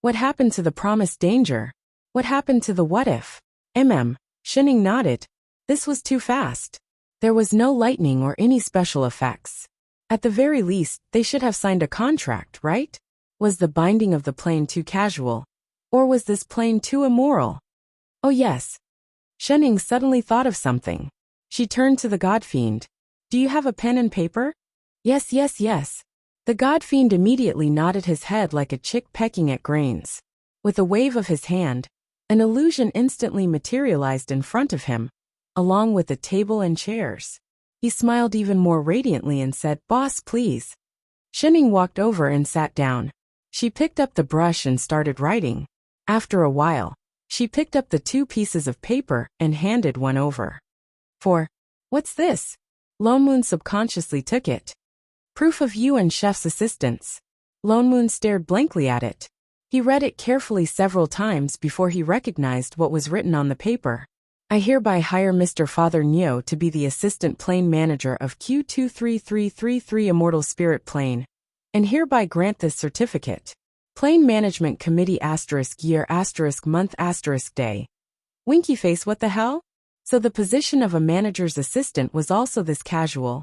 What happened to the promised danger? What happened to the what if? Shening nodded. This was too fast. There was no lightning or any special effects. At the very least, they should have signed a contract, right? Was the binding of the plane too casual? Or was this plane too immoral? Oh yes. Shening suddenly thought of something. She turned to the God Fiend. Do you have a pen and paper? Yes, yes, yes. The God Fiend immediately nodded his head like a chick pecking at grains. With a wave of his hand, an illusion instantly materialized in front of him, along with the table and chairs. He smiled even more radiantly and said, Boss, please. Shening walked over and sat down. She picked up the brush and started writing. After a while, she picked up the 2 pieces of paper and handed one over. What's this? Lone Moon subconsciously took it. Proof of you and Chef's assistance. Lone Moon stared blankly at it. He read it carefully several times before he recognized what was written on the paper. I hereby hire Mr. Father Neo to be the assistant plane manager of Q23333 Immortal Spirit Plane, and hereby grant this certificate. Plane Management Committee *year *month *day. Winky face, what the hell? So the position of a manager's assistant was also this casual.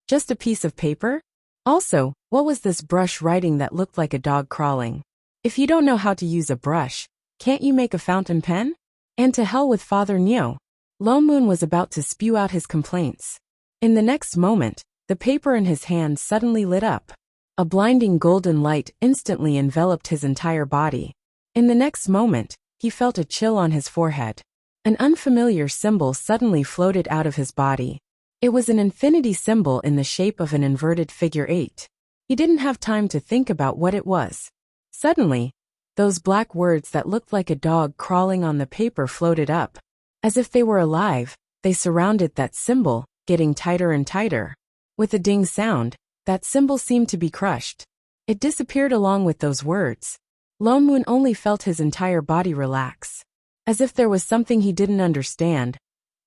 Just a piece of paper? Also, what was this brush writing that looked like a dog crawling? If you don't know how to use a brush, can't you make a fountain pen? And to hell with Father Neo. Lone Moon was about to spew out his complaints. In the next moment, the paper in his hand suddenly lit up. A blinding golden light instantly enveloped his entire body. In the next moment, he felt a chill on his forehead. An unfamiliar symbol suddenly floated out of his body. It was an infinity symbol in the shape of an inverted figure 8. He didn't have time to think about what it was. Suddenly, those black words that looked like a dog crawling on the paper floated up. As if they were alive, they surrounded that symbol, getting tighter and tighter. With a ding sound, that symbol seemed to be crushed. It disappeared along with those words. Lone Moon only felt his entire body relax. As if there was something he didn't understand,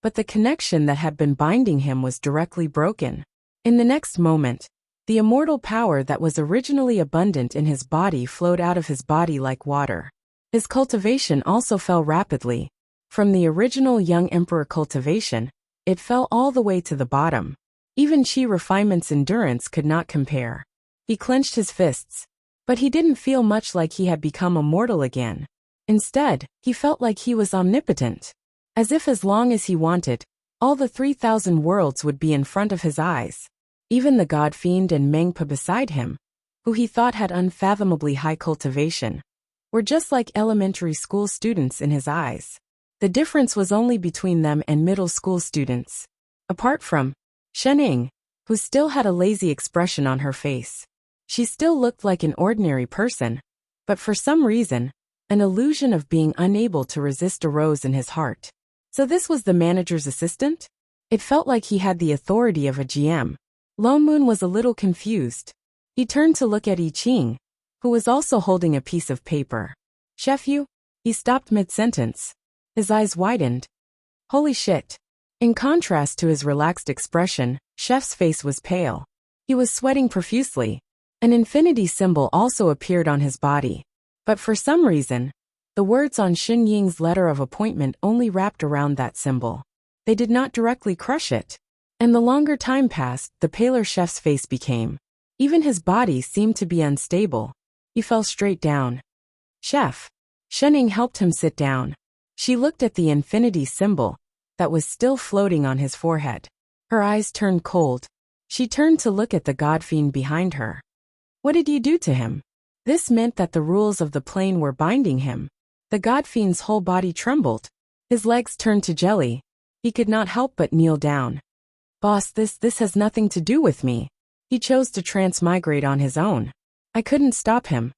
but the connection that had been binding him was directly broken. In the next moment, the immortal power that was originally abundant in his body flowed out of his body like water. His cultivation also fell rapidly. From the original young emperor cultivation, it fell all the way to the bottom. Even Qi Refinement's endurance could not compare. He clenched his fists. But he didn't feel much like he had become immortal again. Instead, he felt like he was omnipotent. As if as long as he wanted, all the 3,000 worlds would be in front of his eyes. Even the God Fiend and Meng Pa beside him, who he thought had unfathomably high cultivation, were just like elementary school students in his eyes. The difference was only between them and middle school students. Apart from Shening, who still had a lazy expression on her face. She still looked like an ordinary person, But for some reason, an illusion of being unable to resist arose in his heart. So this was the manager's assistant? It felt like he had the authority of a GM. Lone Moon was a little confused. He turned to look at I Ching, who was also holding a piece of paper. Chef, you? He stopped mid-sentence. His eyes widened. Holy shit. In contrast to his relaxed expression, Chef's face was pale. He was sweating profusely. An infinity symbol also appeared on his body. But for some reason, the words on Xin Ying's letter of appointment only wrapped around that symbol. They did not directly crush it. And the longer time passed, the paler Chef's face became. Even his body seemed to be unstable. He fell straight down. Chef. Shening helped him sit down. She looked at the infinity symbol that was still floating on his forehead. Her eyes turned cold. She turned to look at the godfiend behind her. What did you do to him? This meant that the rules of the plane were binding him. The godfiend's whole body trembled. His legs turned to jelly. He could not help but kneel down. Boss, this has nothing to do with me. He chose to transmigrate on his own. I couldn't stop him.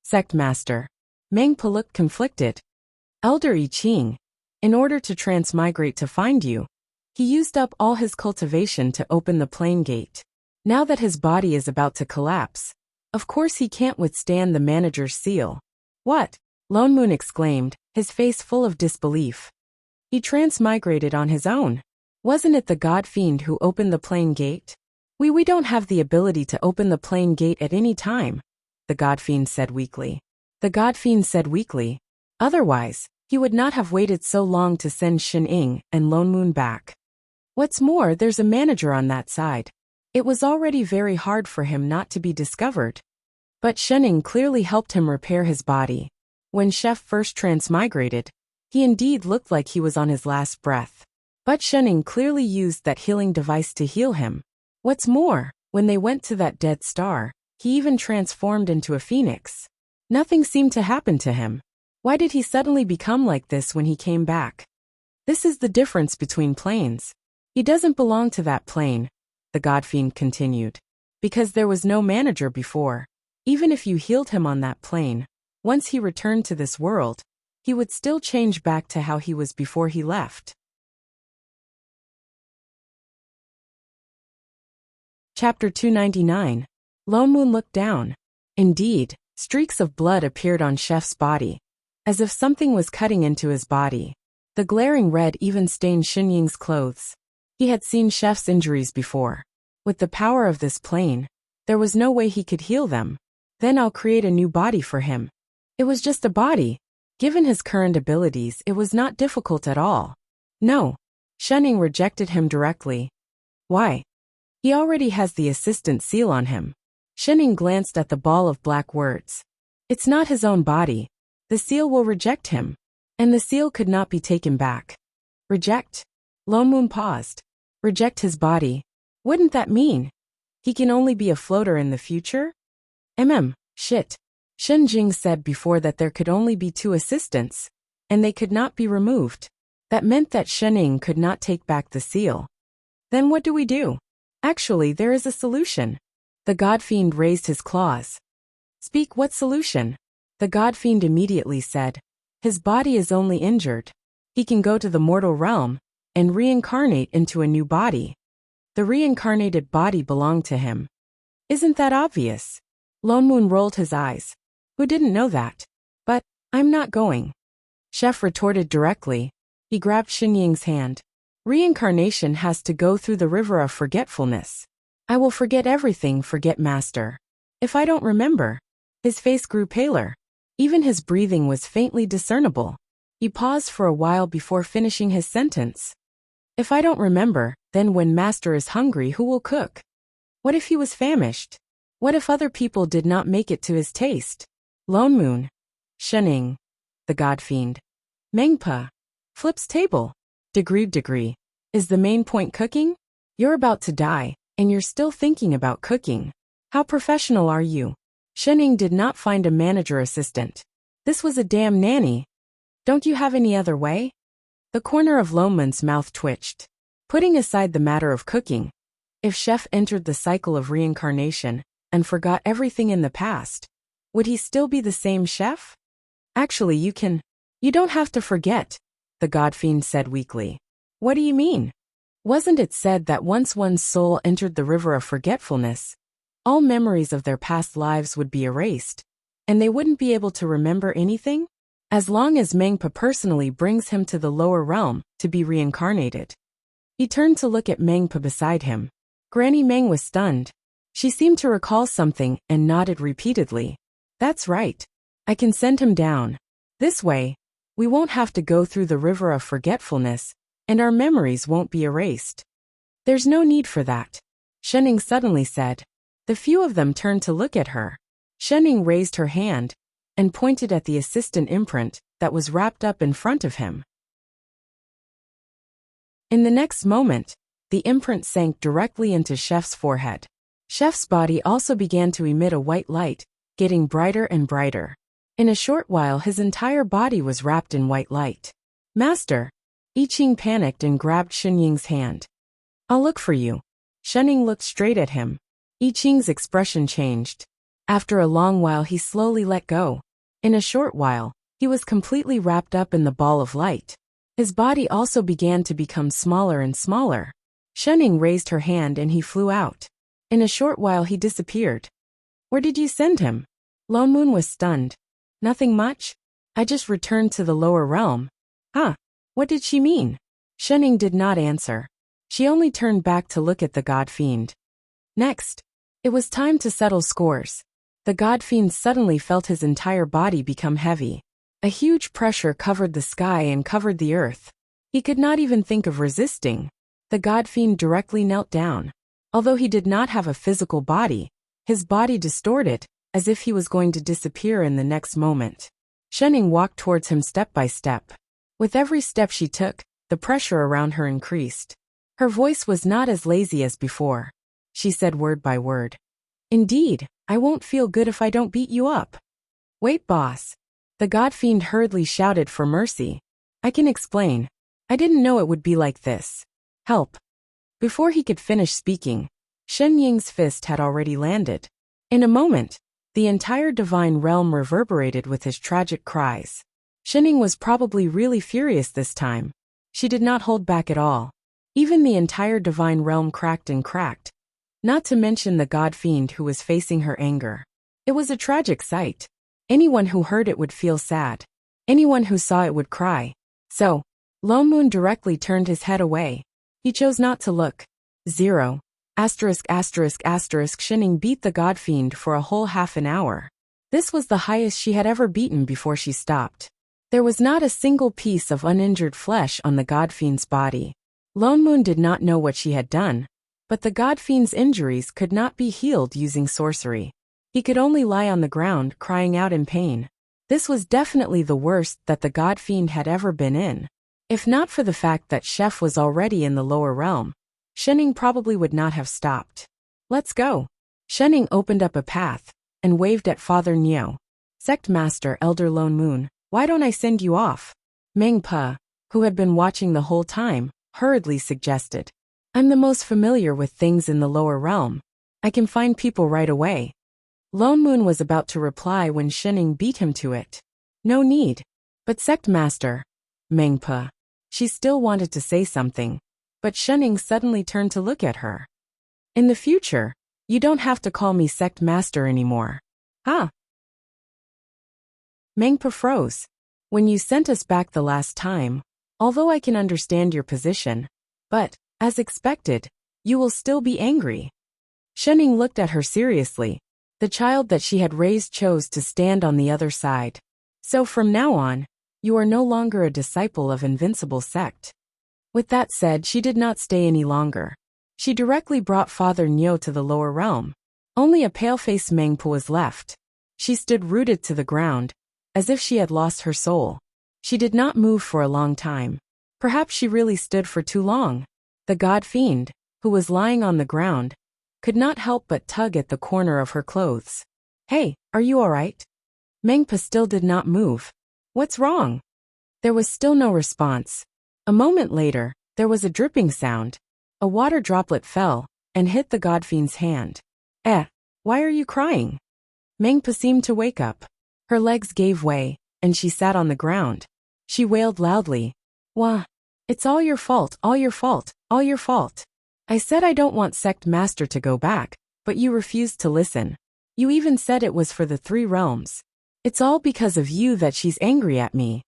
Sect Master. Mengpa looked conflicted. Elder I Ching. In order to transmigrate to find you, he used up all his cultivation to open the plane gate. Now that his body is about to collapse, of course he can't withstand the manager's seal. What? Lone Moon exclaimed, his face full of disbelief. He transmigrated on his own. Wasn't it the godfiend who opened the plane gate? We don't have the ability to open the plane gate at any time, the godfiend said weakly. The godfiend said weakly. Otherwise, he would not have waited so long to send Xin Ying and Lone Moon back. What's more, there's a manager on that side. It was already very hard for him not to be discovered. But Shening clearly helped him repair his body. When Chef first transmigrated, he indeed looked like he was on his last breath. But Shening clearly used that healing device to heal him. What's more, when they went to that dead star, he even transformed into a phoenix. Nothing seemed to happen to him. Why did he suddenly become like this when he came back? This is the difference between planes. He doesn't belong to that plane, the godfiend continued. Because there was no manager before. Even if you healed him on that plane, once he returned to this world, he would still change back to how he was before he left. Chapter 299. Lone Moon looked down. Indeed, streaks of blood appeared on Chef's body, as if something was cutting into his body. The glaring red even stained Xin Ying's clothes. He had seen Chef's injuries before. With the power of this plane, there was no way he could heal them. Then I'll create a new body for him. It was just a body. Given his current abilities, it was not difficult at all. No. Shening rejected him directly. Why? He already has the assistant seal on him. Shening glanced at the ball of black words. It's not his own body. The seal will reject him. And the seal could not be taken back. Reject? Lone Moon paused. Reject his body. Wouldn't that mean he can only be a floater in the future? Shit. Shen Jing said before that there could only be 2 assistants, and they could not be removed. That meant that Shening could not take back the seal. Then what do we do? Actually, there is a solution. The godfiend raised his claws. Speak, what solution? The godfiend immediately said. His body is only injured. He can go to the mortal realm and reincarnate into a new body. The reincarnated body belonged to him. Isn't that obvious? Lone Moon rolled his eyes. Who didn't know that? But, I'm not going. Chef retorted directly. He grabbed Xin Ying's hand. Reincarnation has to go through the river of forgetfulness. I will forget everything, forget master. If I don't remember. His face grew paler. Even his breathing was faintly discernible. He paused for a while before finishing his sentence. If I don't remember, then when master is hungry, who will cook? What if he was famished? What if other people did not make it to his taste? Lone Moon. Shening. The godfiend. Mengpa. Flip's table. Degree. Is the main point cooking? You're about to die, and you're still thinking about cooking. How professional are you? Shening did not find a manager assistant. This was a damn nanny. Don't you have any other way? The corner of Lone Moon's mouth twitched. Putting aside the matter of cooking, if Chef entered the cycle of reincarnation, and forgot everything in the past, would he still be the same chef? Actually, you don't have to forget, the god fiend said weakly. What do you mean? Wasn't it said that once one's soul entered the river of forgetfulness, all memories of their past lives would be erased, and they wouldn't be able to remember anything? As long as Mengpa personally brings him to the lower realm to be reincarnated. He turned to look at Mengpa beside him. Granny Meng was stunned. She seemed to recall something and nodded repeatedly. That's right. I can send him down. This way, we won't have to go through the river of forgetfulness, and our memories won't be erased. There's no need for that, Shenning suddenly said. The few of them turned to look at her. Shenning raised her hand and pointed at the assistant imprint that was wrapped up in front of him. In the next moment, the imprint sank directly into Chef's forehead. Chef's body also began to emit a white light, getting brighter and brighter. In a short while his entire body was wrapped in white light. Master! I Ching panicked and grabbed Shenying's hand. I'll look for you. Shenying looked straight at him. I Ching's expression changed. After a long while he slowly let go. In a short while, he was completely wrapped up in the ball of light. His body also began to become smaller and smaller. Shenying raised her hand and he flew out. In a short while he disappeared. Where did you send him? Lone Moon was stunned. Nothing much. I just returned to the lower realm. Huh? What did she mean? Shenying did not answer. She only turned back to look at the god fiend. Next, it was time to settle scores. The god fiend suddenly felt his entire body become heavy. A huge pressure covered the sky and covered the earth. He could not even think of resisting. The god fiend directly knelt down. Although he did not have a physical body, his body distorted, as if he was going to disappear in the next moment. Shenying walked towards him step by step. With every step she took, the pressure around her increased. Her voice was not as lazy as before. She said word by word. Indeed, I won't feel good if I don't beat you up. Wait, boss. The god fiend hurriedly shouted for mercy. I can explain. I didn't know it would be like this. Help. Before he could finish speaking, Shenying's fist had already landed. In a moment, the entire divine realm reverberated with his tragic cries. Shenying was probably really furious this time. She did not hold back at all. Even the entire divine realm cracked and cracked. Not to mention the god fiend who was facing her anger. It was a tragic sight. Anyone who heard it would feel sad. Anyone who saw it would cry. So, Lone Moon directly turned his head away. He chose not to look. 0. Shenying beat the god fiend for a whole half an hour. This was the highest she had ever beaten before she stopped. There was not a single piece of uninjured flesh on the god fiend's body. Lone Moon did not know what she had done, but the god fiend's injuries could not be healed using sorcery. He could only lie on the ground crying out in pain. This was definitely the worst that the god fiend had ever been in. If not for the fact that Chef was already in the lower realm, Shenying probably would not have stopped. Let's go. Shenying opened up a path and waved at Father Niu. Sect Master Elder Lone Moon, why don't I send you off? Mengpa, who had been watching the whole time, hurriedly suggested. I'm the most familiar with things in the lower realm. I can find people right away. Lone Moon was about to reply when Shenying beat him to it. No need. But Sect Master, Mengpa. She still wanted to say something, but Shenying suddenly turned to look at her. In the future, you don't have to call me Sect Master anymore. Huh? Mengpa froze. When you sent us back the last time, although I can understand your position, but, as expected, you will still be angry. Shenying looked at her seriously. The child that she had raised chose to stand on the other side. So from now on, you are no longer a disciple of Invincible Sect. With that said, she did not stay any longer. She directly brought Father Niu to the lower realm. Only a pale-faced Mengpa was left. She stood rooted to the ground, as if she had lost her soul. She did not move for a long time. Perhaps she really stood for too long. The god fiend, who was lying on the ground, could not help but tug at the corner of her clothes. Hey, are you alright? Mengpa still did not move. What's wrong? There was still no response. A moment later, there was a dripping sound. A water droplet fell and hit the god fiend's hand. Why are you crying? Mengpa seemed to wake up. Her legs gave way, and she sat on the ground. She wailed loudly. Wah! It's all your fault, all your fault, all your fault. I said I don't want Sect Master to go back, but you refused to listen. You even said it was for the 3 realms. It's all because of you that she's angry at me.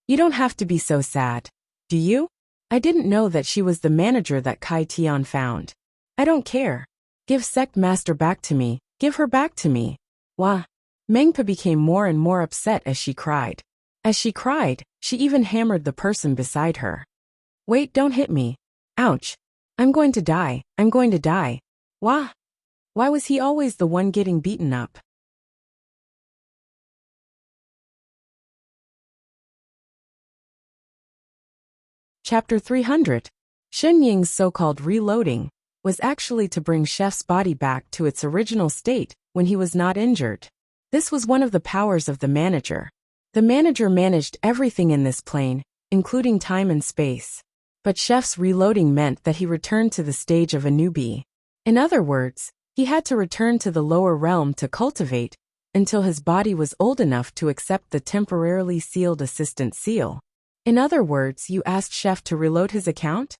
You don't have to be so sad. Do you? I didn't know that she was the manager that Kai Tian found. I don't care. Give Sect Master back to me. Give her back to me. Wah! Mengpa became more and more upset as she cried. As she cried, she even hammered the person beside her. Wait, don't hit me. Ouch. I'm going to die. I'm going to die. Wah! Why was he always the one getting beaten up? Chapter 300. Shen Ying's so-called reloading was actually to bring Chef's body back to its original state when he was not injured. This was one of the powers of the manager. The manager managed everything in this plane, including time and space. But Chef's reloading meant that he returned to the stage of a newbie. In other words, he had to return to the lower realm to cultivate until his body was old enough to accept the temporarily sealed assistant seal. In other words, you asked Chef to reload his account?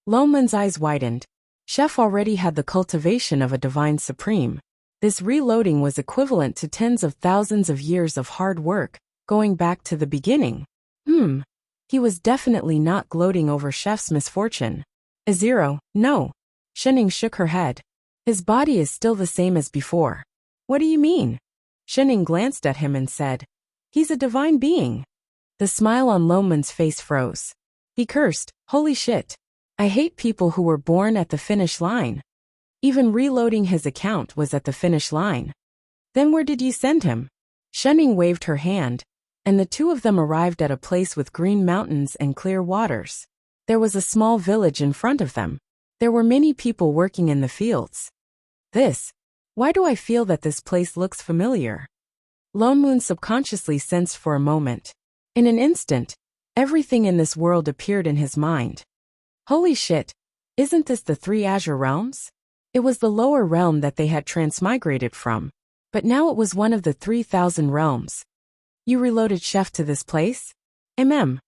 Longman's eyes widened. Chef already had the cultivation of a divine supreme. This reloading was equivalent to tens of thousands of years of hard work, going back to the beginning. He was definitely not gloating over Chef's misfortune. A zero, no. Shening shook her head. His body is still the same as before. What do you mean? Shening glanced at him and said, He's a divine being. The smile on Longman's face froze. He cursed, Holy shit. I hate people who were born at the finish line. Even reloading his account was at the finish line. Then where did you send him? Shening waved her hand, and the 2 of them arrived at a place with green mountains and clear waters. There was a small village in front of them. There were many people working in the fields. Why do I feel that this place looks familiar? Lone Moon subconsciously sensed for a moment. In an instant, everything in this world appeared in his mind. Holy shit, isn't this the 3 Azure realms? It was the lower realm that they had transmigrated from, but now it was one of the 3,000 realms. You reloaded Chef to this place? Shening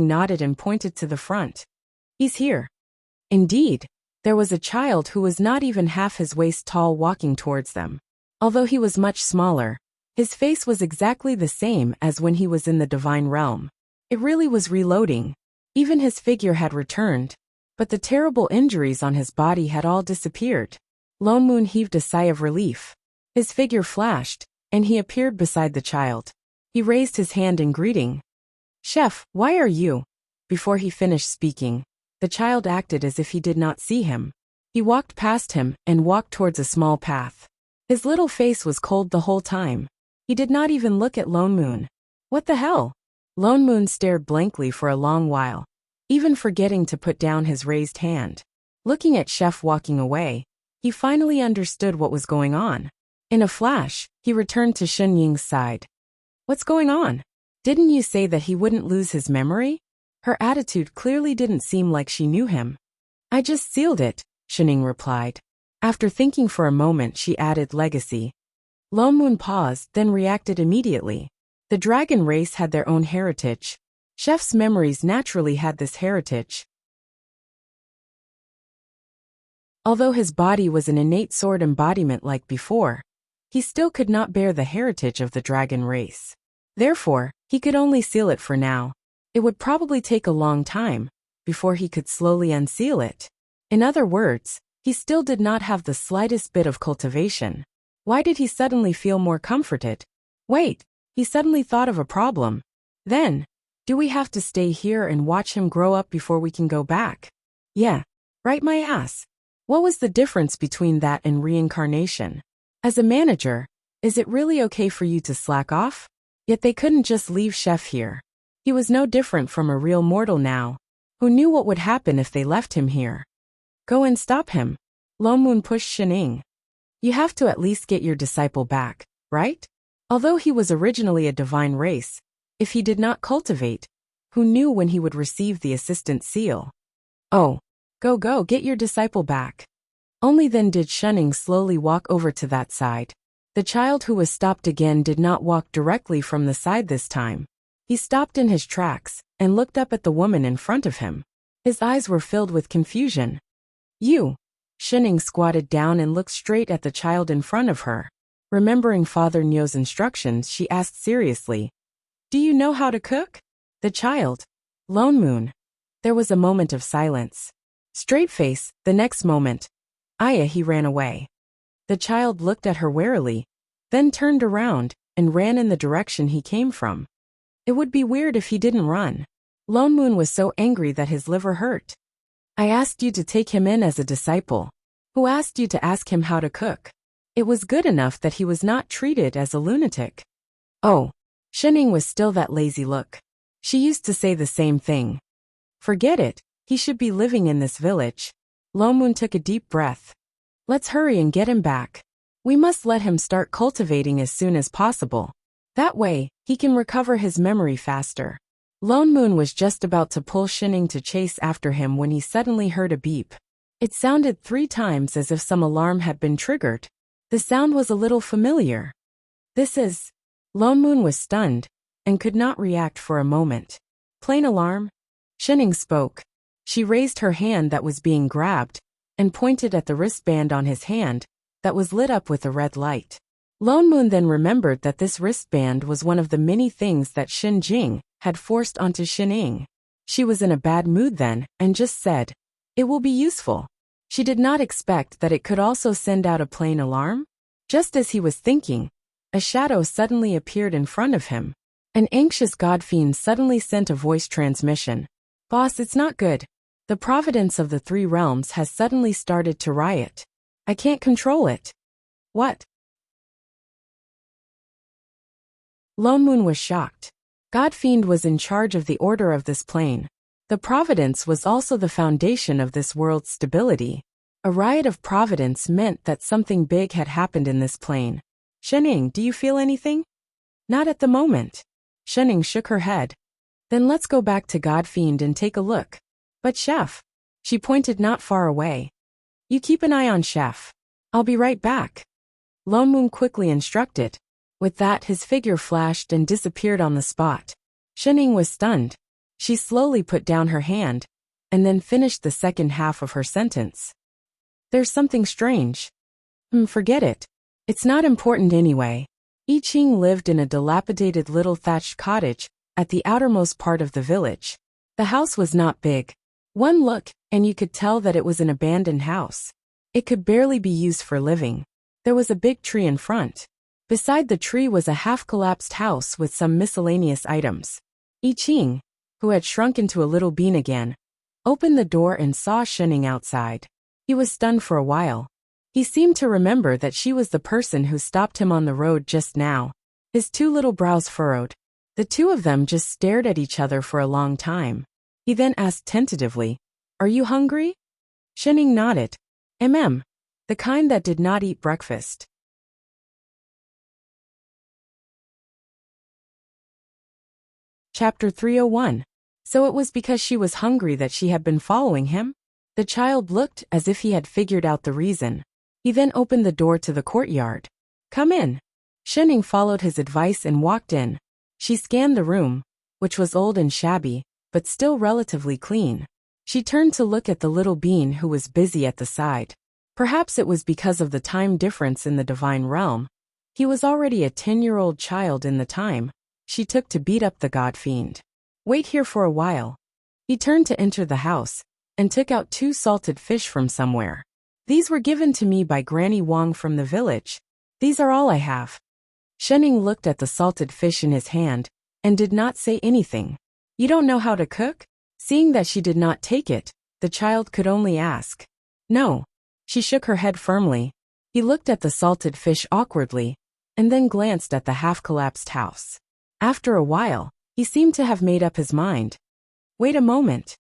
nodded and pointed to the front. He's here. Indeed, there was a child who was not even half his waist tall walking towards them. Although he was much smaller, his face was exactly the same as when he was in the divine realm. It really was reloading. Even his figure had returned, but the terrible injuries on his body had all disappeared. Lone Moon heaved a sigh of relief. His figure flashed, and he appeared beside the child. He raised his hand in greeting. Chef, why are you? Before he finished speaking, the child acted as if he did not see him. He walked past him and walked towards a small path. His little face was cold the whole time. He did not even look at Lone Moon. What the hell? Lone Moon stared blankly for a long while, even forgetting to put down his raised hand. Looking at Chef walking away, he finally understood what was going on. In a flash, he returned to Shen Ying's side. What's going on? Didn't you say that he wouldn't lose his memory? Her attitude clearly didn't seem like she knew him. I just sealed it, Shen Ying replied. After thinking for a moment, she added legacy. Lone Moon paused, then reacted immediately. The dragon race had their own heritage. Chef's memories naturally had this heritage. Although his body was an innate sword embodiment like before, he still could not bear the heritage of the dragon race. Therefore, he could only seal it for now. It would probably take a long time before he could slowly unseal it. In other words, he still did not have the slightest bit of cultivation. Why did he suddenly feel more comforted? Wait, he suddenly thought of a problem. Then, do we have to stay here and watch him grow up before we can go back? Yeah, right my ass. What was the difference between that and reincarnation? As a manager, is it really okay for you to slack off? Yet they couldn't just leave Chef here. He was no different from a real mortal now, who knew what would happen if they left him here. Go and stop him. Lone Moon pushed Shening. You have to at least get your disciple back, right? Although he was originally a divine race, if he did not cultivate, who knew when he would receive the assistant seal? Oh, go get your disciple back. Only then did Shunning slowly walk over to that side. The child who was stopped again did not walk directly from the side this time. He stopped in his tracks and looked up at the woman in front of him. His eyes were filled with confusion. You. Shunning squatted down and looked straight at the child in front of her. Remembering Father Nyo's instructions, she asked seriously, "Do you know how to cook?" The child. Lone Moon. There was a moment of silence. Straight face, the next moment. Aya, he ran away. The child looked at her warily, then turned around and ran in the direction he came from. It would be weird if he didn't run. Lone Moon was so angry that his liver hurt. I asked you to take him in as a disciple. Who asked you to ask him how to cook? It was good enough that he was not treated as a lunatic. Oh, Shunning was still that lazy look. She used to say the same thing. Forget it, he should be living in this village. Lone Moon took a deep breath. Let's hurry and get him back. We must let him start cultivating as soon as possible. That way, he can recover his memory faster. Lone Moon was just about to pull Shunning to chase after him when he suddenly heard a beep. It sounded 3 times as if some alarm had been triggered. The sound was a little familiar. This is... Lone Moon was stunned and could not react for a moment. Plain alarm? Shunning spoke. She raised her hand that was being grabbed and pointed at the wristband on his hand that was lit up with a red light. Lone Moon then remembered that this wristband was one of the many things that Xin Jing had forced onto Shunning. She was in a bad mood then and just said, "It will be useful." She did not expect that it could also send out a plain alarm. Just as he was thinking, a shadow suddenly appeared in front of him. An anxious godfiend suddenly sent a voice transmission. "Boss, it's not good. The providence of the 3 realms has suddenly started to riot. I can't control it." What? Lone Moon was shocked. Godfiend was in charge of the order of this plane. The providence was also the foundation of this world's stability. A riot of providence meant that something big had happened in this plane. Shunning, do you feel anything? Not at the moment. Shunning shook her head. Then let's go back to Godfiend and take a look. But Chef. She pointed not far away. You keep an eye on Chef. I'll be right back. Lone Moon quickly instructed. With that, his figure flashed and disappeared on the spot. Shunning was stunned. She slowly put down her hand, and then finished the second half of her sentence. There's something strange. Forget it. It's not important anyway. I Ching lived in a dilapidated little thatched cottage at the outermost part of the village. The house was not big. One look, and you could tell that it was an abandoned house. It could barely be used for living. There was a big tree in front. Beside the tree was a half-collapsed house with some miscellaneous items. I Ching, who had shrunk into a little bean again, opened the door and saw Shunning outside. He was stunned for a while. He seemed to remember that she was the person who stopped him on the road just now. His 2 little brows furrowed. The 2 of them just stared at each other for a long time. He then asked tentatively, "Are you hungry?" Shunning nodded. The kind that did not eat breakfast. Chapter 301. So it was because she was hungry that she had been following him? The child looked as if he had figured out the reason. He then opened the door to the courtyard. Come in. Shunning followed his advice and walked in. She scanned the room, which was old and shabby, but still relatively clean. She turned to look at the little bean who was busy at the side. Perhaps it was because of the time difference in the divine realm. He was already a 10-year-old child in the time she took to beat up the godfiend. Wait here for a while. He turned to enter the house and took out 2 salted fish from somewhere. These were given to me by Granny Wong from the village. These are all I have. Shunning looked at the salted fish in his hand and did not say anything. You don't know how to cook? Seeing that she did not take it, the child could only ask. No. She shook her head firmly. He looked at the salted fish awkwardly and then glanced at the half-collapsed house. After a while, he seemed to have made up his mind. Wait a moment.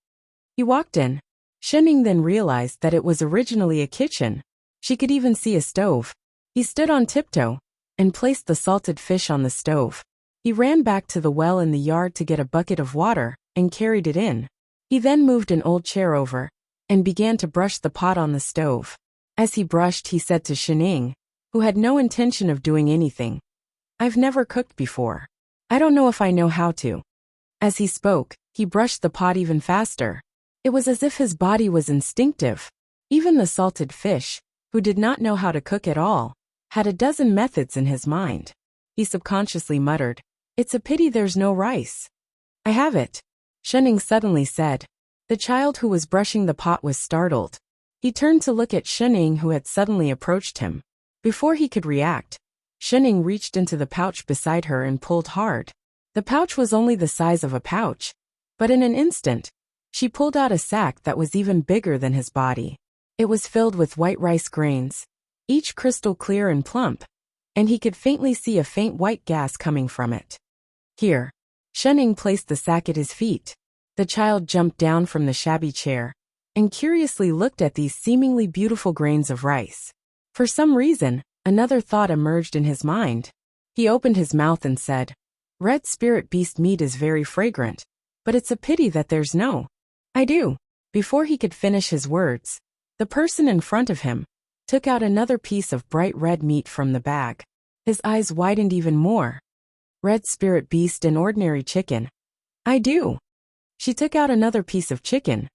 He walked in. Shunning then realized that it was originally a kitchen. She could even see a stove. He stood on tiptoe and placed the salted fish on the stove. He ran back to the well in the yard to get a bucket of water and carried it in. He then moved an old chair over and began to brush the pot on the stove. As he brushed, he said to Shining, who had no intention of doing anything, "I've never cooked before. I don't know if I know how to." As he spoke, he brushed the pot even faster. It was as if his body was instinctive. Even the salted fish, who did not know how to cook at all, had a dozen methods in his mind. He subconsciously muttered, "It's a pity there's no rice." "I have it," Shining suddenly said. The child who was brushing the pot was startled. He turned to look at Shining, who had suddenly approached him. Before he could react, Shining reached into the pouch beside her and pulled hard. The pouch was only the size of a pouch, but in an instant, she pulled out a sack that was even bigger than his body. It was filled with white rice grains, each crystal clear and plump, and he could faintly see a faint white gas coming from it. "Here." Shining placed the sack at his feet. The child jumped down from the shabby chair and curiously looked at these seemingly beautiful grains of rice. For some reason, another thought emerged in his mind. He opened his mouth and said, "Red spirit beast meat is very fragrant, but it's a pity that there's no." "I do." Before he could finish his words, the person in front of him took out another piece of bright red meat from the bag. His eyes widened even more. "Red spirit beast and ordinary chicken." "I do." She took out another piece of chicken.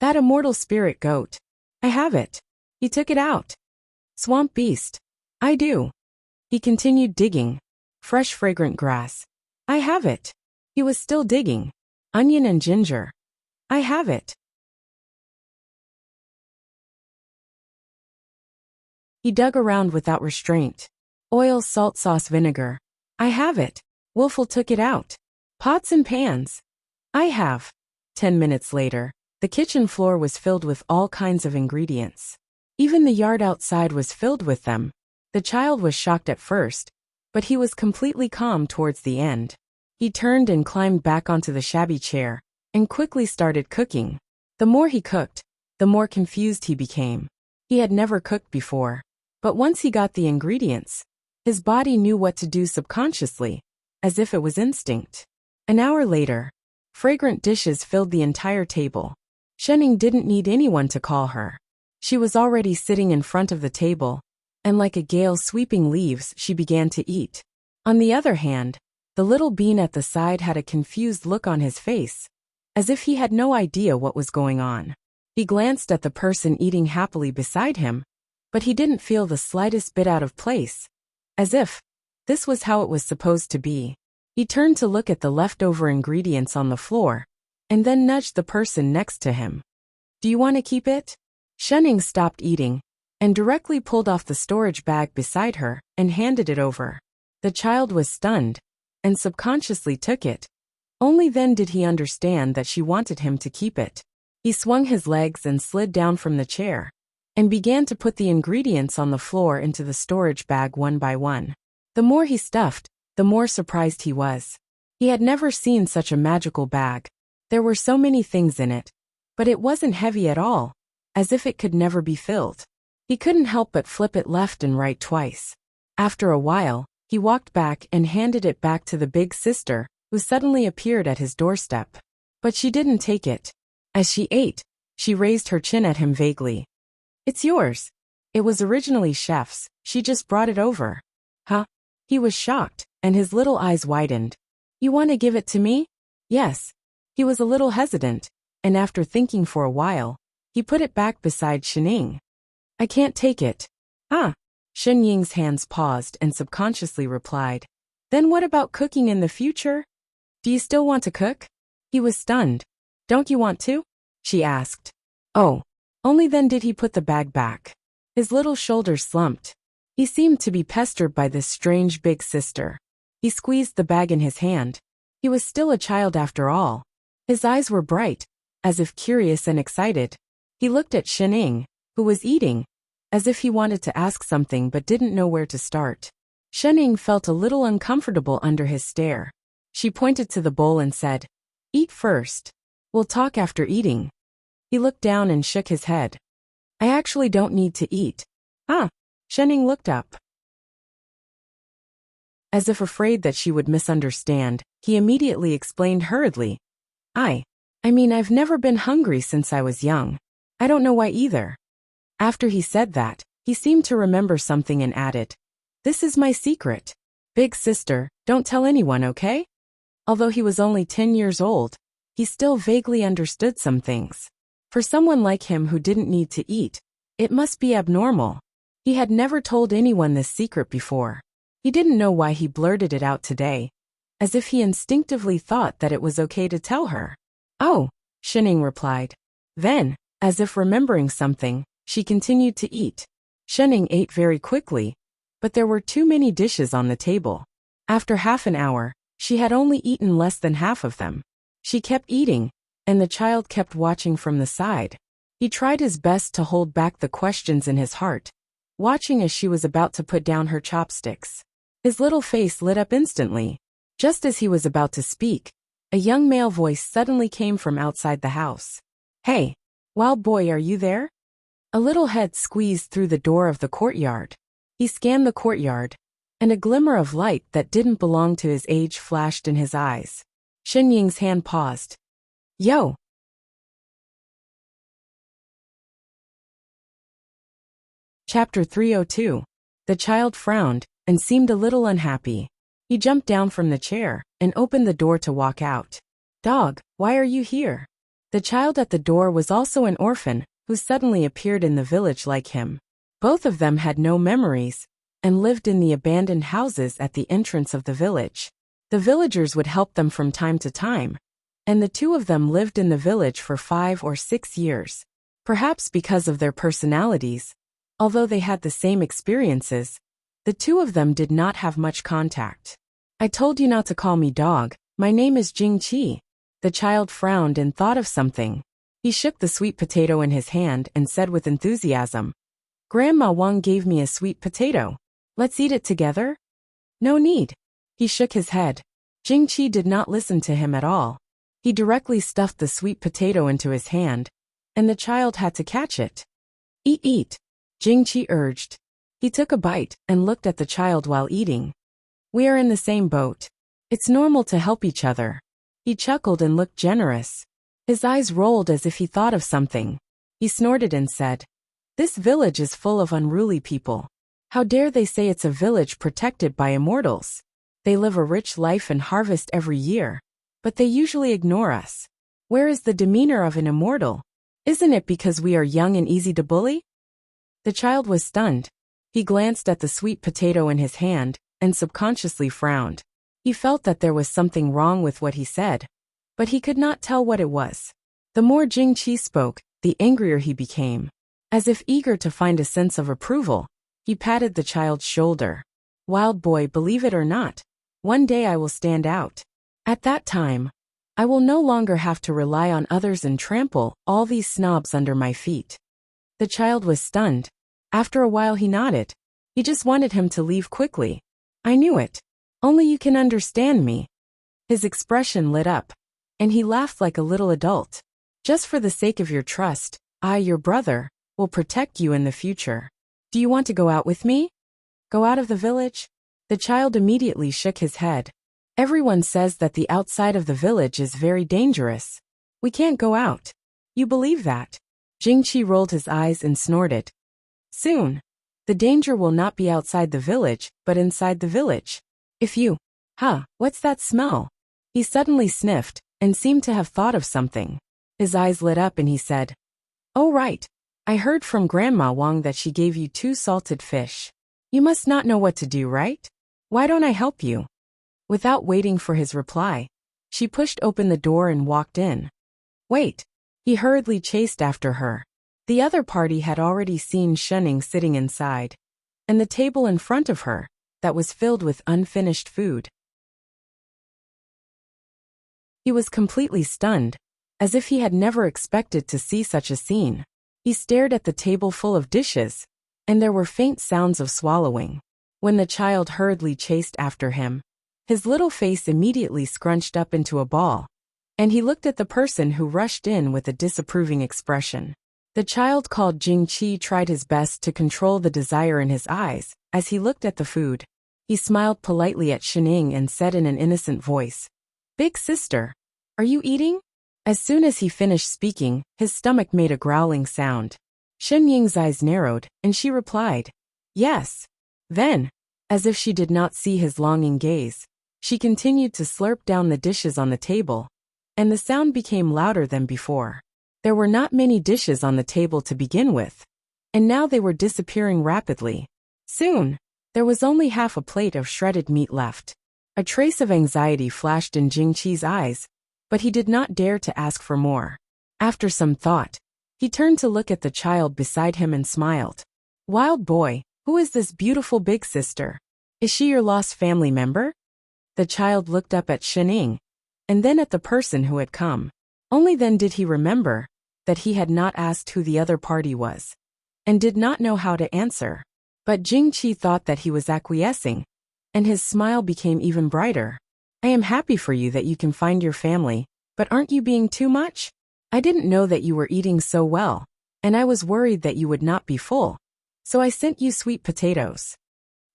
That immortal spirit goat." "I have it." He took it out. "Swamp beast." "I do." He continued digging. "Fresh fragrant grass." "I have it." He was still digging. "Onion and ginger." "I have it." He dug around without restraint. "Oil, salt, sauce, vinegar." "I have it." Wolfel took it out. "Pots and pans." "I have." 10 minutes later, the kitchen floor was filled with all kinds of ingredients. Even the yard outside was filled with them. The child was shocked at first, but he was completely calm towards the end. He turned and climbed back onto the shabby chair, and quickly started cooking. The more he cooked, the more confused he became. He had never cooked before, but once he got the ingredients, his body knew what to do subconsciously, as if it was instinct. An hour later, fragrant dishes filled the entire table. Shining didn't need anyone to call her. She was already sitting in front of the table, and like a gale sweeping leaves, she began to eat. On the other hand, the little bean at the side had a confused look on his face, as if he had no idea what was going on. He glanced at the person eating happily beside him, but he didn't feel the slightest bit out of place, as if this was how it was supposed to be. He turned to look at the leftover ingredients on the floor, and then nudged the person next to him. "Do you want to keep it?" Shining stopped eating, and directly pulled off the storage bag beside her and handed it over. The child was stunned, and subconsciously took it. Only then did he understand that she wanted him to keep it. He swung his legs and slid down from the chair, and began to put the ingredients on the floor into the storage bag one by one. The more he stuffed, the more surprised he was. He had never seen such a magical bag. There were so many things in it, but it wasn't heavy at all, as if it could never be filled. He couldn't help but flip it left and right twice. After a while, he walked back and handed it back to the big sister, who suddenly appeared at his doorstep. But she didn't take it. As she ate, she raised her chin at him vaguely. "It's yours. It was originally chef's. She just brought it over." "Huh?" He was shocked, and his little eyes widened. "You want to give it to me?" "Yes." He was a little hesitant, and after thinking for a while, he put it back beside Shining. "I can't take it." "Ah." Shen Ying's hands paused and subconsciously replied, "Then what about cooking in the future? Do you still want to cook?" He was stunned. "Don't you want to?" she asked. Oh. Only then did he put the bag back. His little shoulders slumped. He seemed to be pestered by this strange big sister. He squeezed the bag in his hand. He was still a child after all. His eyes were bright, as if curious and excited. He looked at Shining, who was eating, as if he wanted to ask something but didn't know where to start. Shining felt a little uncomfortable under his stare. She pointed to the bowl and said, "Eat first. We'll talk after eating." He looked down and shook his head. "I actually don't need to eat." "Ah." Shining looked up. As if afraid that she would misunderstand, he immediately explained hurriedly, I mean I've never been hungry since I was young. I don't know why either." After he said that, he seemed to remember something and added, "This is my secret. Big sister, don't tell anyone, okay?" Although he was only 10 years old, he still vaguely understood some things. For someone like him who didn't need to eat, it must be abnormal. He had never told anyone this secret before. He didn't know why he blurted it out today, as if he instinctively thought that it was okay to tell her. "Oh," Shining replied. Then, as if remembering something, she continued to eat. Shining ate very quickly, but there were too many dishes on the table. After half an hour, she had only eaten less than half of them. She kept eating, and the child kept watching from the side. He tried his best to hold back the questions in his heart, watching as she was about to put down her chopsticks. His little face lit up instantly. Just as he was about to speak, a young male voice suddenly came from outside the house. "Hey, wild boy, are you there?" A little head squeezed through the door of the courtyard. He scanned the courtyard, and a glimmer of light that didn't belong to his age flashed in his eyes. Xinying's hand paused. "Yo!" Chapter 302. The child frowned and seemed a little unhappy. He jumped down from the chair and opened the door to walk out. "Dog, why are you here?" The child at the door was also an orphan who suddenly appeared in the village like him. Both of them had no memories and lived in the abandoned houses at the entrance of the village. The villagers would help them from time to time, and the two of them lived in the village for 5 or 6 years. Perhaps because of their personalities, although they had the same experiences, the two of them did not have much contact. "I told you not to call me dog. My name is Jingqi." The child frowned and thought of something. He shook the sweet potato in his hand and said with enthusiasm, "Grandma Wang gave me a sweet potato. Let's eat it together?" "No need." He shook his head. Jingqi did not listen to him at all. He directly stuffed the sweet potato into his hand, and the child had to catch it. "Eat, eat," Jingqi urged. He took a bite and looked at the child while eating. "We are in the same boat. It's normal to help each other." He chuckled and looked generous. His eyes rolled as if he thought of something. He snorted and said, "This village is full of unruly people. How dare they say it's a village protected by immortals? They live a rich life and harvest every year, but they usually ignore us. Where is the demeanor of an immortal? Isn't it because we are young and easy to bully?" The child was stunned. He glanced at the sweet potato in his hand and subconsciously frowned. He felt that there was something wrong with what he said, but he could not tell what it was. The more Jingqi spoke, the angrier he became. As if eager to find a sense of approval, he patted the child's shoulder. "Wild boy, believe it or not, one day I will stand out. At that time, I will no longer have to rely on others and trample all these snobs under my feet." The child was stunned. After a while he nodded. He just wanted him to leave quickly. "I knew it. Only you can understand me." His expression lit up, and he laughed like a little adult. "Just for the sake of your trust, I, your brother, will protect you in the future. Do you want to go out with me? Go out of the village?" The child immediately shook his head. "Everyone says that the outside of the village is very dangerous. We can't go out." "You believe that?" Jingqi rolled his eyes and snorted. "Soon, the danger will not be outside the village, but inside the village. If you... what's that smell?" He suddenly sniffed and seemed to have thought of something. His eyes lit up and he said, "Oh right, I heard from Grandma Wang that she gave you 2 salted fish. You must not know what to do, right? Why don't I help you?" Without waiting for his reply, she pushed open the door and walked in. "Wait." He hurriedly chased after her. The other party had already seen Shining sitting inside, and the table in front of her, that was filled with unfinished food. He was completely stunned, as if he had never expected to see such a scene. He stared at the table full of dishes, and there were faint sounds of swallowing. When the child hurriedly chased after him, his little face immediately scrunched up into a ball, and he looked at the person who rushed in with a disapproving expression. The child called Jingqi tried his best to control the desire in his eyes as he looked at the food. He smiled politely at Shining and said in an innocent voice, "Big sister, are you eating?" As soon as he finished speaking, his stomach made a growling sound. Shen Ying's eyes narrowed, and she replied, yes. Then, as if she did not see his longing gaze, she continued to slurp down the dishes on the table, and the sound became louder than before. There were not many dishes on the table to begin with, and now they were disappearing rapidly. Soon, there was only half a plate of shredded meat left. A trace of anxiety flashed in Jingqi's eyes, but he did not dare to ask for more. After some thought, he turned to look at the child beside him and smiled. Wild boy, who is this beautiful big sister? Is she your lost family member? The child looked up at Shen Ying, and then at the person who had come. Only then did he remember that he had not asked who the other party was, and did not know how to answer. But Jingqi thought that he was acquiescing, and his smile became even brighter. I am happy for you that you can find your family, but aren't you being too much? I didn't know that you were eating so well, and I was worried that you would not be full, so I sent you sweet potatoes.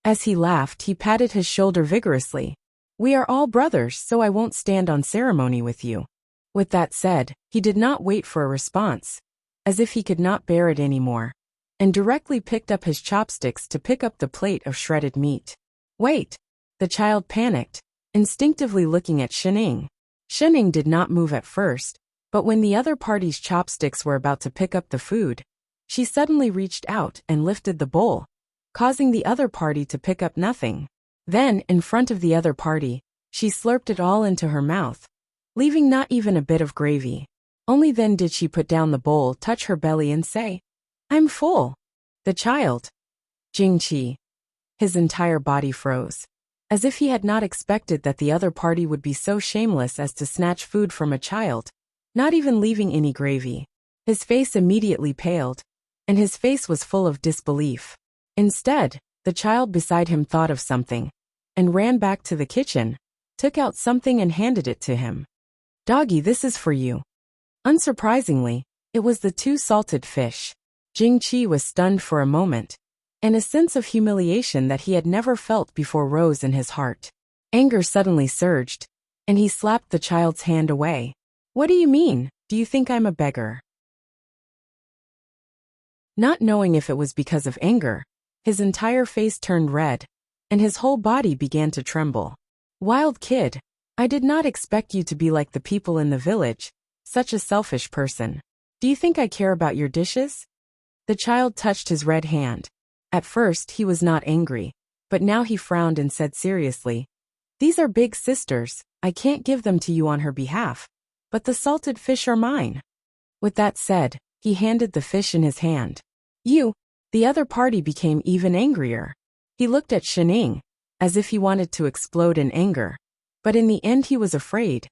As he laughed, he patted his shoulder vigorously. We are all brothers, so I won't stand on ceremony with you. With that said, he did not wait for a response, as if he could not bear it anymore, and directly picked up his chopsticks to pick up the plate of shredded meat. Wait! The child panicked, instinctively looking at Shen Ying. Shen Ying did not move at first, but when the other party's chopsticks were about to pick up the food, she suddenly reached out and lifted the bowl, causing the other party to pick up nothing. Then, in front of the other party, she slurped it all into her mouth, leaving not even a bit of gravy. Only then did she put down the bowl, touch her belly and say, I'm full. The child, Jingqi, his entire body froze, as if he had not expected that the other party would be so shameless as to snatch food from a child, not even leaving any gravy. His face immediately paled, and his face was full of disbelief. Instead, the child beside him thought of something, and ran back to the kitchen, took out something and handed it to him. Doggy, this is for you. Unsurprisingly, it was the 2 salted fish. Jingqi was stunned for a moment, and a sense of humiliation that he had never felt before rose in his heart. Anger suddenly surged, and he slapped the child's hand away. What do you mean? Do you think I'm a beggar? Not knowing if it was because of anger, his entire face turned red, and his whole body began to tremble. Wild kid, I did not expect you to be like the people in the village, such a selfish person. Do you think I care about your dishes? The child touched his red hand. At first he was not angry, but now he frowned and said seriously, These are big sisters, I can't give them to you on her behalf, but the salted fish are mine. With that said, he handed the fish in his hand. You! The other party became even angrier. He looked at Shen Ying, as if he wanted to explode in anger, but in the end he was afraid,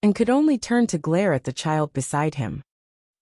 and could only turn to glare at the child beside him.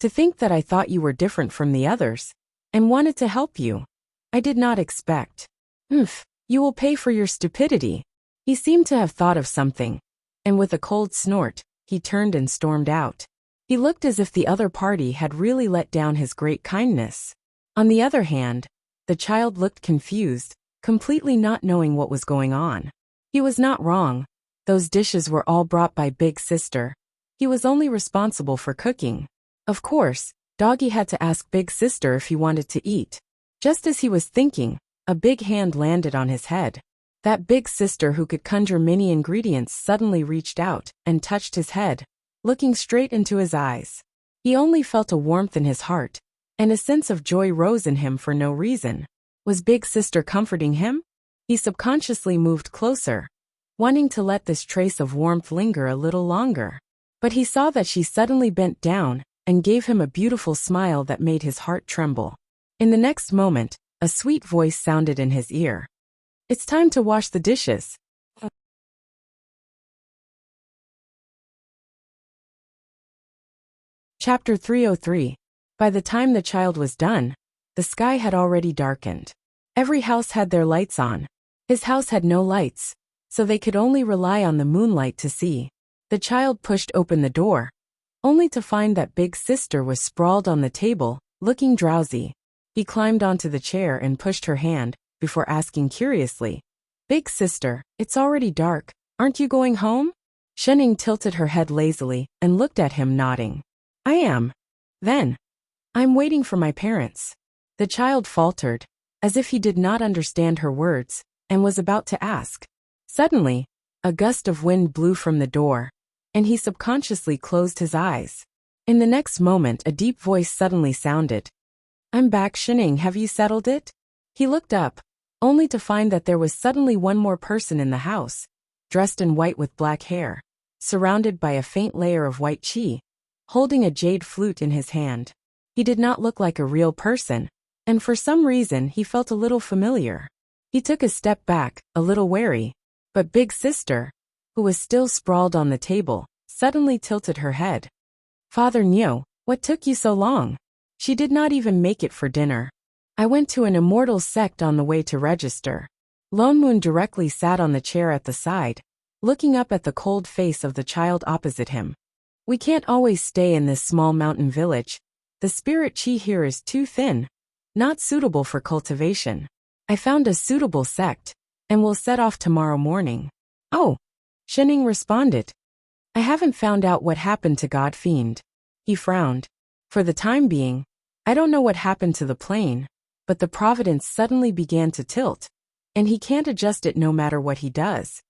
To think that I thought you were different from the others, and wanted to help you. I did not expect. You will pay for your stupidity. He seemed to have thought of something, and with a cold snort, he turned and stormed out. He looked as if the other party had really let down his great kindness. On the other hand, the child looked confused, completely not knowing what was going on. He was not wrong. Those dishes were all brought by Big Sister. He was only responsible for cooking. Of course, Doggy had to ask Big Sister if he wanted to eat. Just as he was thinking, a big hand landed on his head. That Big Sister who could conjure many ingredients suddenly reached out and touched his head, looking straight into his eyes. He only felt a warmth in his heart, and a sense of joy rose in him for no reason. Was Big Sister comforting him? He subconsciously moved closer, wanting to let this trace of warmth linger a little longer. But he saw that she suddenly bent down and gave him a beautiful smile that made his heart tremble. In the next moment, a sweet voice sounded in his ear. It's time to wash the dishes. Chapter 303. By the time the child was done, the sky had already darkened. Every house had their lights on. His house had no lights, so they could only rely on the moonlight to see. The child pushed open the door, only to find that Big Sister was sprawled on the table, looking drowsy. He climbed onto the chair and pushed her hand, before asking curiously, Big Sister, it's already dark, aren't you going home? Shen Ying tilted her head lazily and looked at him nodding. I am. Then, I'm waiting for my parents. The child faltered, as if he did not understand her words, and was about to ask. Suddenly, a gust of wind blew from the door, and he subconsciously closed his eyes. In the next moment, a deep voice suddenly sounded. I'm back, Shining, have you settled it? He looked up, only to find that there was suddenly one more person in the house, dressed in white with black hair, surrounded by a faint layer of white chi, holding a jade flute in his hand. He did not look like a real person, and for some reason he felt a little familiar. He took a step back, a little wary, but Big Sister, who was still sprawled on the table, suddenly tilted her head. Father Neo, what took you so long? She did not even make it for dinner. I went to an immortal sect on the way to register. Lone Moon directly sat on the chair at the side, looking up at the cold face of the child opposite him. We can't always stay in this small mountain village. The spirit chi here is too thin, not suitable for cultivation. I found a suitable sect, and will set off tomorrow morning. Oh, Shining responded. I haven't found out what happened to God Fiend. He frowned. For the time being, I don't know what happened to the plane, but the providence suddenly began to tilt, and he can't adjust it no matter what he does,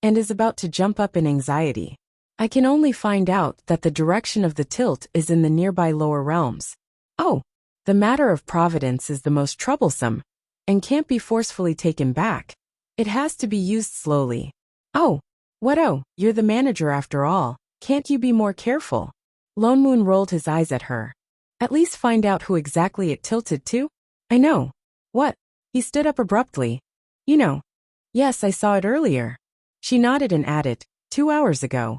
and is about to jump up in anxiety. I can only find out that the direction of the tilt is in the nearby lower realms. Oh, the matter of providence is the most troublesome, and can't be forcefully taken back. It has to be used slowly. Oh, you're the manager after all, can't you be more careful? Lone Moon rolled his eyes at her. At least find out who exactly it tilted to? I know. What? He stood up abruptly. You know. Yes, I saw it earlier. She nodded and added, 2 hours ago.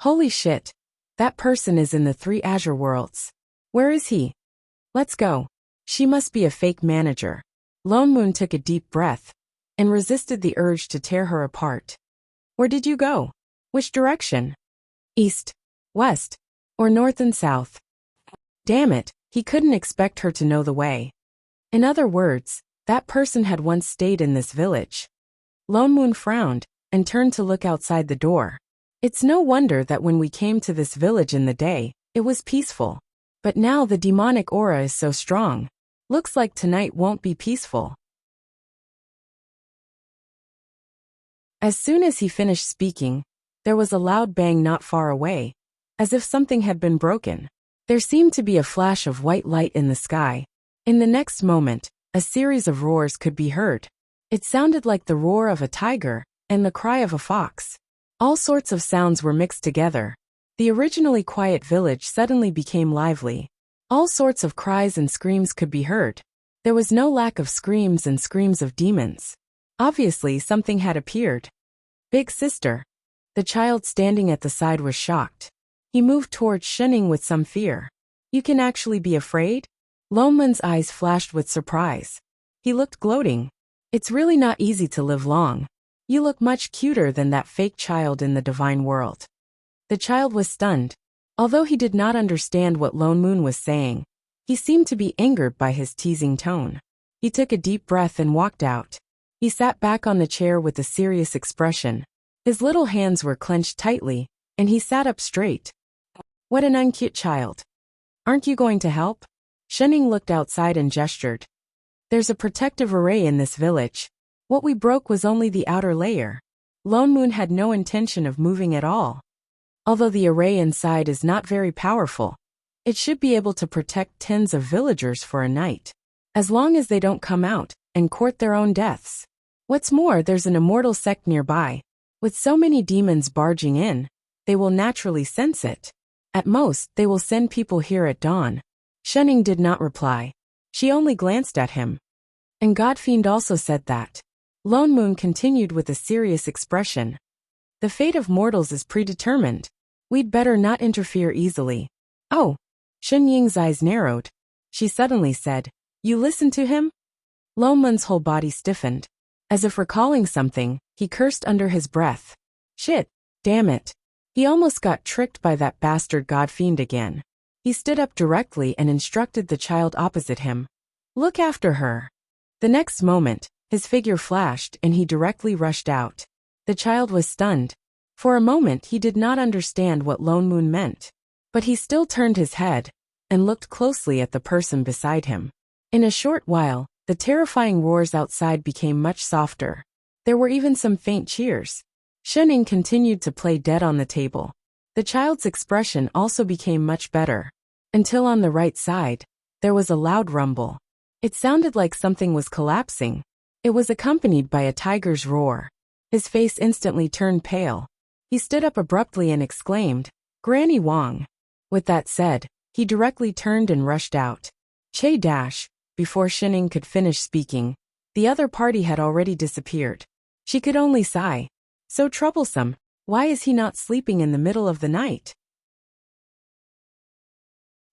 Holy shit. That person is in the 3 Azure worlds. Where is he? Let's go. She must be a fake manager. Lone Moon took a deep breath, and resisted the urge to tear her apart. Where did you go? Which direction? East, west, or north and south? Damn it, he couldn't expect her to know the way. In other words, that person had once stayed in this village. Lone Moon frowned, and turned to look outside the door. It's no wonder that when we came to this village in the day, it was peaceful. But now the demonic aura is so strong. Looks like tonight won't be peaceful. As soon as he finished speaking, there was a loud bang not far away, as if something had been broken. There seemed to be a flash of white light in the sky. In the next moment, a series of roars could be heard. It sounded like the roar of a tiger and the cry of a fox. All sorts of sounds were mixed together. The originally quiet village suddenly became lively. All sorts of cries and screams could be heard. There was no lack of screams and screams of demons. Obviously, something had appeared. Big Sister. The child standing at the side was shocked. He moved towards Shining with some fear. You can actually be afraid? Lone Moon's eyes flashed with surprise. He looked gloating. It's really not easy to live long. You look much cuter than that fake child in the divine world. The child was stunned. Although he did not understand what Lone Moon was saying, he seemed to be angered by his teasing tone. He took a deep breath and walked out. He sat back on the chair with a serious expression. His little hands were clenched tightly, and he sat up straight. What an uncute child. Aren't you going to help? Shining looked outside and gestured. There's a protective array in this village. What we broke was only the outer layer. Lone Moon had no intention of moving at all. Although the array inside is not very powerful, it should be able to protect tens of villagers for a night, as long as they don't come out and court their own deaths. What's more, there's an immortal sect nearby. With so many demons barging in, they will naturally sense it. At most, they will send people here at dawn. Shining did not reply. She only glanced at him. And Godfiend also said that. Lone Moon continued with a serious expression. The fate of mortals is predetermined. We'd better not interfere easily. Oh. Shen Ying's eyes narrowed. She suddenly said, You listened to him? Lone Moon's whole body stiffened. As if recalling something, he cursed under his breath. Shit. Damn it. He almost got tricked by that bastard Godfiend again. He stood up directly and instructed the child opposite him. Look after her. The next moment, his figure flashed and he directly rushed out. The child was stunned. For a moment he did not understand what Lone Moon meant. But he still turned his head, and looked closely at the person beside him. In a short while, the terrifying roars outside became much softer. There were even some faint cheers. Shening continued to play dead on the table. The child's expression also became much better. Until on the right side, there was a loud rumble. It sounded like something was collapsing. It was accompanied by a tiger's roar. His face instantly turned pale. He stood up abruptly and exclaimed, "Granny Wong." With that said, he directly turned and rushed out. Che dash. Before Shening could finish speaking, the other party had already disappeared. She could only sigh. So troublesome. Why is he not sleeping in the middle of the night?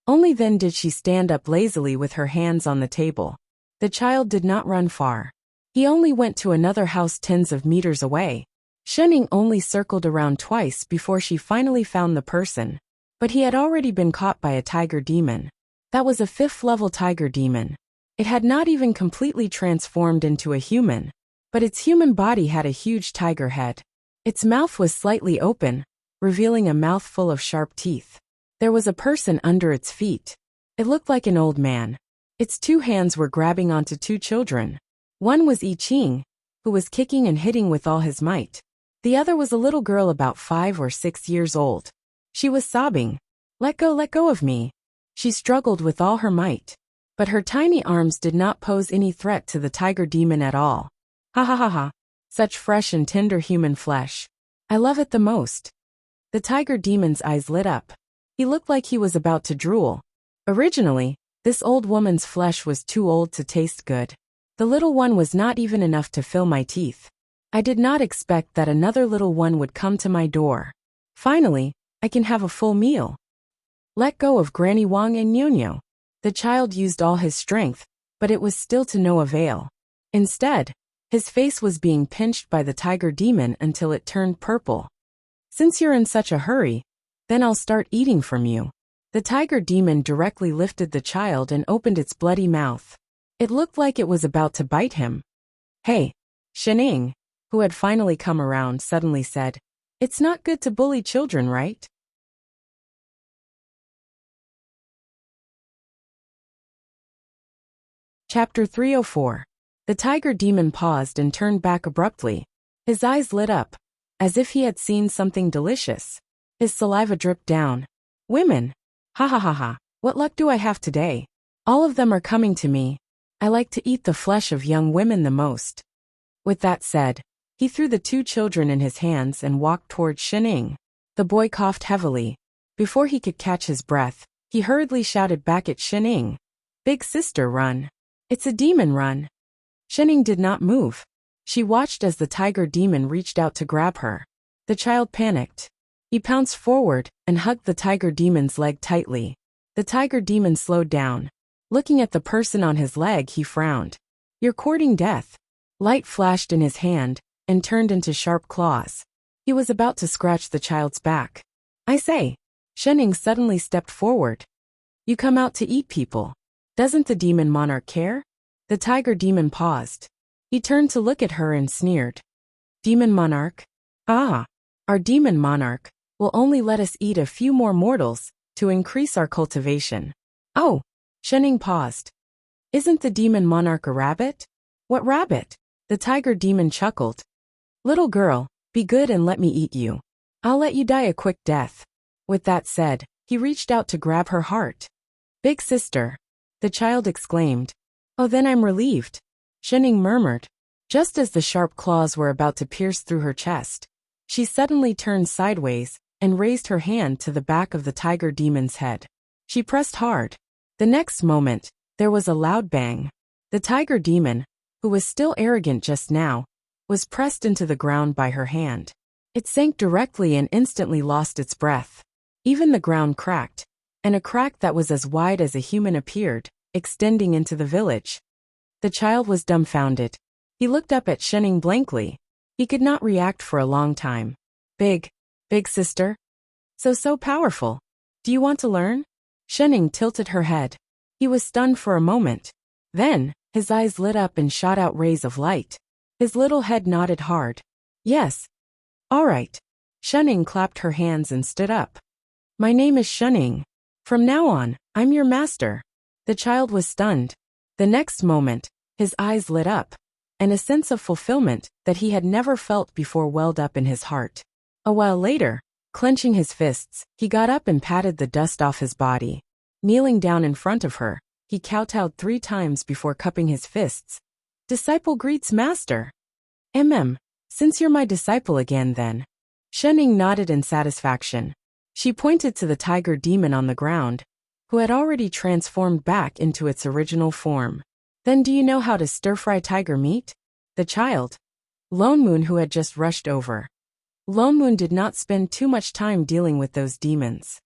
Only then did she stand up lazily with her hands on the table. The child did not run far. He only went to another house tens of meters away. Shening only circled around twice before she finally found the person. But he had already been caught by a tiger demon. That was a 5th-level tiger demon. It had not even completely transformed into a human, but its human body had a huge tiger head. Its mouth was slightly open, revealing a mouth full of sharp teeth. There was a person under its feet. It looked like an old man. Its 2 hands were grabbing onto 2 children. One was I Ching, who was kicking and hitting with all his might. The other was a little girl about 5 or 6 years old. She was sobbing, let go of me." She struggled with all her might. But her tiny arms did not pose any threat to the tiger demon at all. Ha ha ha ha. Such fresh and tender human flesh. I love it the most. The tiger demon's eyes lit up. He looked like he was about to drool. Originally, this old woman's flesh was too old to taste good. The little one was not even enough to fill my teeth. I did not expect that another little one would come to my door. Finally, I can have a full meal. Let go of Granny Wong and Ñoño. The child used all his strength, but it was still to no avail. Instead, his face was being pinched by the tiger demon until it turned purple. "Since you're in such a hurry, then I'll start eating from you." The tiger demon directly lifted the child and opened its bloody mouth. It looked like it was about to bite him. "Hey," Shening, who had finally come around, suddenly said, "It's not good to bully children, right?" Chapter 304. The tiger demon paused and turned back abruptly. His eyes lit up, as if he had seen something delicious. His saliva dripped down. "Women. Ha ha ha ha. What luck do I have today? All of them are coming to me. I like to eat the flesh of young women the most." With that said, he threw the 2 children in his hands and walked toward Shening. The boy coughed heavily. Before he could catch his breath, he hurriedly shouted back at Shening, "Big sister, run. It's a demon, run." Shening did not move. She watched as the tiger demon reached out to grab her. The child panicked. He pounced forward and hugged the tiger demon's leg tightly. The tiger demon slowed down. Looking at the person on his leg, he frowned. "You're courting death." Light flashed in his hand and turned into sharp claws. He was about to scratch the child's back. "I say." Shening suddenly stepped forward. "You come out to eat people. Doesn't the demon monarch care?" The tiger demon paused. He turned to look at her and sneered. "Demon monarch? Ah, our demon monarch will only let us eat a few more mortals to increase our cultivation." "Oh." Shening paused. "Isn't the demon monarch a rabbit?" "What rabbit?" The tiger demon chuckled. "Little girl, be good and let me eat you. I'll let you die a quick death." With that said, he reached out to grab her heart. "Big sister," the child exclaimed. "Oh, then I'm relieved," Shening murmured. Just as the sharp claws were about to pierce through her chest, she suddenly turned sideways and raised her hand to the back of the tiger demon's head. She pressed hard. The next moment, there was a loud bang. The tiger demon, who was still arrogant just now, was pressed into the ground by her hand. It sank directly and instantly lost its breath. Even the ground cracked, and a crack that was as wide as a human appeared, extending into the village. The child was dumbfounded. He looked up at Shening blankly. He could not react for a long time. Big sister? So powerful. Do you want to learn?" Shening tilted her head. He was stunned for a moment. Then, his eyes lit up and shot out rays of light. His little head nodded hard. "Yes. All right." Shening clapped her hands and stood up. "My name is Shening. From now on, I'm your master. The child was stunned. The next moment, his eyes lit up, and a sense of fulfillment that he had never felt before welled up in his heart. A while later, clenching his fists, he got up and patted the dust off his body. Kneeling down in front of her, he kowtowed 3 times before cupping his fists. Disciple greets master. Since you're my disciple again then. Shening nodded in satisfaction. She pointed to the tiger demon on the ground, who had already transformed back into its original form. Then do you know how to stir-fry tiger meat? The child. Lone Moon, who had just rushed over. Lone Moon did not spend too much time dealing with those demons.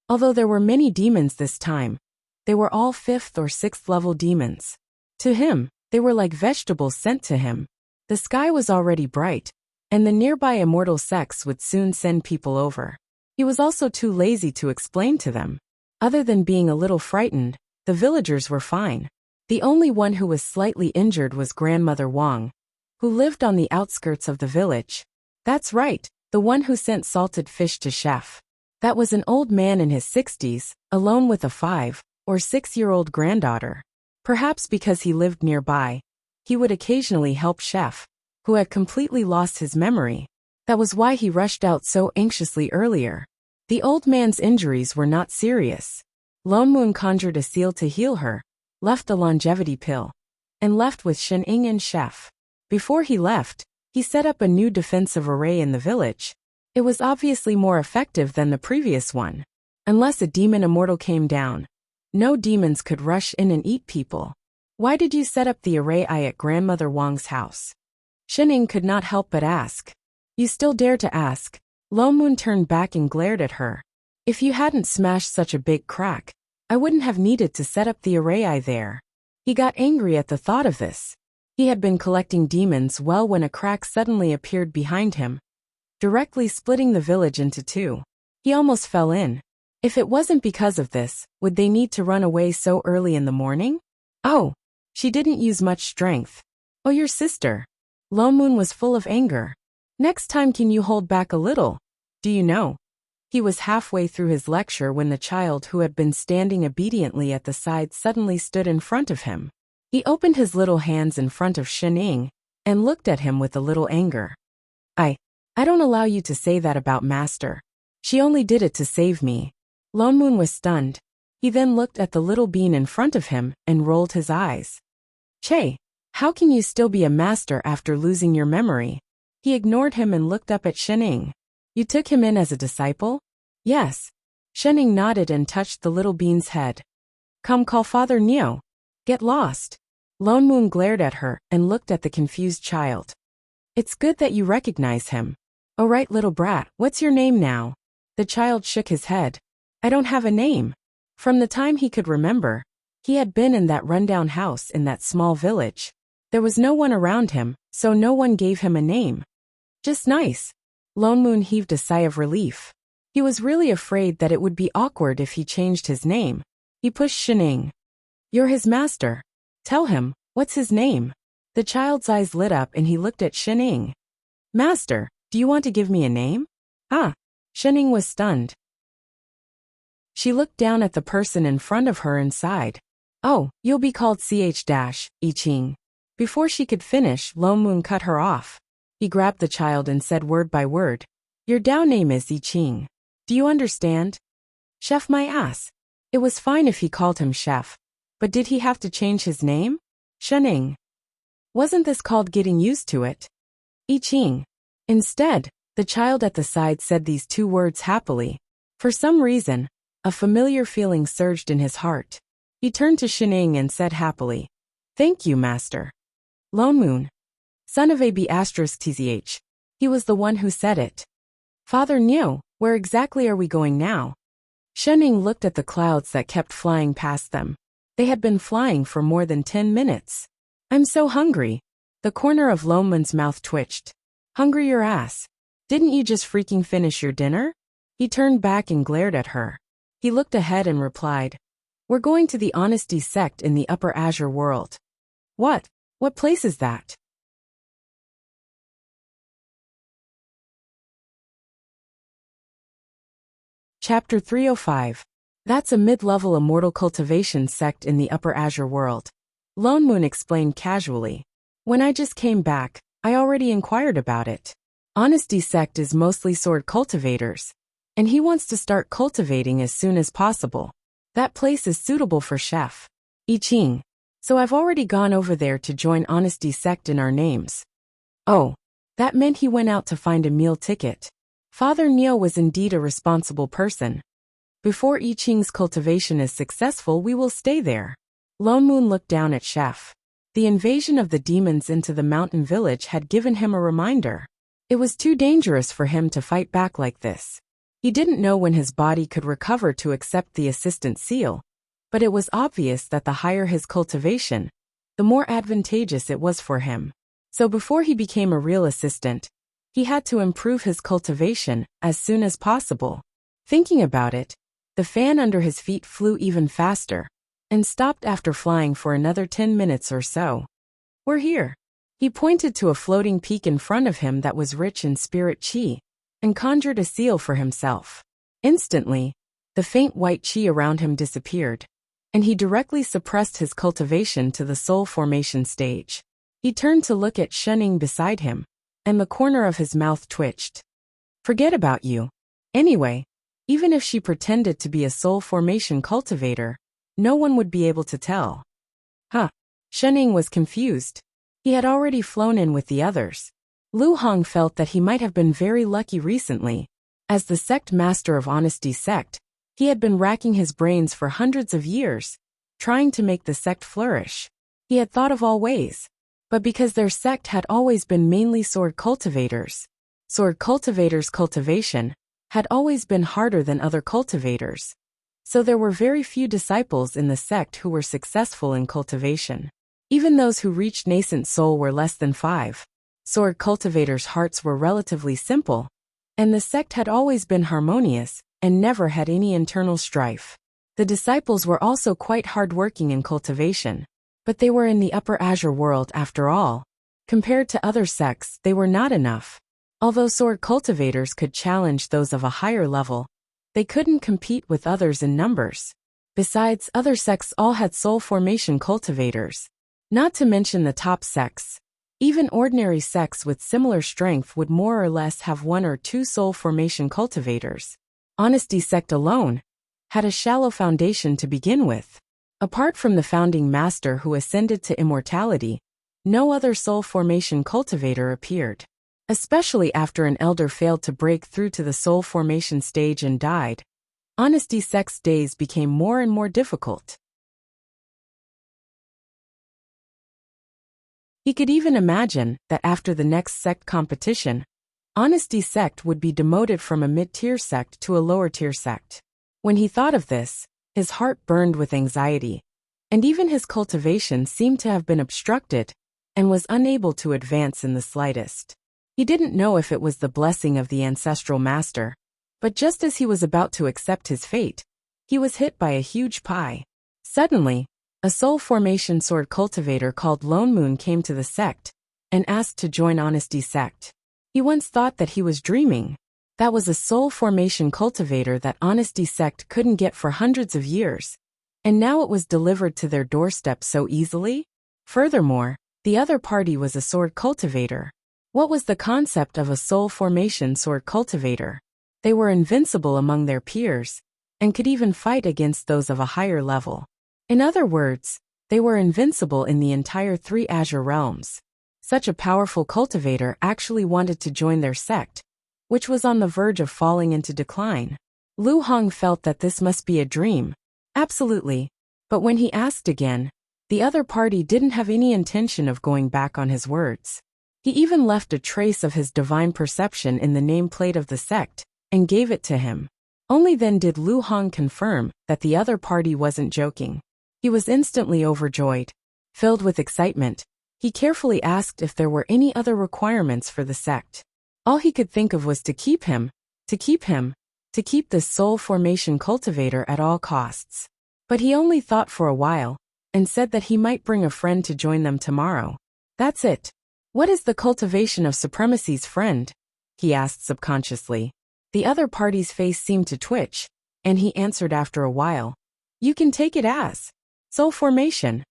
Although there were many demons this time, they were all 5th or 6th level demons. To him, they were like vegetables sent to him. The sky was already bright, and the nearby immortal sects would soon send people over. He was also too lazy to explain to them. Other than being a little frightened, the villagers were fine. The only one who was slightly injured was Grandmother Wang, who lived on the outskirts of the village. That's right, the one who sent salted fish to Chef. That was an old man in his 60s, alone with a 5 or 6-year-old granddaughter. Perhaps because he lived nearby, he would occasionally help Chef, who had completely lost his memory. That was why he rushed out so anxiously earlier. The old man's injuries were not serious. Lone Moon conjured a seal to heal her, left a longevity pill, and left with Shening and Chef. Before he left, he set up a new defensive array in the village. It was obviously more effective than the previous one. Unless a demon immortal came down, no demons could rush in and eat people. Why did you set up the array at Grandmother Wang's house? Shening could not help but ask. You still dare to ask? Lone Moon turned back and glared at her. If you hadn't smashed such a big crack, I wouldn't have needed to set up the array there. He got angry at the thought of this. He had been collecting demons well when a crack suddenly appeared behind him, directly splitting the village into 2. He almost fell in. If it wasn't because of this, would they need to run away so early in the morning? Oh, she didn't use much strength. Oh, your sister. Lone Moon was full of anger. Next time can you hold back a little? Do you know? He was halfway through his lecture when the child who had been standing obediently at the side suddenly stood in front of him. He opened his little hands in front of Shening and looked at him with a little anger. I don't allow you to say that about Master. She only did it to save me. Lone Moon was stunned. He then looked at the little bean in front of him and rolled his eyes. Che, how can you still be a master after losing your memory? He ignored him and looked up at Shening. You took him in as a disciple? Yes. Shening nodded and touched the little bean's head. Come call Father Neo. Get lost. Lone Moon glared at her and looked at the confused child. It's good that you recognize him. Oh right, little brat, what's your name now? The child shook his head. I don't have a name. From the time he could remember, he had been in that rundown house in that small village. There was no one around him, so no one gave him a name. Just nice. Lone Moon heaved a sigh of relief. He was really afraid that it would be awkward if he changed his name. He pushed Shening. You're his master. Tell him, what's his name? The child's eyes lit up and he looked at Shening. Master, do you want to give me a name? Ah. Shening was stunned. She looked down at the person in front of her and sighed. Oh, you'll be called I Ching. Before she could finish, Lone Moon cut her off. He grabbed the child and said word by word. Your Dao name is I Ching. Do you understand? Chef my ass. It was fine if he called him Chef. But did he have to change his name? Shening. Wasn't this called getting used to it? I Ching. Instead, the child at the side said these 2 words happily. For some reason, a familiar feeling surged in his heart. He turned to Shening and said happily, Thank you, Master. Lone Moon. Son of AB*TZH. He was the one who said it. Father Neo, where exactly are we going now? Shening looked at the clouds that kept flying past them. They had been flying for more than 10 minutes. I'm so hungry. The corner of Lone Moon's mouth twitched. Hungry your ass. Didn't you just freaking finish your dinner? He turned back and glared at her. He looked ahead and replied, We're going to the Honesty sect in the Upper Azure world. What? What place is that? Chapter 305. That's a mid-level immortal cultivation sect in the Upper Azure world. Lone Moon explained casually. When I just came back, I already inquired about it. Honesty sect is mostly sword cultivators, and he wants to start cultivating as soon as possible. That place is suitable for Chef I Ching. So I've already gone over there to join Honesty sect in our names. Oh, that meant he went out to find a meal ticket. Father Neo was indeed a responsible person. Before I Ching's cultivation is successful, we will stay there. Lone Moon looked down at Chef. The invasion of the demons into the mountain village had given him a reminder. It was too dangerous for him to fight back like this. He didn't know when his body could recover to accept the assistant seal, but it was obvious that the higher his cultivation, the more advantageous it was for him. So before he became a real assistant, he had to improve his cultivation as soon as possible. Thinking about it, the fan under his feet flew even faster, and stopped after flying for another 10 minutes or so. We're here. He pointed to a floating peak in front of him that was rich in spirit chi, and conjured a seal for himself. Instantly, the faint white chi around him disappeared, and he directly suppressed his cultivation to the soul formation stage. He turned to look at Shunning beside him, and the corner of his mouth twitched. Forget about you. Anyway, even if she pretended to be a soul formation cultivator, no one would be able to tell. Huh. Shunning was confused. He had already flown in with the others. Lu Hong felt that he might have been very lucky recently. As the sect master of Honesty sect, he had been racking his brains for hundreds of years, trying to make the sect flourish. He had thought of all ways. But because their sect had always been mainly sword cultivators, sword cultivators' cultivation had always been harder than other cultivators. So there were very few disciples in the sect who were successful in cultivation. Even those who reached nascent soul were less than 5. Sword cultivators' hearts were relatively simple, and the sect had always been harmonious and never had any internal strife. The disciples were also quite hard-working in cultivation. But they were in the Upper Azure world after all. Compared to other sects, they were not enough. Although sword cultivators could challenge those of a higher level, they couldn't compete with others in numbers. Besides, other sects all had soul formation cultivators. Not to mention the top sects. Even ordinary sects with similar strength would more or less have 1 or 2 soul formation cultivators. Honesty sect alone had a shallow foundation to begin with. Apart from the founding master who ascended to immortality, no other soul formation cultivator appeared. Especially after an elder failed to break through to the soul formation stage and died, Honesty sect's days became more and more difficult. He could even imagine that after the next sect competition, Honesty sect would be demoted from a mid-tier sect to a lower-tier sect. When he thought of this, his heart burned with anxiety, and even his cultivation seemed to have been obstructed and was unable to advance in the slightest. He didn't know if it was the blessing of the ancestral master, but just as he was about to accept his fate, he was hit by a huge pie. Suddenly, a soul formation sword cultivator called Lone Moon came to the sect and asked to join Honesty sect. He once thought that he was dreaming. That was a soul formation cultivator that Honesty sect couldn't get for hundreds of years, and now it was delivered to their doorstep so easily? Furthermore, the other party was a sword cultivator. What was the concept of a soul formation sword cultivator? They were invincible among their peers, and could even fight against those of a higher level. In other words, they were invincible in the entire 3 Azure realms. Such a powerful cultivator actually wanted to join their sect, which was on the verge of falling into decline. Lu Hong felt that this must be a dream. Absolutely. But when he asked again, the other party didn't have any intention of going back on his words. He even left a trace of his divine perception in the nameplate of the sect, and gave it to him. Only then did Lu Hong confirm that the other party wasn't joking. He was instantly overjoyed. Filled with excitement, he carefully asked if there were any other requirements for the sect. All he could think of was to keep this soul formation cultivator at all costs. But he only thought for a while, and said that he might bring a friend to join them tomorrow. That's it. What is the cultivation of supremacy's friend? He asked subconsciously. The other party's face seemed to twitch, and he answered after a while, "You can take it as soul formation."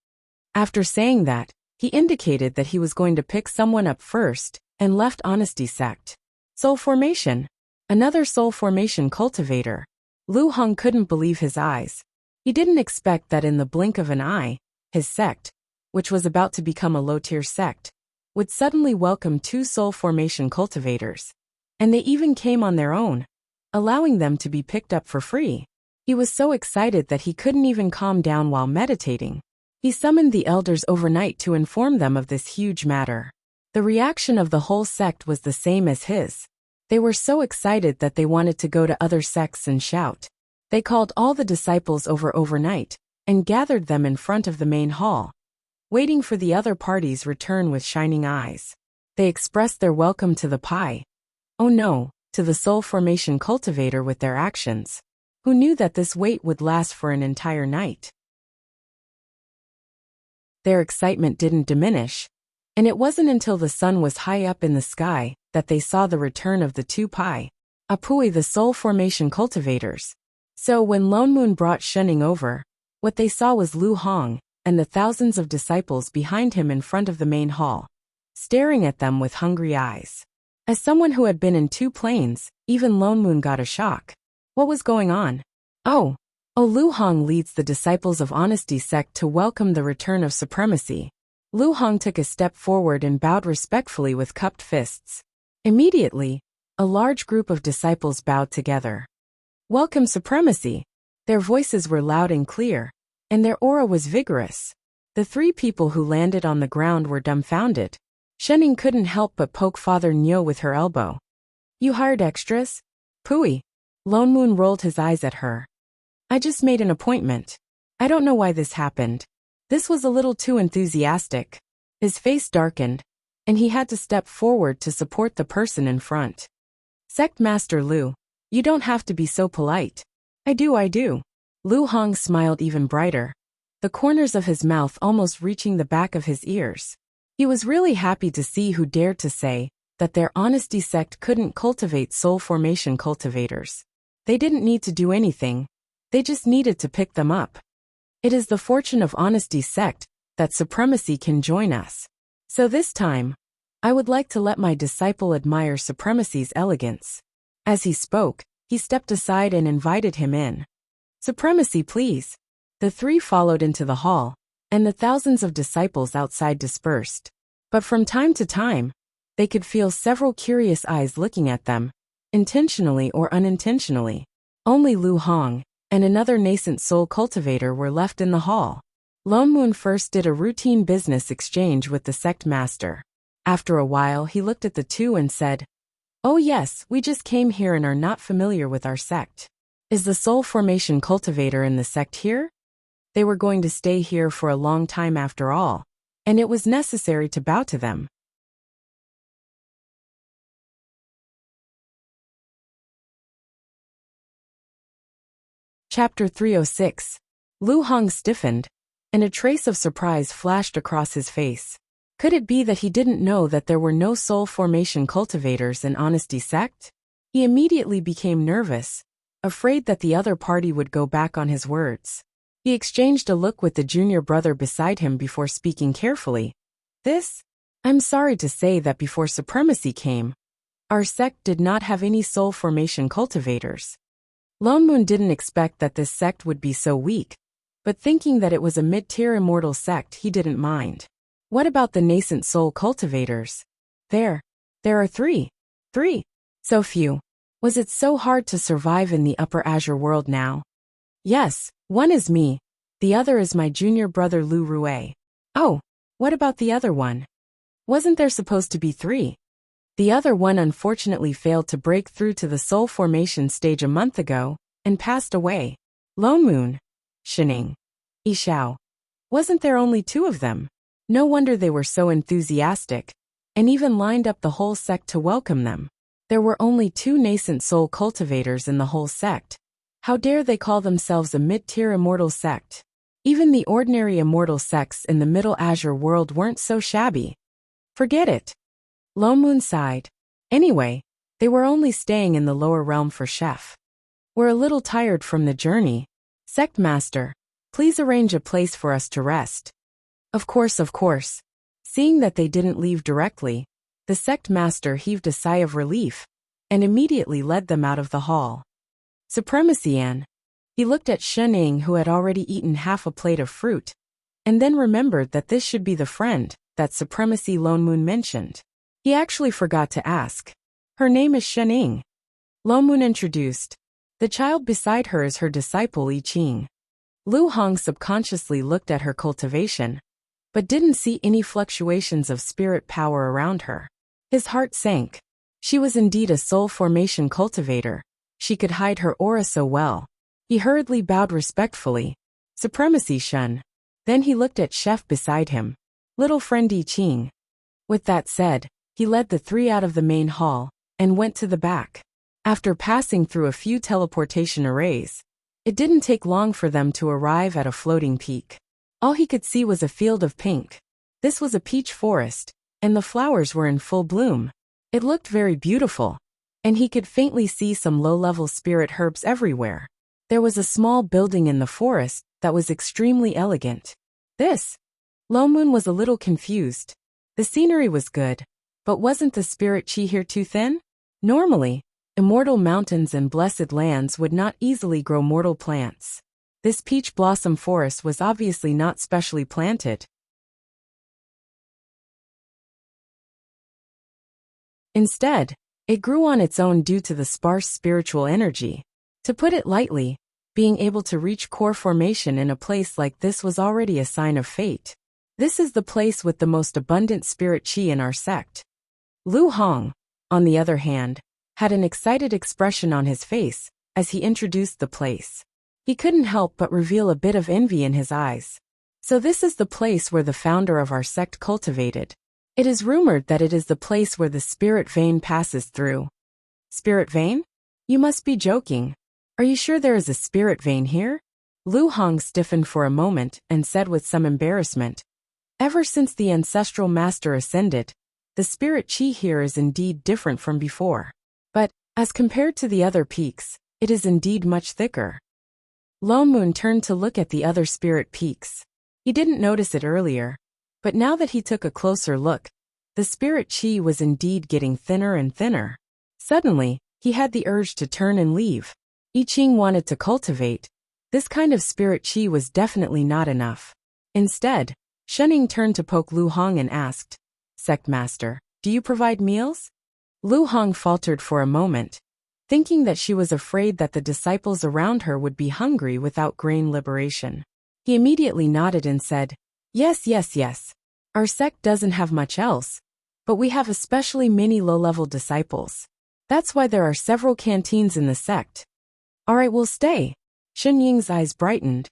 After saying that, he indicated that he was going to pick someone up first and left Honesty Sect. Soul formation? Another soul formation cultivator. Lu Hong couldn't believe his eyes. He didn't expect that in the blink of an eye, his sect, which was about to become a low-tier sect, would suddenly welcome 2 soul formation cultivators. And they even came on their own, allowing them to be picked up for free. He was so excited that he couldn't even calm down while meditating. He summoned the elders overnight to inform them of this huge matter. The reaction of the whole sect was the same as his. They were so excited that they wanted to go to other sects and shout. They called all the disciples overnight and gathered them in front of the main hall, waiting for the other party's return with shining eyes. They expressed their welcome to the pie. Oh no, to the soul formation cultivator with their actions. Who knew that this wait would last for an entire night? Their excitement didn't diminish, and it wasn't until the sun was high up in the sky that they saw the return of the 2 Pai Apui, the soul formation cultivators. So when Lone Moon brought Shenning over, what they saw was Lu Hong and the thousands of disciples behind him in front of the main hall, staring at them with hungry eyes. As someone who had been in 2 planes, even Lone Moon got a shock. What was going on? Oh, Lu Hong leads the disciples of Honesty Sect to welcome the return of supremacy. Lu Hong took a step forward and bowed respectfully with cupped fists. Immediately, a large group of disciples bowed together. Welcome supremacy. Their voices were loud and clear, and their aura was vigorous. The 3 people who landed on the ground were dumbfounded. Shenning couldn't help but poke Father Nyo with her elbow. You hired extras? Pui. Lone Moon rolled his eyes at her. I just made an appointment. I don't know why this happened. This was a little too enthusiastic. His face darkened, and he had to step forward to support the person in front. Sect Master Lu, you don't have to be so polite. I do. Lu Hong smiled even brighter, the corners of his mouth almost reaching the back of his ears. He was really happy to see who dared to say that their Honesty Sect couldn't cultivate soul formation cultivators. They didn't need to do anything, they just needed to pick them up. It is the fortune of Honesty Sect that supremacy can join us. So this time, I would like to let my disciple admire supremacy's elegance. As he spoke, he stepped aside and invited him in. Supremacy, please. The 3 followed into the hall, and the thousands of disciples outside dispersed. But from time to time, they could feel several curious eyes looking at them, intentionally or unintentionally. Only Lu Hong and another nascent soul cultivator were left in the hall. Lone Moon first did a routine business exchange with the sect master. After a while, he looked at the 2 and said, "Oh yes, we just came here and are not familiar with our sect. Is the soul formation cultivator in the sect here?" They were going to stay here for a long time after all, and it was necessary to bow to them. Chapter 306. Lu Hong stiffened, and a trace of surprise flashed across his face. Could it be that he didn't know that there were no soul formation cultivators in Honesty Sect? He immediately became nervous, afraid that the other party would go back on his words. He exchanged a look with the junior brother beside him before speaking carefully. I'm sorry to say that before supremacy came, our sect did not have any soul formation cultivators. Lone Moon didn't expect that this sect would be so weak, but thinking that it was a mid-tier immortal sect, he didn't mind. What about the nascent soul cultivators? There are 3. 3. So few. Was it so hard to survive in the Upper Azure world now? Yes, one is me. The other is my junior brother Lu Rue. Oh, what about the other one? Wasn't there supposed to be 3? The other one unfortunately failed to break through to the soul formation stage a month ago, and passed away. Lone Moon. Shining. Ishao. Wasn't there only 2 of them? No wonder they were so enthusiastic, and even lined up the whole sect to welcome them. There were only 2 nascent soul cultivators in the whole sect. How dare they call themselves a mid-tier immortal sect? Even the ordinary immortal sects in the Middle Azure world weren't so shabby. Forget it. Lone Moon sighed. Anyway, They were only staying in the lower realm for chef. We're a little tired from the journey. Sect Master, please arrange a place for us to rest. Of course, of course. Seeing that they didn't leave directly, the sect master heaved a sigh of relief and immediately led them out of the hall. Supremacy Anne. He looked at Shening, who had already eaten half a plate of fruit, and then remembered that this should be the friend that Supremacy Lone Moon mentioned. He actually forgot to ask. Her name is Shening. Lone Moon introduced. The child beside her is her disciple I Ching. Lu Hong subconsciously looked at her cultivation, but didn't see any fluctuations of spirit power around her. His heart sank. She was indeed a soul formation cultivator. She could hide her aura so well. He hurriedly bowed respectfully. Supremacy Shun. Then he looked at Chef beside him. Little friend I Ching. With that said, he led the three out of the main hall and went to the back. After passing through a few teleportation arrays, it didn't take long for them to arrive at a floating peak. All he could see was a field of pink. This was a peach forest, and the flowers were in full bloom. It looked very beautiful, and he could faintly see some low-level spirit herbs everywhere. There was a small building in the forest that was extremely elegant. This? Lone Moon was a little confused. The scenery was good, but wasn't the spirit chi here too thin? Normally, immortal mountains and blessed lands would not easily grow mortal plants. This peach blossom forest was obviously not specially planted. Instead, it grew on its own due to the sparse spiritual energy. To put it lightly, being able to reach core formation in a place like this was already a sign of fate. This is the place with the most abundant spirit chi in our sect. Lu Hong, on the other hand, had an excited expression on his face as he introduced the place. He couldn't help but reveal a bit of envy in his eyes. So this is the place where the founder of our sect cultivated. It is rumored that it is the place where the spirit vein passes through. Spirit vein? You must be joking. Are you sure there is a spirit vein here? Lu Hong stiffened for a moment and said with some embarrassment. Ever since the ancestral master ascended, the spirit chi here is indeed different from before. But, as compared to the other peaks, it is indeed much thicker. Lone Moon turned to look at the other spirit peaks. He didn't notice it earlier, but now that he took a closer look, the spirit chi was indeed getting thinner and thinner. Suddenly, he had the urge to turn and leave. I Ching wanted to cultivate. This kind of spirit chi was definitely not enough. Instead, Shening turned to poke Lu Hong and asked, Sect Master, do you provide meals? Lu Hong faltered for a moment, thinking that she was afraid that the disciples around her would be hungry without grain liberation. He immediately nodded and said, Yes, yes, yes. Our sect doesn't have much else, but we have especially many low-level disciples. That's why there are several canteens in the sect. All right, we'll stay. Shen Ying's eyes brightened.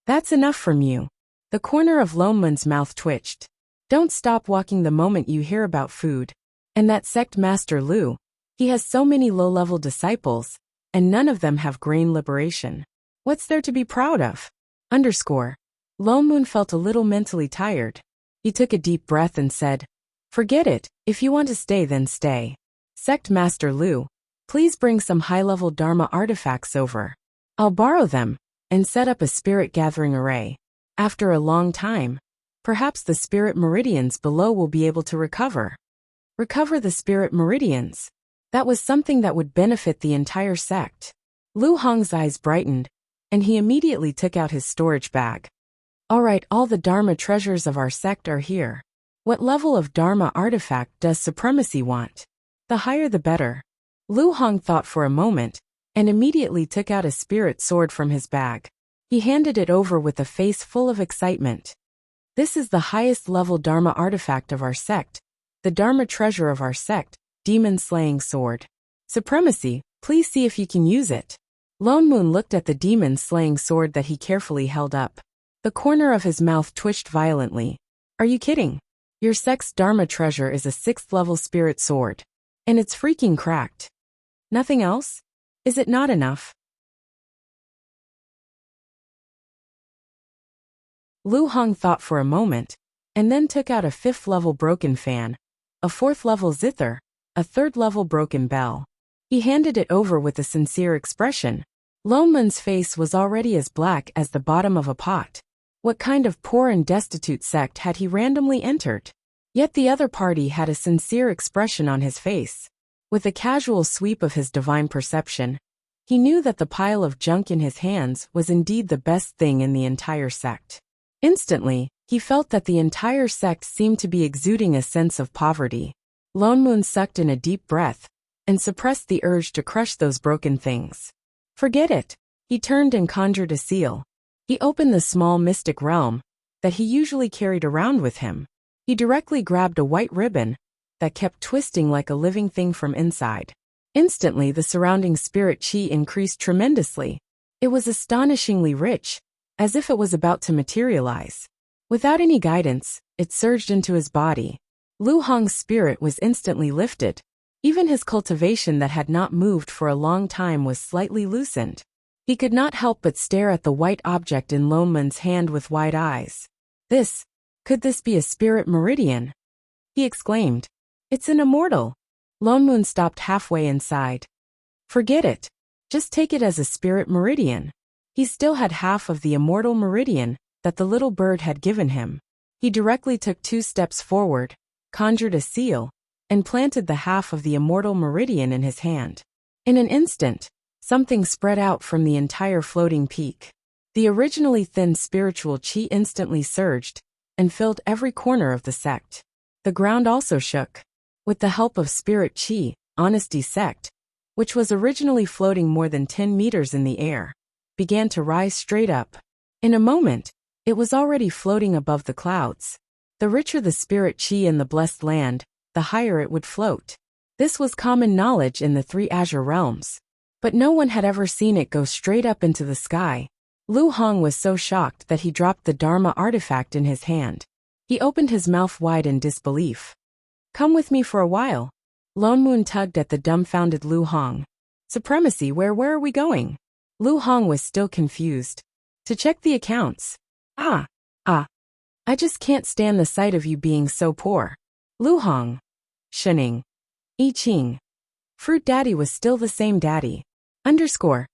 That's enough from you. The corner of Lone Moon's mouth twitched. Don't stop walking the moment you hear about food. And that sect master Lu, he has so many low-level disciples, and none of them have grain liberation. What's there to be proud of? Lone Moon felt a little mentally tired. He took a deep breath and said, Forget it, if you want to stay then stay. Sect Master Lu, please bring some high-level Dharma artifacts over. I'll borrow them, and set up a spirit gathering array. After a long time, perhaps the spirit meridians below will be able to recover. Recover the spirit meridians. That was something that would benefit the entire sect. Lu Hong's eyes brightened, and he immediately took out his storage bag. All right, all the Dharma treasures of our sect are here. What level of Dharma artifact does Supremacy want? The higher the better. Lu Hong thought for a moment, and immediately took out a spirit sword from his bag. He handed it over with a face full of excitement. This is the highest level Dharma artifact of our sect, the Dharma treasure of our sect, Demon Slaying Sword. Supremacy, please see if you can use it. Lone Moon looked at the demon slaying sword that he carefully held up. The corner of his mouth twitched violently. Are you kidding? Your sect's Dharma treasure is a 6th level spirit sword. And it's freaking cracked. Nothing else? Is it not enough? Lu Hong thought for a moment, and then took out a 5th level broken fan, a 4th level zither, a 3rd level broken bell. He handed it over with a sincere expression. Lone Moon's face was already as black as the bottom of a pot. What kind of poor and destitute sect had he randomly entered? Yet the other party had a sincere expression on his face. With a casual sweep of his divine perception, he knew that the pile of junk in his hands was indeed the best thing in the entire sect. Instantly, he felt that the entire sect seemed to be exuding a sense of poverty. Lone Moon sucked in a deep breath and suppressed the urge to crush those broken things. Forget it. He turned and conjured a seal. He opened the small mystic realm that he usually carried around with him. He directly grabbed a white ribbon that kept twisting like a living thing from inside. Instantly, the surrounding spirit chi increased tremendously. It was astonishingly rich, as if it was about to materialize. Without any guidance, it surged into his body. Lu Hong's spirit was instantly lifted. Even his cultivation that had not moved for a long time was slightly loosened. He could not help but stare at the white object in Lone Moon's hand with wide eyes. Could this be a spirit meridian? He exclaimed. It's an immortal. Lone Moon stopped halfway inside. Forget it. Just take it as a spirit meridian. He still had half of the immortal meridian that the little bird had given him. He directly took 2 steps forward, conjured a seal, and planted the half of the immortal meridian in his hand. In an instant, something spread out from the entire floating peak. The originally thin spiritual chi instantly surged and filled every corner of the sect. The ground also shook. With the help of spirit chi, Honesty Sect, which was originally floating more than 10 meters in the air, began to rise straight up. In a moment, it was already floating above the clouds. The richer the spirit chi in the blessed land, the higher it would float. This was common knowledge in the 3 azure realms. But no one had ever seen it go straight up into the sky. Lu Hong was so shocked that he dropped the Dharma artifact in his hand. He opened his mouth wide in disbelief. Come with me for a while. Lone Moon tugged at the dumbfounded Lu Hong. Supremacy, where are we going? Lu Hong was still confused. To check the accounts. I just can't stand the sight of you being so poor. Lu Hong. Shening. I Ching. Fruit Daddy was still the same daddy. _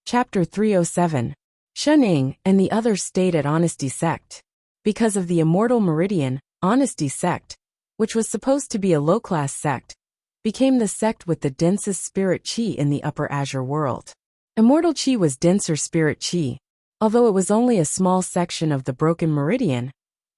Chapter 307. Shening and the others stayed at Honesty Sect. Because of the immortal meridian, Honesty Sect, which was supposed to be a low-class sect, became the sect with the densest spirit chi in the Upper Azure world. Immortal chi was denser spirit chi. Although it was only a small section of the broken meridian,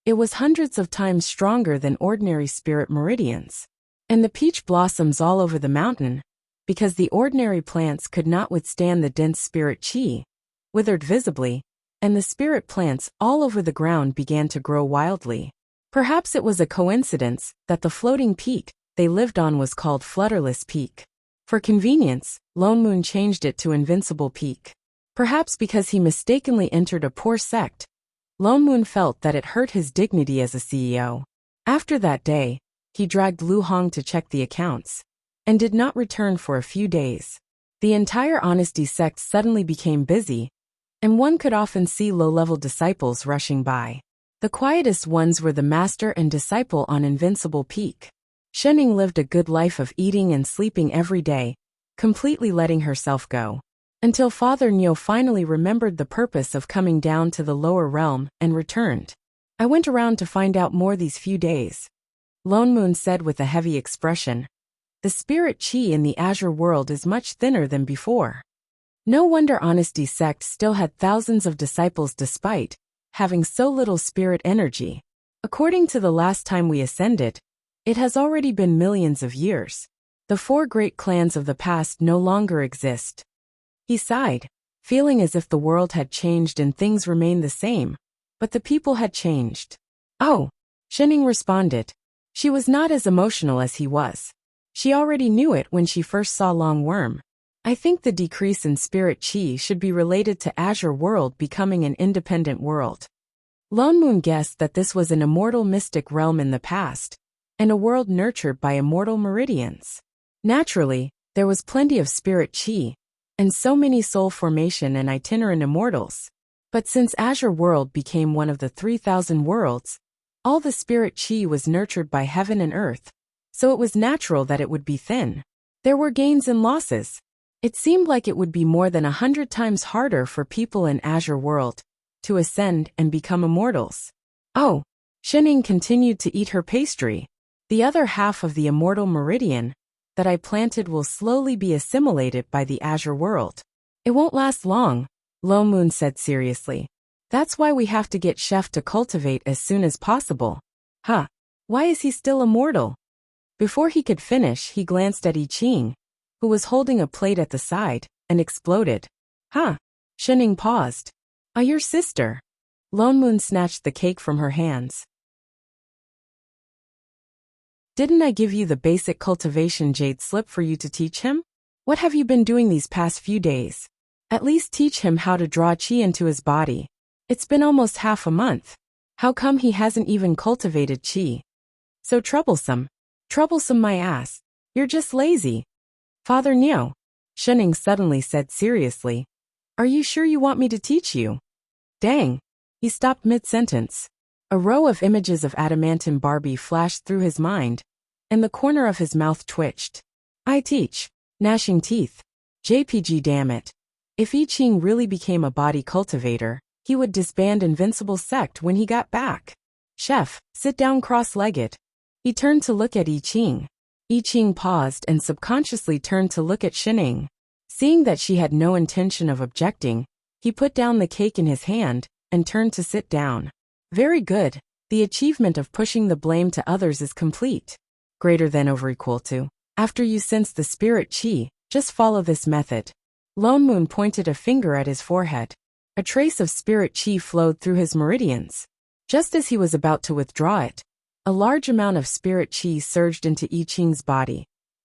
it was hundreds of times stronger than ordinary spirit meridians. And the peach blossoms all over the mountain, because the ordinary plants could not withstand the dense spirit chi, withered visibly, and the spirit plants all over the ground began to grow wildly. Perhaps it was a coincidence that the floating peak they lived on was called Flutterless Peak. For convenience, Lone Moon changed it to Invincible Peak. Perhaps because he mistakenly entered a poor sect, Lone Moon felt that it hurt his dignity as a CEO. After that day, he dragged Lu Hong to check the accounts, and did not return for a few days. The entire Honesty Sect suddenly became busy, and one could often see low-level disciples rushing by. The quietest ones were the master and disciple on Invincible Peak. Shening lived a good life of eating and sleeping every day, completely letting herself go. Until Father Nyo finally remembered the purpose of coming down to the lower realm and returned. I went around to find out more these few days. Lone Moon said with a heavy expression. The spirit chi in the Azure world is much thinner than before. No wonder Honesty Sect still had thousands of disciples despite having so little spirit energy. According to the last time we ascended, it has already been millions of years. The 4 great clans of the past no longer exist. He sighed, feeling as if the world had changed and things remained the same, but the people had changed. Oh, Shening responded. She was not as emotional as he was. She already knew it when she first saw Long Worm. I think the decrease in spirit chi should be related to Azure World becoming an independent world. Lone Moon guessed that this was an immortal mystic realm in the past, and a world nurtured by immortal meridians. Naturally, there was plenty of spirit chi, and so many soul formation and itinerant immortals. But since Azure World became one of the 3,000 worlds, All the spirit chi was nurtured by heaven and earth, so it was natural that it would be thin. There were gains and losses. It seemed like it would be more than 100 times harder for people in Azure World to ascend and become immortals. Oh, Shining continued to eat her pastry. The other half of the immortal meridian that I planted will slowly be assimilated by the Azure World. It won't last long, Lo Moon said seriously. That's why we have to get Chef to cultivate as soon as possible. Huh? Why is he still immortal? Before he could finish, he glanced at I Ching, who was holding a plate at the side, and exploded. Huh? Shining paused. Ah, your sister. Lone Moon snatched the cake from her hands. Didn't I give you the basic cultivation jade slip for you to teach him? What have you been doing these past few days? At least teach him how to draw chi into his body. It's been almost half a month. How come he hasn't even cultivated chi? So troublesome. Troublesome my ass. You're just lazy. Father Neo, Shining suddenly said seriously. Are you sure you want me to teach you? Dang. He stopped mid-sentence. A row of images of adamantine Barbie flashed through his mind, and the corner of his mouth twitched. I teach. Gnashing teeth. JPG damn it. If I Ching really became a body cultivator, he would disband Invincible Sect when he got back. Chef, sit down cross-legged. He turned to look at I Ching. I Ching paused and subconsciously turned to look at Shining. Seeing that she had no intention of objecting, he put down the cake in his hand and turned to sit down. Very good. The achievement of pushing the blame to others is complete. Greater than over equal to. After you sense the spirit chi, just follow this method. Lone Moon pointed a finger at his forehead. A trace of spirit chi flowed through his meridians. Just as he was about to withdraw it, a large amount of spirit chi surged into I Ching's body,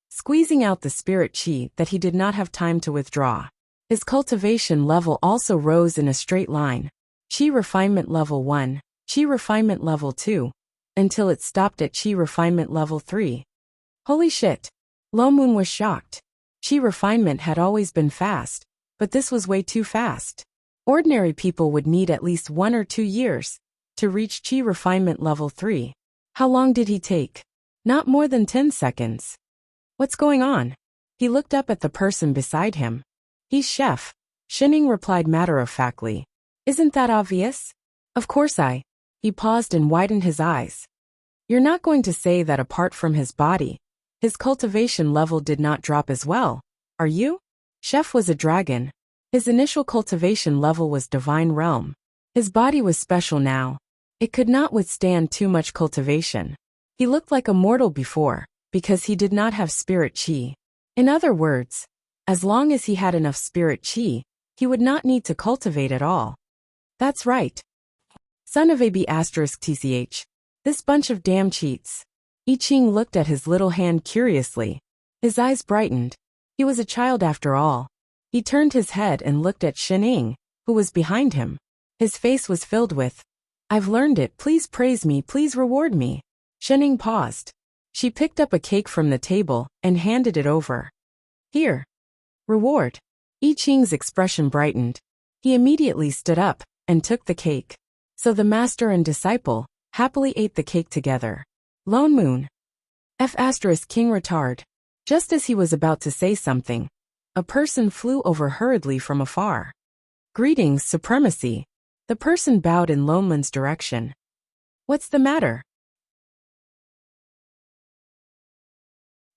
squeezing out the spirit chi that he did not have time to withdraw. His cultivation level also rose in a straight line. Chi refinement level 1. Chi refinement level 2, until it stopped at Chi refinement level 3. Holy shit. Lo Moon was shocked. Chi refinement had always been fast, but this was way too fast. Ordinary people would need at least 1 or 2 years to reach Chi refinement level 3. How long did he take? Not more than 10 seconds. What's going on? He looked up at the person beside him. He's Chef. Shining replied matter-of-factly. Isn't that obvious? Of course He paused and widened his eyes. You're not going to say that apart from his body, his cultivation level did not drop as well, are you? Chef was a dragon. His initial cultivation level was divine realm. His body was special now. It could not withstand too much cultivation. He looked like a mortal before, because he did not have spirit chi. In other words, as long as he had enough spirit chi, he would not need to cultivate at all. That's right. Son of a B****, this bunch of damn cheats. I Ching looked at his little hand curiously. His eyes brightened. He was a child after all. He turned his head and looked at Shining, who was behind him. His face was filled with, I've learned it, please praise me, please reward me. Shining paused. She picked up a cake from the table and handed it over. Here. Reward. I Ching's expression brightened. He immediately stood up and took the cake. So the master and disciple happily ate the cake together. Lone Moon. King retard. Just as he was about to say something, a person flew over hurriedly from afar. Greetings, Supremacy. The person bowed in Lone Moon's direction. What's the matter?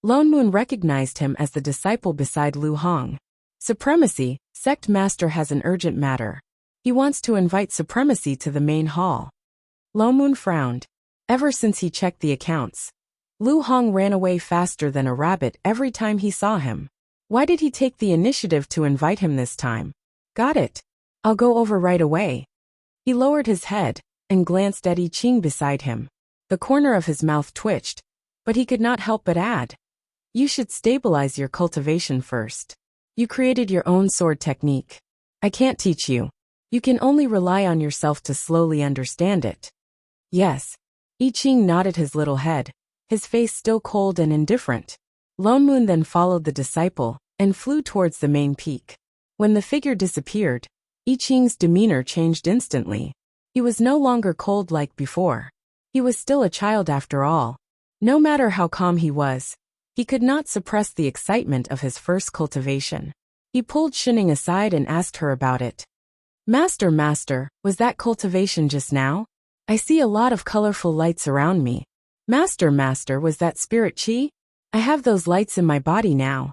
Lone Moon recognized him as the disciple beside Lu Hong. Supremacy, Sect Master has an urgent matter. He wants to invite Supremacy to the main hall. Lone Moon frowned. Ever since he checked the accounts, Lu Hong ran away faster than a rabbit every time he saw him. Why did he take the initiative to invite him this time? Got it. I'll go over right away. He lowered his head and glanced at I Ching beside him. The corner of his mouth twitched, but he could not help but add, you should stabilize your cultivation first. You created your own sword technique. I can't teach you. You can only rely on yourself to slowly understand it. Yes. I Ching nodded his little head, his face still cold and indifferent. Lone Moon then followed the disciple and flew towards the main peak. When the figure disappeared, I Ching's demeanor changed instantly. He was no longer cold like before. He was still a child after all. No matter how calm he was, he could not suppress the excitement of his first cultivation. He pulled Shining aside and asked her about it. Master, was that cultivation just now? I see a lot of colorful lights around me. Master, was that spirit chi? I have those lights in my body now.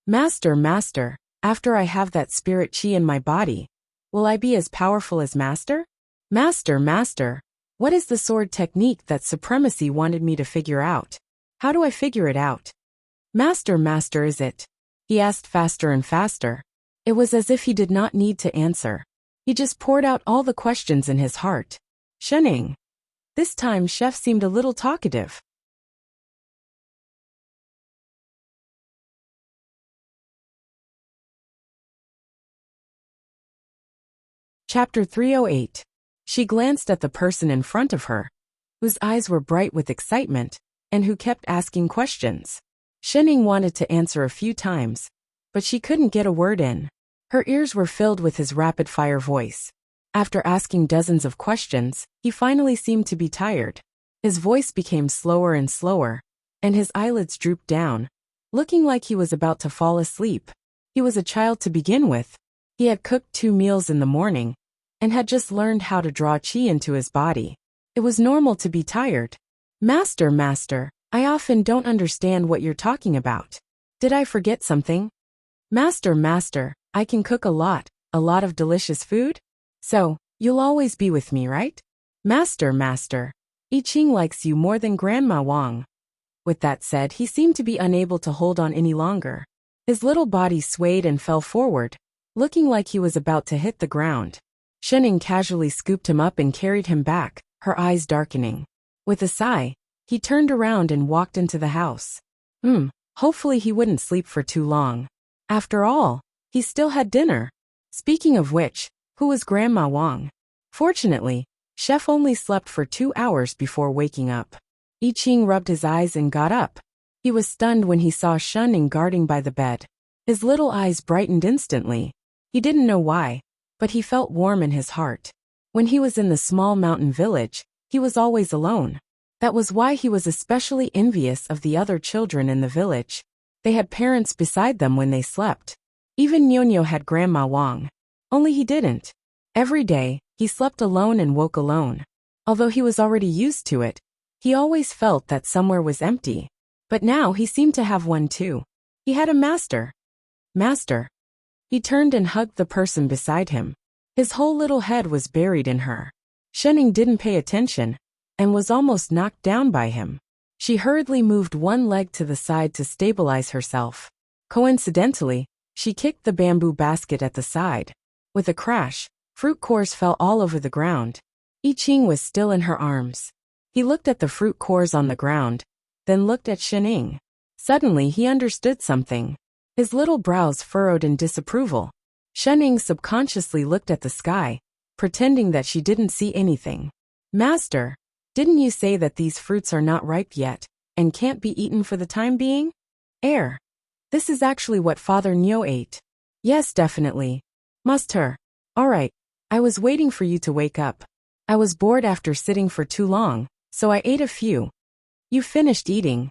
Master, after I have that spirit chi in my body, will I be as powerful as Master? Master, what is the sword technique that Supremacy wanted me to figure out? How do I figure it out? Master, is it? He asked faster and faster. It was as if he did not need to answer. He just poured out all the questions in his heart. Shining. This time Chef seemed a little talkative. Chapter 308. She glanced at the person in front of her, whose eyes were bright with excitement, and who kept asking questions. Shining wanted to answer a few times, but she couldn't get a word in. Her ears were filled with his rapid-fire voice. After asking dozens of questions, he finally seemed to be tired. His voice became slower and slower, and his eyelids drooped down, looking like he was about to fall asleep. He was a child to begin with. He had cooked 2 meals in the morning, and had just learned how to draw chi into his body. It was normal to be tired. Master, I often don't understand what you're talking about. Did I forget something? Master, I can cook a lot of delicious food? So, you'll always be with me, right? Master, I Ching likes you more than Grandma Wang. With that said, he seemed to be unable to hold on any longer. His little body swayed and fell forward, looking like he was about to hit the ground. Shining casually scooped him up and carried him back, her eyes darkening. With a sigh, he turned around and walked into the house. Hopefully he wouldn't sleep for too long. After all, he still had dinner. Speaking of which, who was Grandma Wang? Fortunately, Chef only slept for 2 hours before waking up. I Ching rubbed his eyes and got up. He was stunned when he saw Shining guarding by the bed. His little eyes brightened instantly. He didn't know why, but he felt warm in his heart. When he was in the small mountain village, he was always alone. That was why he was especially envious of the other children in the village. They had parents beside them when they slept. Even Ñoño had Grandma Wang. Only he didn't. Every day, he slept alone and woke alone. Although he was already used to it, he always felt that somewhere was empty. But now he seemed to have one too. He had a master. He turned and hugged the person beside him. His whole little head was buried in her. Shining didn't pay attention, and was almost knocked down by him. She hurriedly moved one leg to the side to stabilize herself. Coincidentally, she kicked the bamboo basket at the side. With a crash, fruit cores fell all over the ground. I Ching was still in her arms. He looked at the fruit cores on the ground, then looked at Shining. Suddenly he understood something. His little brows furrowed in disapproval. Shining subconsciously looked at the sky, pretending that she didn't see anything. Master, didn't you say that these fruits are not ripe yet, and can't be eaten for the time being? Air. This is actually what Father Nyo ate. Yes, definitely. Must her. Alright, I was waiting for you to wake up. I was bored after sitting for too long, so I ate a few. You finished eating.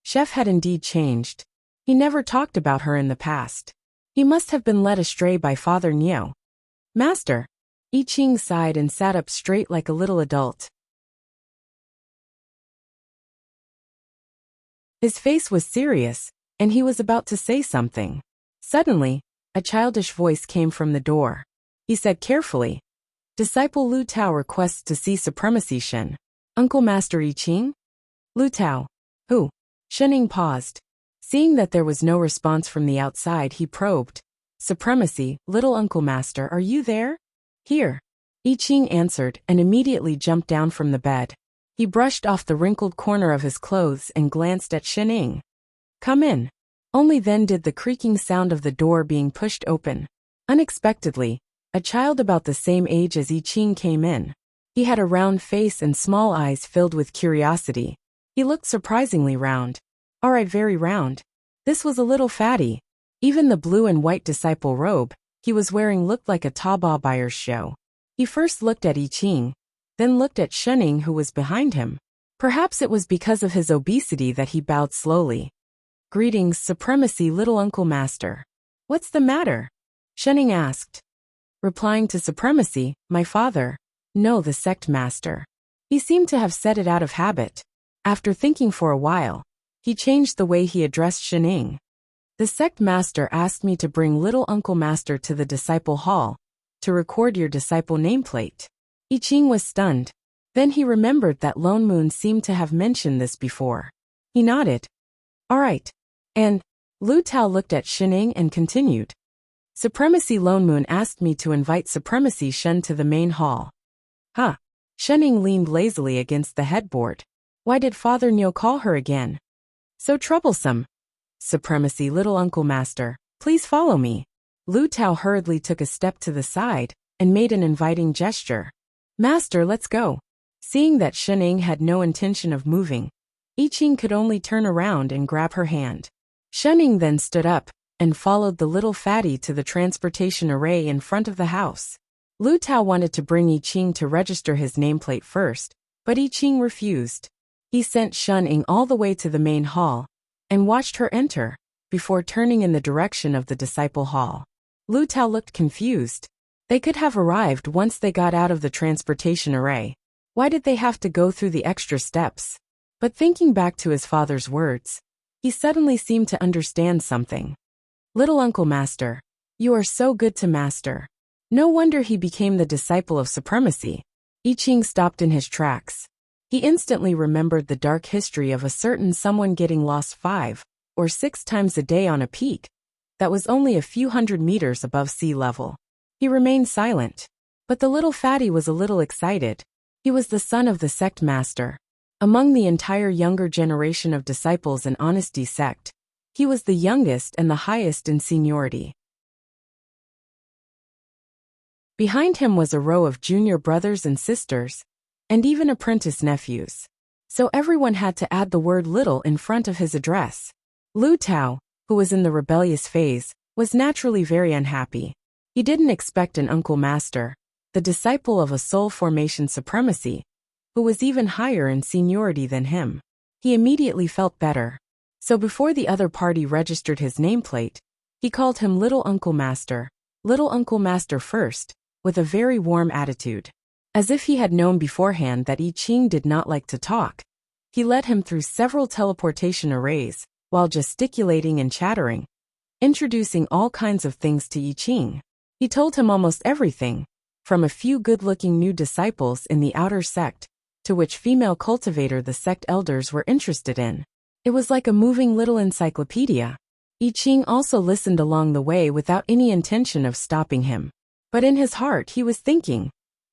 Chef had indeed changed. He never talked about her in the past. He must have been led astray by Father Nyo. Master. I Ching sighed and sat up straight like a little adult. His face was serious, and he was about to say something. Suddenly, a childish voice came from the door. He said carefully, Disciple Lu Tao requests to see Supremacy Shen. Uncle Master I Ching? Lu Tao. Who? Shining paused. Seeing that there was no response from the outside, he probed. Supremacy, little Uncle Master, are you there? Here. I Ching answered and immediately jumped down from the bed. He brushed off the wrinkled corner of his clothes and glanced at Shining. Come in. Only then did the creaking sound of the door being pushed open. Unexpectedly, a child about the same age as I Ching came in. He had a round face and small eyes filled with curiosity. He looked surprisingly round. Alright, very round. This was a little fatty. Even the blue and white disciple robe he was wearing looked like a Taobao buyer's show. He first looked at I Ching, then looked at Shenning, who was behind him. Perhaps it was because of his obesity that he bowed slowly. "Greetings, Supremacy, little Uncle Master." "What's the matter?" Shenning asked, replying to Supremacy, "My father." "No, the sect master." He seemed to have said it out of habit. After thinking for a while, he changed the way he addressed Shenning. "The sect master asked me to bring little Uncle Master to the disciple hall to record your disciple nameplate." I Ching was stunned. Then he remembered that Lone Moon seemed to have mentioned this before. He nodded. "All right." And Lu Tao looked at Shenning and continued. "Supremacy Lone Moon asked me to invite Supremacy Shen to the main hall." "Huh." Shenning leaned lazily against the headboard. "Why did Father Niu call her again? So troublesome." "Supremacy little Uncle Master, please follow me." Lu Tao hurriedly took a step to the side and made an inviting gesture. "Master, let's go." Seeing that Shenning had no intention of moving, I Ching could only turn around and grab her hand. Shenning then stood up and followed the little fatty to the transportation array in front of the house. Lu Tao wanted to bring I Ching to register his nameplate first, but I Ching refused. He sent Shenning all the way to the main hall and watched her enter, before turning in the direction of the disciple hall. Lu Tao looked confused. They could have arrived once they got out of the transportation array. Why did they have to go through the extra steps? But thinking back to his father's words, he suddenly seemed to understand something. "Little Uncle Master, you are so good to Master." No wonder he became the disciple of Supremacy. I Ching stopped in his tracks. He instantly remembered the dark history of a certain someone getting lost 5 or 6 times a day on a peak that was only a few hundred meters above sea level. He remained silent. But the little fatty was a little excited. He was the son of the sect master. Among the entire younger generation of disciples in Honesty sect, he was the youngest and the highest in seniority. Behind him was a row of junior brothers and sisters, and even apprentice nephews. So everyone had to add the word little in front of his address. Lu Tao, who was in the rebellious phase, was naturally very unhappy. He didn't expect an Uncle Master, the disciple of a soul formation Supremacy, who was even higher in seniority than him. He immediately felt better. So before the other party registered his nameplate, he called him Little Uncle Master first, with a very warm attitude. As if he had known beforehand that I Ching did not like to talk, he led him through several teleportation arrays, while gesticulating and chattering, introducing all kinds of things to I Ching. He told him almost everything, from a few good-looking new disciples in the outer sect, to which female cultivator the sect elders were interested in. It was like a moving little encyclopedia. I Ching also listened along the way without any intention of stopping him. But in his heart he was thinking,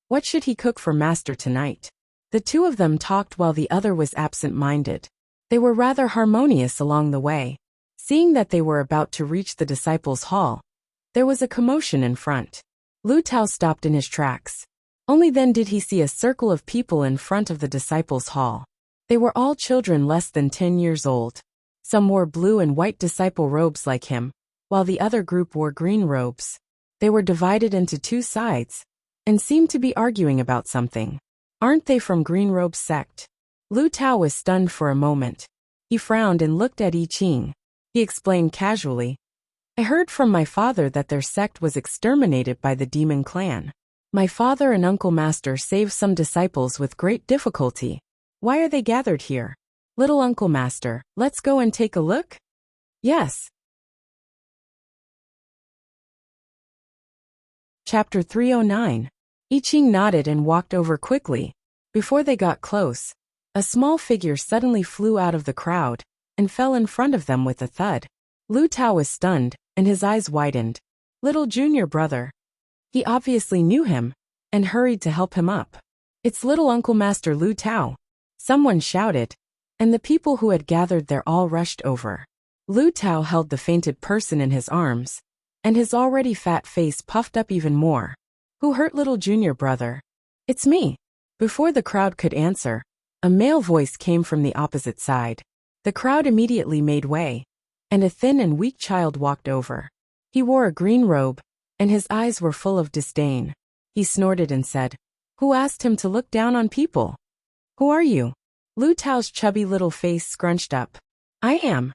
what should he cook for Master tonight? The two of them talked while the other was absent-minded. They were rather harmonious along the way. Seeing that they were about to reach the disciples' hall, there was a commotion in front. Lu Tao stopped in his tracks. Only then did he see a circle of people in front of the disciples' hall. They were all children less than 10 years old. Some wore blue and white disciple robes like him, while the other group wore green robes. They were divided into 2 sides, and seemed to be arguing about something. "Aren't they from Green Robe sect?" Lu Tao was stunned for a moment. He frowned and looked at I Ching. He explained casually, "I heard from my father that their sect was exterminated by the demon clan. My father and Uncle Master saved some disciples with great difficulty. Why are they gathered here? Little Uncle Master, let's go and take a look?" "Yes." Chapter 309. I Ching nodded and walked over quickly. Before they got close, a small figure suddenly flew out of the crowd and fell in front of them with a thud. Lu Tao was stunned, and his eyes widened. Little junior brother. He obviously knew him, and hurried to help him up. "It's little Uncle Master Lu Tao," someone shouted, and the people who had gathered there all rushed over. Lu Tao held the fainted person in his arms, and his already fat face puffed up even more. "Who hurt little junior brother?" "It's me." Before the crowd could answer, a male voice came from the opposite side. The crowd immediately made way, and a thin and weak child walked over. He wore a green robe, and his eyes were full of disdain. He snorted and said, Who asked him to look down on people? Who are you? Lu Tao's chubby little face scrunched up. I am.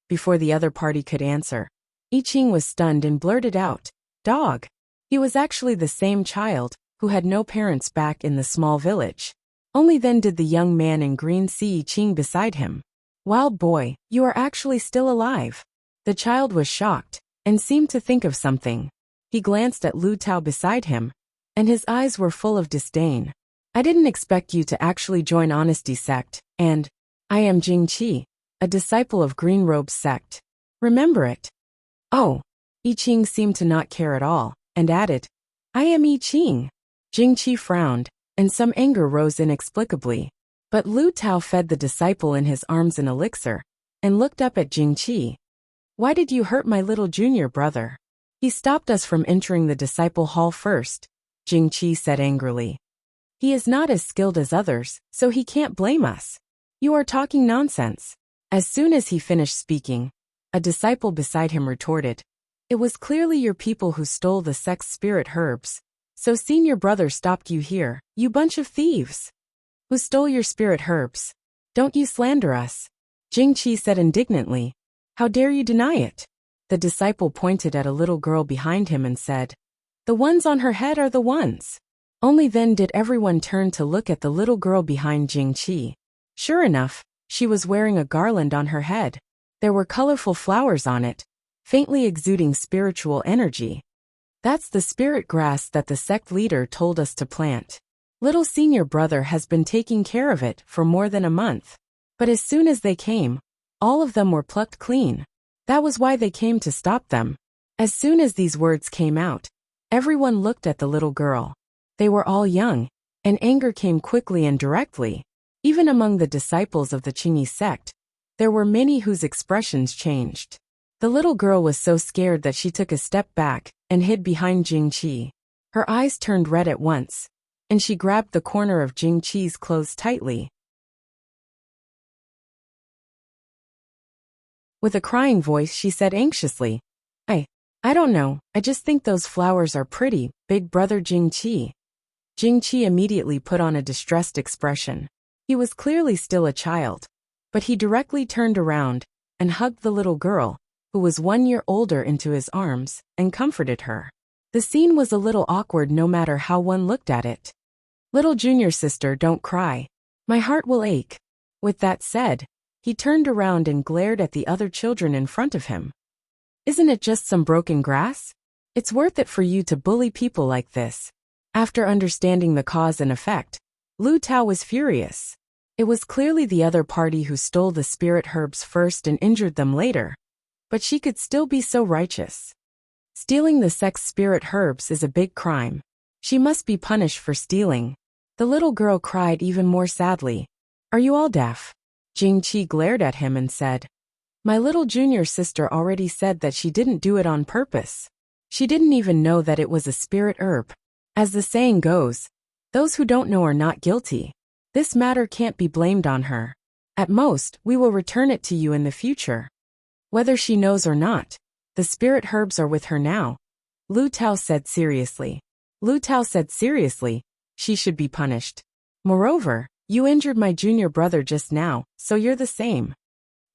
Before the other party could answer, I Ching was stunned and blurted out, dog. He was actually the same child, who had no parents back in the small village. Only then did the young man in green see I Ching beside him. Wild boy, you are actually still alive. The child was shocked, and seemed to think of something. He glanced at Lu Tao beside him, and his eyes were full of disdain. I didn't expect you to actually join Honesty Sect, and I am Jing Qi, a disciple of Green Robe's sect. Remember it. Oh, I Ching seemed to not care at all, and added, I am I Ching. Jing Qi frowned, and some anger rose inexplicably. But Lu Tao fed the disciple in his arms an elixir, and looked up at Jing Qi. Why did you hurt my little junior brother? He stopped us from entering the disciple hall first, Jing Qi said angrily. He is not as skilled as others, so he can't blame us. You are talking nonsense. As soon as he finished speaking, a disciple beside him retorted, it was clearly your people who stole the sect's spirit herbs. So senior brother stopped you here, you bunch of thieves. Who stole your spirit herbs? Don't you slander us. Jing Qi said indignantly. How dare you deny it? The disciple pointed at a little girl behind him and said, the ones on her head are the ones. Only then did everyone turn to look at the little girl behind Jing Qi. Sure enough, she was wearing a garland on her head. There were colorful flowers on it, faintly exuding spiritual energy. That's the spirit grass that the sect leader told us to plant. Little senior brother has been taking care of it for more than a month. But as soon as they came, all of them were plucked clean. That was why they came to stop them. As soon as these words came out, everyone looked at the little girl. They were all young, and anger came quickly and directly. Even among the disciples of the Qingyi sect, there were many whose expressions changed. The little girl was so scared that she took a step back and hid behind Jing Qi. Her eyes turned red at once, and she grabbed the corner of Jing Qi's clothes tightly. With a crying voice, she said anxiously, I don't know, I just think those flowers are pretty, big brother Jing Qi. Jing Qi immediately put on a distressed expression. He was clearly still a child, but he directly turned around and hugged the little girl, who was 1 year older, into his arms, and comforted her. The scene was a little awkward no matter how one looked at it. Little junior sister, don't cry. My heart will ache. With that said, he turned around and glared at the other children in front of him. Isn't it just some broken grass? It's worth it for you to bully people like this. After understanding the cause and effect, Lu Tao was furious. It was clearly the other party who stole the spirit herbs first and injured them later. But she could still be so righteous. Stealing the sect's spirit herbs is a big crime. She must be punished for stealing. The little girl cried even more sadly. Are you all deaf? Jing Qi glared at him and said, my little junior sister already said that she didn't do it on purpose. She didn't even know that it was a spirit herb. As the saying goes, those who don't know are not guilty. This matter can't be blamed on her. At most, we will return it to you in the future. Whether she knows or not, the spirit herbs are with her now. Lu Tao said seriously. Lu Tao said seriously, she should be punished. Moreover, you injured my junior brother just now, so you're the same.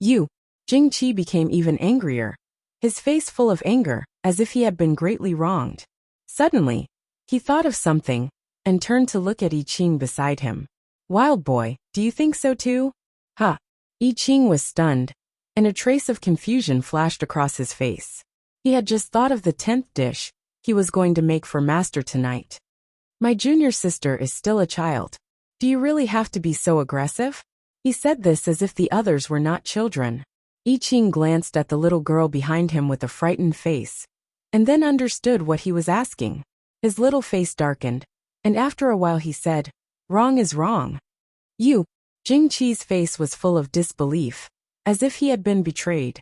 You. Jing Qi became even angrier, his face full of anger, as if he had been greatly wronged. Suddenly, he thought of something, and turned to look at I Ching beside him. Wild boy, do you think so too? Ha! I Ching was stunned, and a trace of confusion flashed across his face. He had just thought of the 10th dish he was going to make for master tonight. My junior sister is still a child. Do you really have to be so aggressive? He said this as if the others were not children. I Ching glanced at the little girl behind him with a frightened face, and then understood what he was asking. His little face darkened, and after a while he said, wrong is wrong. You. Jing Qi's face was full of disbelief, as if he had been betrayed.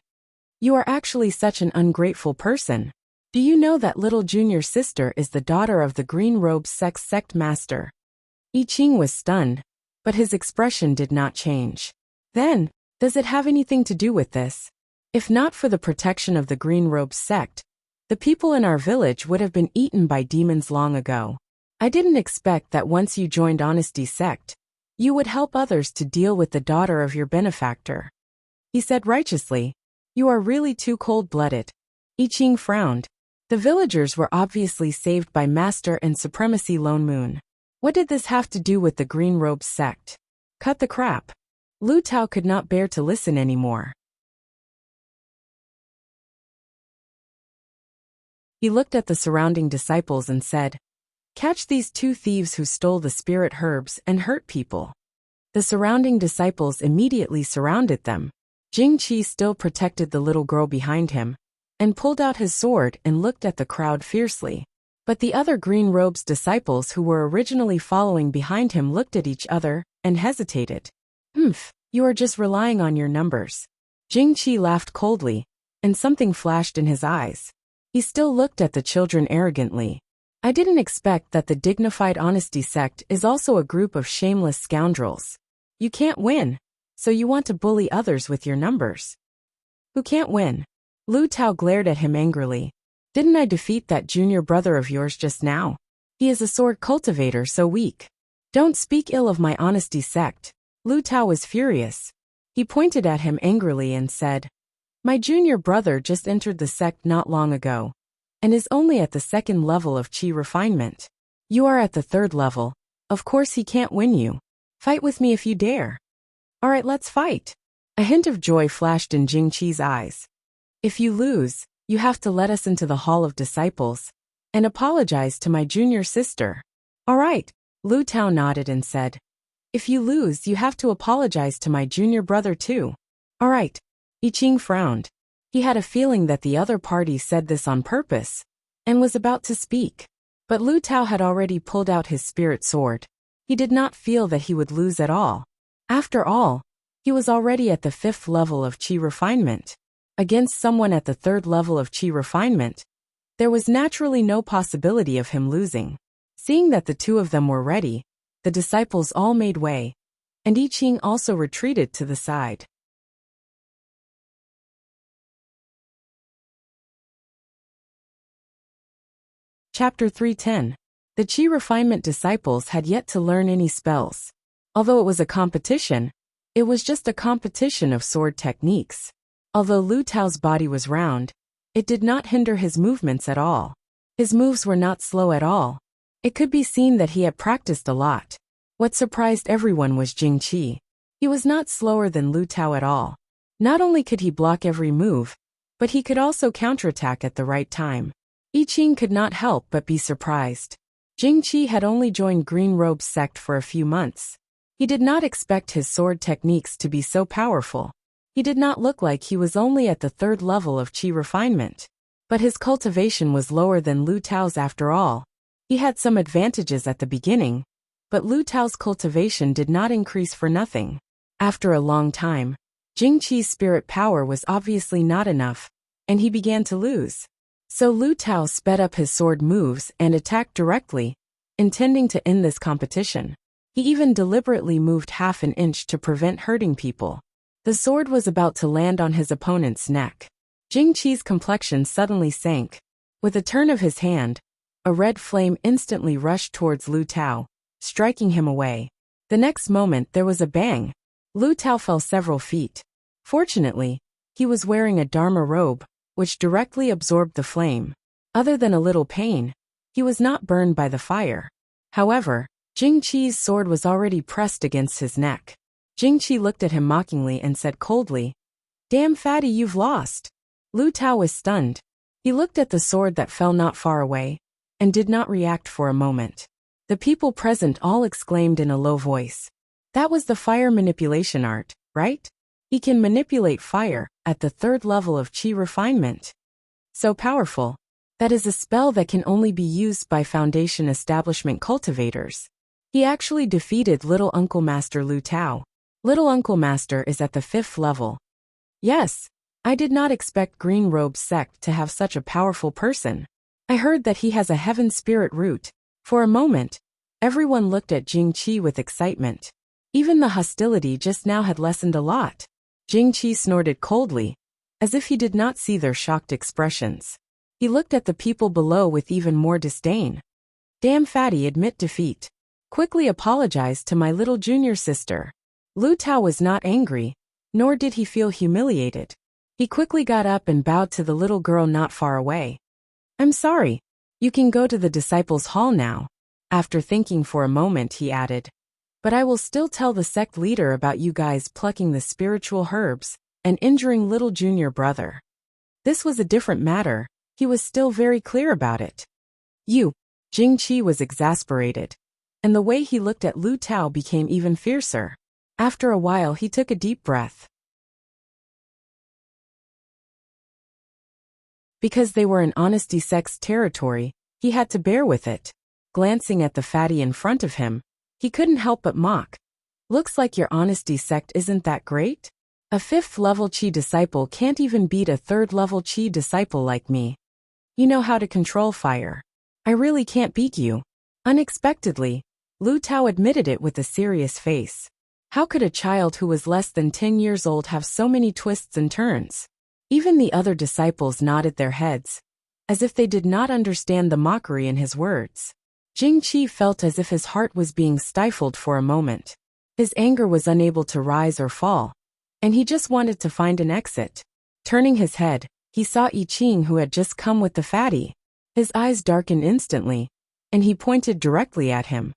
You are actually such an ungrateful person. Do you know that little junior sister is the daughter of the Green Robe sect master? I Ching was stunned, but his expression did not change. Then, does it have anything to do with this? If not for the protection of the Green Robe sect, the people in our village would have been eaten by demons long ago. I didn't expect that once you joined Honesty Sect, you would help others to deal with the daughter of your benefactor. He said righteously. You are really too cold-blooded. I Ching frowned. The villagers were obviously saved by Master and Supremacy Lone Moon. What did this have to do with the Green Robes sect? Cut the crap. Lu Tao could not bear to listen anymore. He looked at the surrounding disciples and said, "Catch these two thieves who stole the spirit herbs and hurt people." The surrounding disciples immediately surrounded them. Jing Qi still protected the little girl behind him, and pulled out his sword and looked at the crowd fiercely. But the other Green Robes disciples who were originally following behind him looked at each other and hesitated. You are just relying on your numbers." Jing Qi laughed coldly, and something flashed in his eyes. He still looked at the children arrogantly. "I didn't expect that the dignified Honesty Sect is also a group of shameless scoundrels. You can't win, so you want to bully others with your numbers. Who can't win?" Lu Tao glared at him angrily. "Didn't I defeat that junior brother of yours just now? He is a sword cultivator so weak. Don't speak ill of my Honesty Sect." Lu Tao was furious. He pointed at him angrily and said, "My junior brother just entered the sect not long ago, and is only at the 2nd level of Qi refinement. You are at the 3rd level. Of course he can't win you. Fight with me if you dare." "All right, let's fight." A hint of joy flashed in Jing Qi's eyes. "If you lose, you have to let us into the Hall of Disciples and apologize to my junior sister." "All right," Lu Tao nodded and said, "If you lose, you have to apologize to my junior brother too." "All right." I Ching frowned. He had a feeling that the other party said this on purpose, and was about to speak. But Lu Tao had already pulled out his spirit sword. He did not feel that he would lose at all. After all, he was already at the 5th level of Qi refinement. Against someone at the 3rd level of Qi refinement, there was naturally no possibility of him losing. Seeing that the two of them were ready, the disciples all made way, and I Ching also retreated to the side. Chapter 310. The Qi refinement disciples had yet to learn any spells. Although it was a competition, it was just a competition of sword techniques. Although Lu Tao's body was round, it did not hinder his movements at all. His moves were not slow at all. It could be seen that he had practiced a lot. What surprised everyone was Jing Qi. He was not slower than Lu Tao at all. Not only could he block every move, but he could also counterattack at the right time. I Ching could not help but be surprised. Jing Qi had only joined Green Robes sect for a few months. He did not expect his sword techniques to be so powerful. He did not look like he was only at the 3rd level of Qi refinement. But his cultivation was lower than Lu Tao's after all. He had some advantages at the beginning, but Lu Tao's cultivation did not increase for nothing. After a long time, Jing Qi's spirit power was obviously not enough, and he began to lose. So Lu Tao sped up his sword moves and attacked directly, intending to end this competition. He even deliberately moved half an inch to prevent hurting people. The sword was about to land on his opponent's neck. Jing Qi's complexion suddenly sank. With a turn of his hand, a red flame instantly rushed towards Lu Tao, striking him away. The next moment there was a bang. Lu Tao fell several feet. Fortunately, he was wearing a Dharma robe, which directly absorbed the flame. Other than a little pain, he was not burned by the fire. However, Jing Qi's sword was already pressed against his neck. Jing Qi looked at him mockingly and said coldly, "Damn fatty, you've lost." Lu Tao was stunned. He looked at the sword that fell not far away, and did not react for a moment. The people present all exclaimed in a low voice. That was the fire manipulation art, right? He can manipulate fire at the 3rd level of Qi refinement. So powerful. That is a spell that can only be used by Foundation establishment cultivators. He actually defeated Little Uncle Master Lu Tao. Little Uncle Master is at the 5th level. Yes, I did not expect Green Robe sect to have such a powerful person. I heard that he has a heaven spirit root. For a moment, everyone looked at Jing Qi with excitement. Even the hostility just now had lessened a lot. Jing Qi snorted coldly, as if he did not see their shocked expressions. He looked at the people below with even more disdain. Damn fatty, admit defeat. Quickly apologize to my little junior sister. Lu Tao was not angry, nor did he feel humiliated. He quickly got up and bowed to the little girl not far away. I'm sorry. You can go to the disciples' hall now. After thinking for a moment, he added, but I will still tell the sect leader about you guys plucking the spiritual herbs and injuring little junior brother. This was a different matter. He was still very clear about it. You. Jing Qi was exasperated, and the way he looked at Lu Tao became even fiercer. After a while, he took a deep breath. Because they were in Honesty Sect's territory, he had to bear with it. Glancing at the fatty in front of him, he couldn't help but mock. Looks like your Honesty Sect isn't that great? A 5th-level Qi disciple can't even beat a 3rd-level Qi disciple like me. You know how to control fire. I really can't beat you. Unexpectedly, Lu Tao admitted it with a serious face. How could a child who was less than 10 years old have so many twists and turns? Even the other disciples nodded their heads, as if they did not understand the mockery in his words. Jing Qi felt as if his heart was being stifled for a moment. His anger was unable to rise or fall, and he just wanted to find an exit. Turning his head, he saw I Ching, who had just come with the fatty. His eyes darkened instantly, and he pointed directly at him.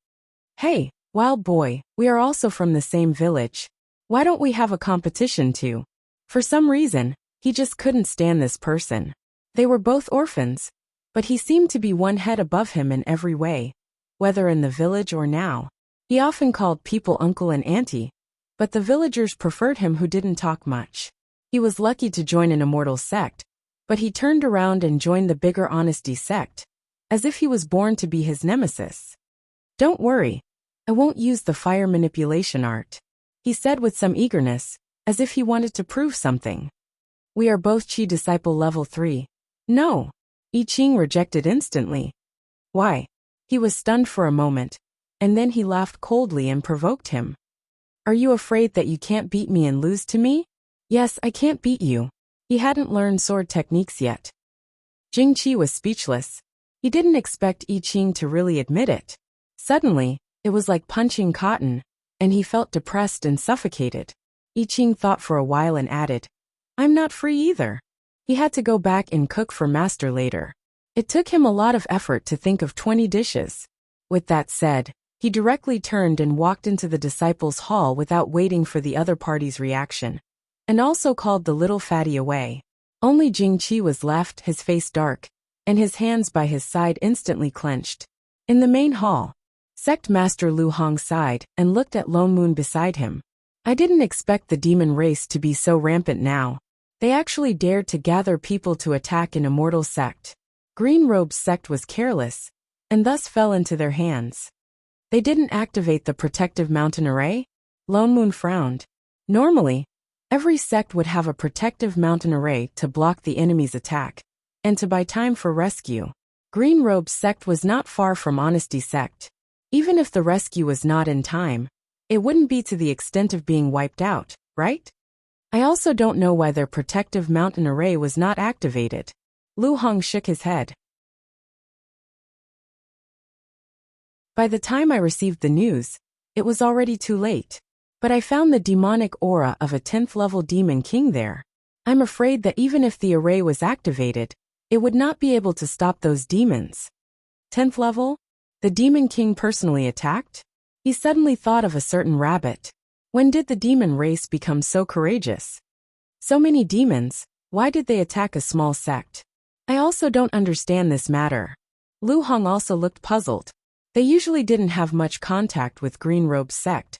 Hey, wild boy, we are also from the same village. Why don't we have a competition too? For some reason, he just couldn't stand this person. They were both orphans, but he seemed to be one head above him in every way, whether in the village or now. He often called people uncle and auntie, but the villagers preferred him who didn't talk much. He was lucky to join an immortal sect, but he turned around and joined the bigger Honesty Sect, as if he was born to be his nemesis. Don't worry, I won't use the fire manipulation art, he said with some eagerness, as if he wanted to prove something. We are both Qi disciple level 3. No. I Ching rejected instantly. Why? He was stunned for a moment, and then he laughed coldly and provoked him. Are you afraid that you can't beat me and lose to me? Yes, I can't beat you. He hadn't learned sword techniques yet. Jing Qi was speechless. He didn't expect I Ching to really admit it. Suddenly, it was like punching cotton, and he felt depressed and suffocated. I Ching thought for a while and added, I'm not free either. He had to go back and cook for master later. It took him a lot of effort to think of 20 dishes. With that said, he directly turned and walked into the disciples' hall without waiting for the other party's reaction, and also called the little fatty away. Only Jing Qi was left, his face dark, and his hands by his side instantly clenched. In the main hall, Sect Master Lu Hong sighed and looked at Lone Moon beside him. I didn't expect the demon race to be so rampant now. They actually dared to gather people to attack an immortal sect. Green Robe's sect was careless, and thus fell into their hands. They didn't activate the protective mountain array? Lone Moon frowned. Normally, every sect would have a protective mountain array to block the enemy's attack, and to buy time for rescue. Green Robe's sect was not far from Honesty Sect. Even if the rescue was not in time, it wouldn't be to the extent of being wiped out, right? I also don't know why their protective mountain array was not activated. Lu Hong shook his head. By the time I received the news, it was already too late. But I found the demonic aura of a 10th-level demon king there. I'm afraid that even if the array was activated, it would not be able to stop those demons. 10th level? The demon king personally attacked? He suddenly thought of a certain rabbit. When did the demon race become so courageous? So many demons, why did they attack a small sect? I also don't understand this matter. Lu Hong also looked puzzled. They usually didn't have much contact with Green Robe's sect,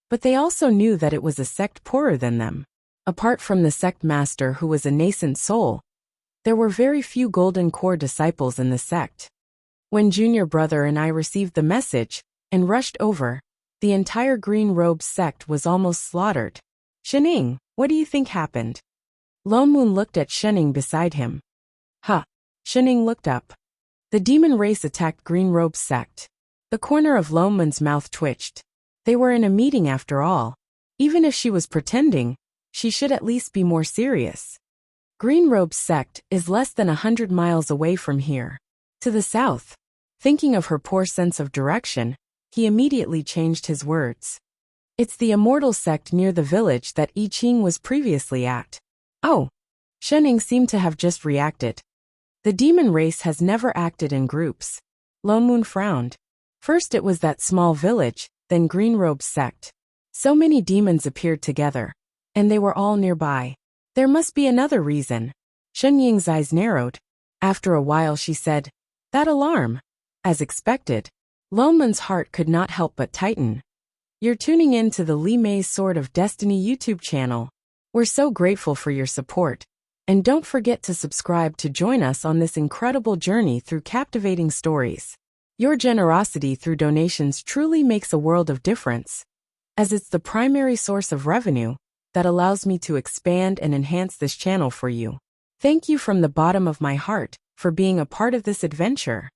but they also knew that it was a sect poorer than them. Apart from the sect master who was a nascent soul, there were very few golden core disciples in the sect. When Junior Brother and I received the message and rushed over, the entire Green Robe sect was almost slaughtered. Shening, what do you think happened? Lone Moon looked at Shening beside him. Huh. Shening looked up. The demon race attacked Green Robe's sect. The corner of Lone Moon's mouth twitched. They were in a meeting after all. Even if she was pretending, she should at least be more serious. Green Robe's sect is less than 100 miles away from here. To the south, Thinking of her poor sense of direction, he immediately changed his words. It's the immortal sect near the village that I Ching was previously at. Oh. Shenning seemed to have just reacted. The demon race has never acted in groups. Lone Moon frowned. First it was that small village, then Green Robe's sect. So many demons appeared together. And they were all nearby. There must be another reason. Shen Ying's eyes narrowed. After a while she said, that alarm. As expected, Lone Moon's heart could not help but tighten. You're tuning in to the Li Mei's Sword of Destiny YouTube channel. We're so grateful for your support. And don't forget to subscribe to join us on this incredible journey through captivating stories. Your generosity through donations truly makes a world of difference, as it's the primary source of revenue that allows me to expand and enhance this channel for you. Thank you from the bottom of my heart for being a part of this adventure.